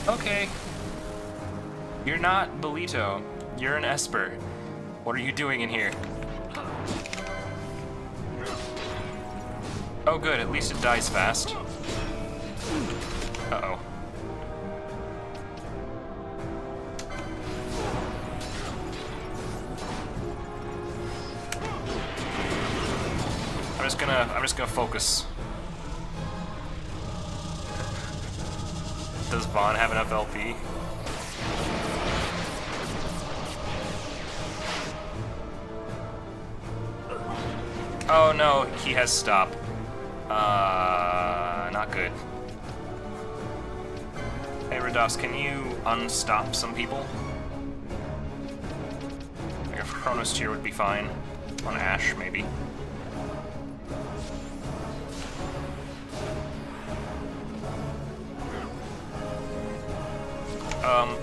Okay. You're not Belito. You're an Esper. What are you doing in here? Oh good, at least it dies fast. Uh-oh. I'm just gonna focus. Does Vaughn have enough LP? Oh no, he has stop. Not good. Hey Rados, can you unstop some people? Like a Chronos tier would be fine. On Ash, maybe.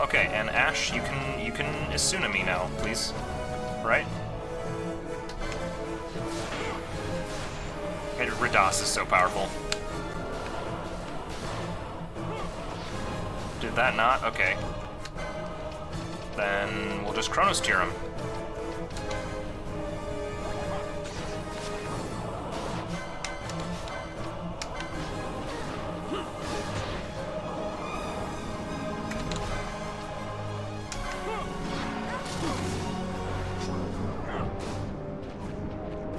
Okay, and Ash, you can Asuna me now, please. Right? And Rados is so powerful. Did that not? Okay. Then we'll just Chronos tier him.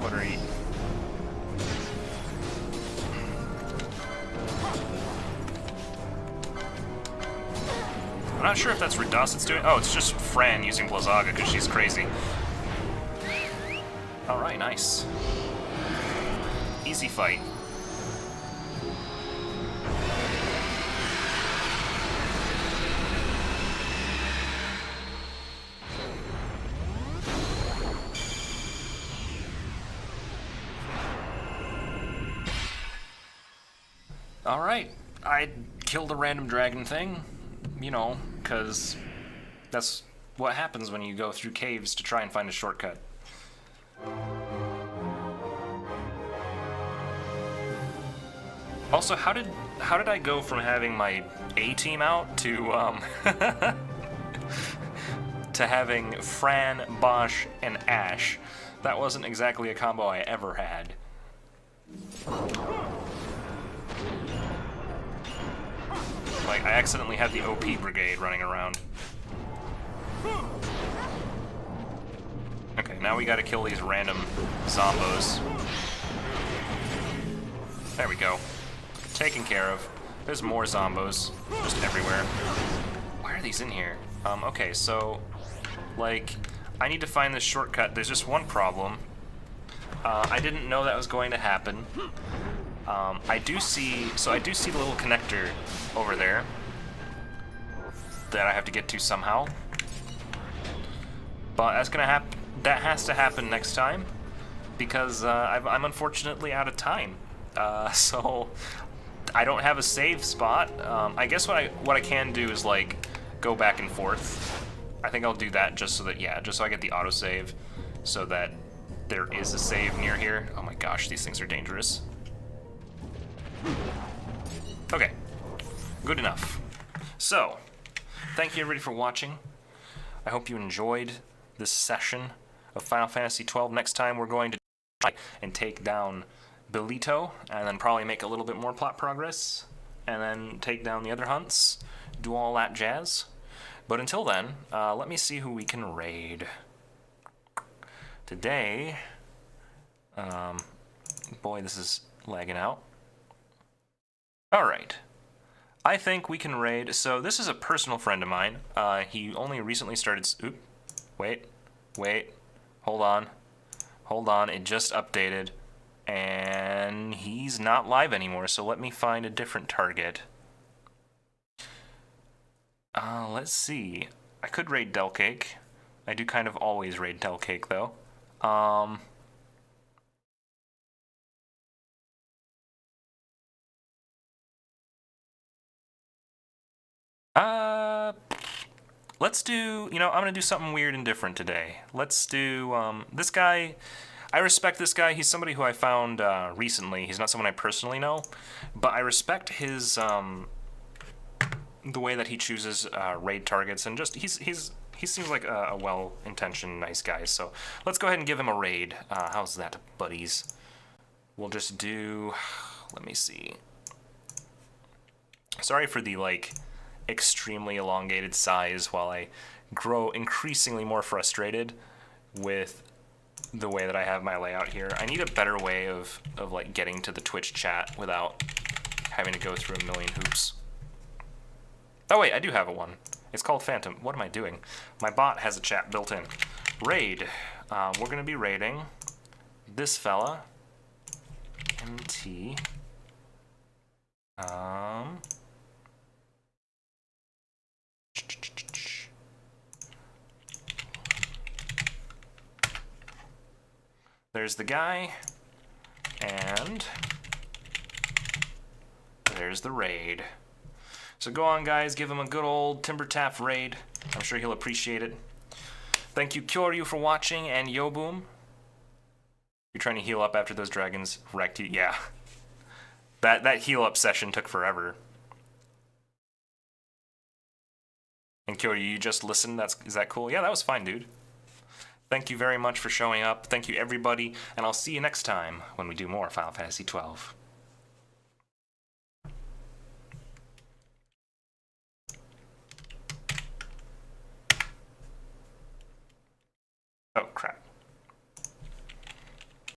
What are you? I'm not sure if that's Rados that's doing. Oh, it's just Fran using Blazzaga because she's crazy. Alright, nice. Easy fight. Alright, I killed a random dragon thing. You know, because that's what happens when you go through caves to try and find a shortcut. Also, how did I go from having my A team out to to having Fran, Bosch, and Ash? That wasn't exactly a combo I ever had. Like, I accidentally had the OP brigade running around. Okay, now we gotta kill these random zombos. There we go. Taken care of. There's more zombos just everywhere. Why are these in here? Okay, so, like, I need to find this shortcut. There's just one problem. I didn't know that was going to happen. I do see the little connector over there that I have to get to somehow. But that's gonna happen. That has to happen next time because I'm unfortunately out of time. So I don't have a save spot. I guess what I can do is like go back and forth. I think I'll do that just so that just so I get the autosave, so that there is a save near here. Oh my gosh, these things are dangerous. Okay, good enough. So, thank you everybody for watching. I hope you enjoyed this session of Final Fantasy XII. Next time we're going to try and take down Belito, and then probably make a little bit more plot progress, and then take down the other hunts, do all that jazz. But until then, let me see who we can raid. Today, boy, this is lagging out. Alright, I think we can raid, so this is a personal friend of mine. He only recently started, wait, hold on, it just updated, and he's not live anymore, so let me find a different target. Let's see, I could raid Delcake. I do kind of always raid Delcake, though. Let's do, I'm gonna do something weird and different today. Let's do, this guy, I respect this guy. He's somebody who I found, recently. He's not someone I personally know, but I respect his, the way that he chooses, raid targets, and just, he seems like a well-intentioned, nice guy, so let's go ahead and give him a raid. How's that, buddies? We'll just do, let me see. Sorry for the, like, extremely elongated size while I grow increasingly more frustrated with the way that I have my layout here. I need a better way of like getting to the Twitch chat without having to go through a million hoops. Oh wait, I do have a one. It's called Phantom. What am I doing? My bot has a chat built in. Raid. We're gonna be raiding this fella. MT. There's the guy, and there's the raid. So go on, guys, give him a good old Timbertaft raid. I'm sure he'll appreciate it. Thank you, Kyoryu, for watching, and Yoboom. You're trying to heal up after those dragons wrecked you? Yeah. That heal up session took forever. And Kyoryu, you just listened? Is that cool? Yeah, that was fine, dude. Thank you very much for showing up. Thank you, everybody, and I'll see you next time when we do more Final Fantasy XII.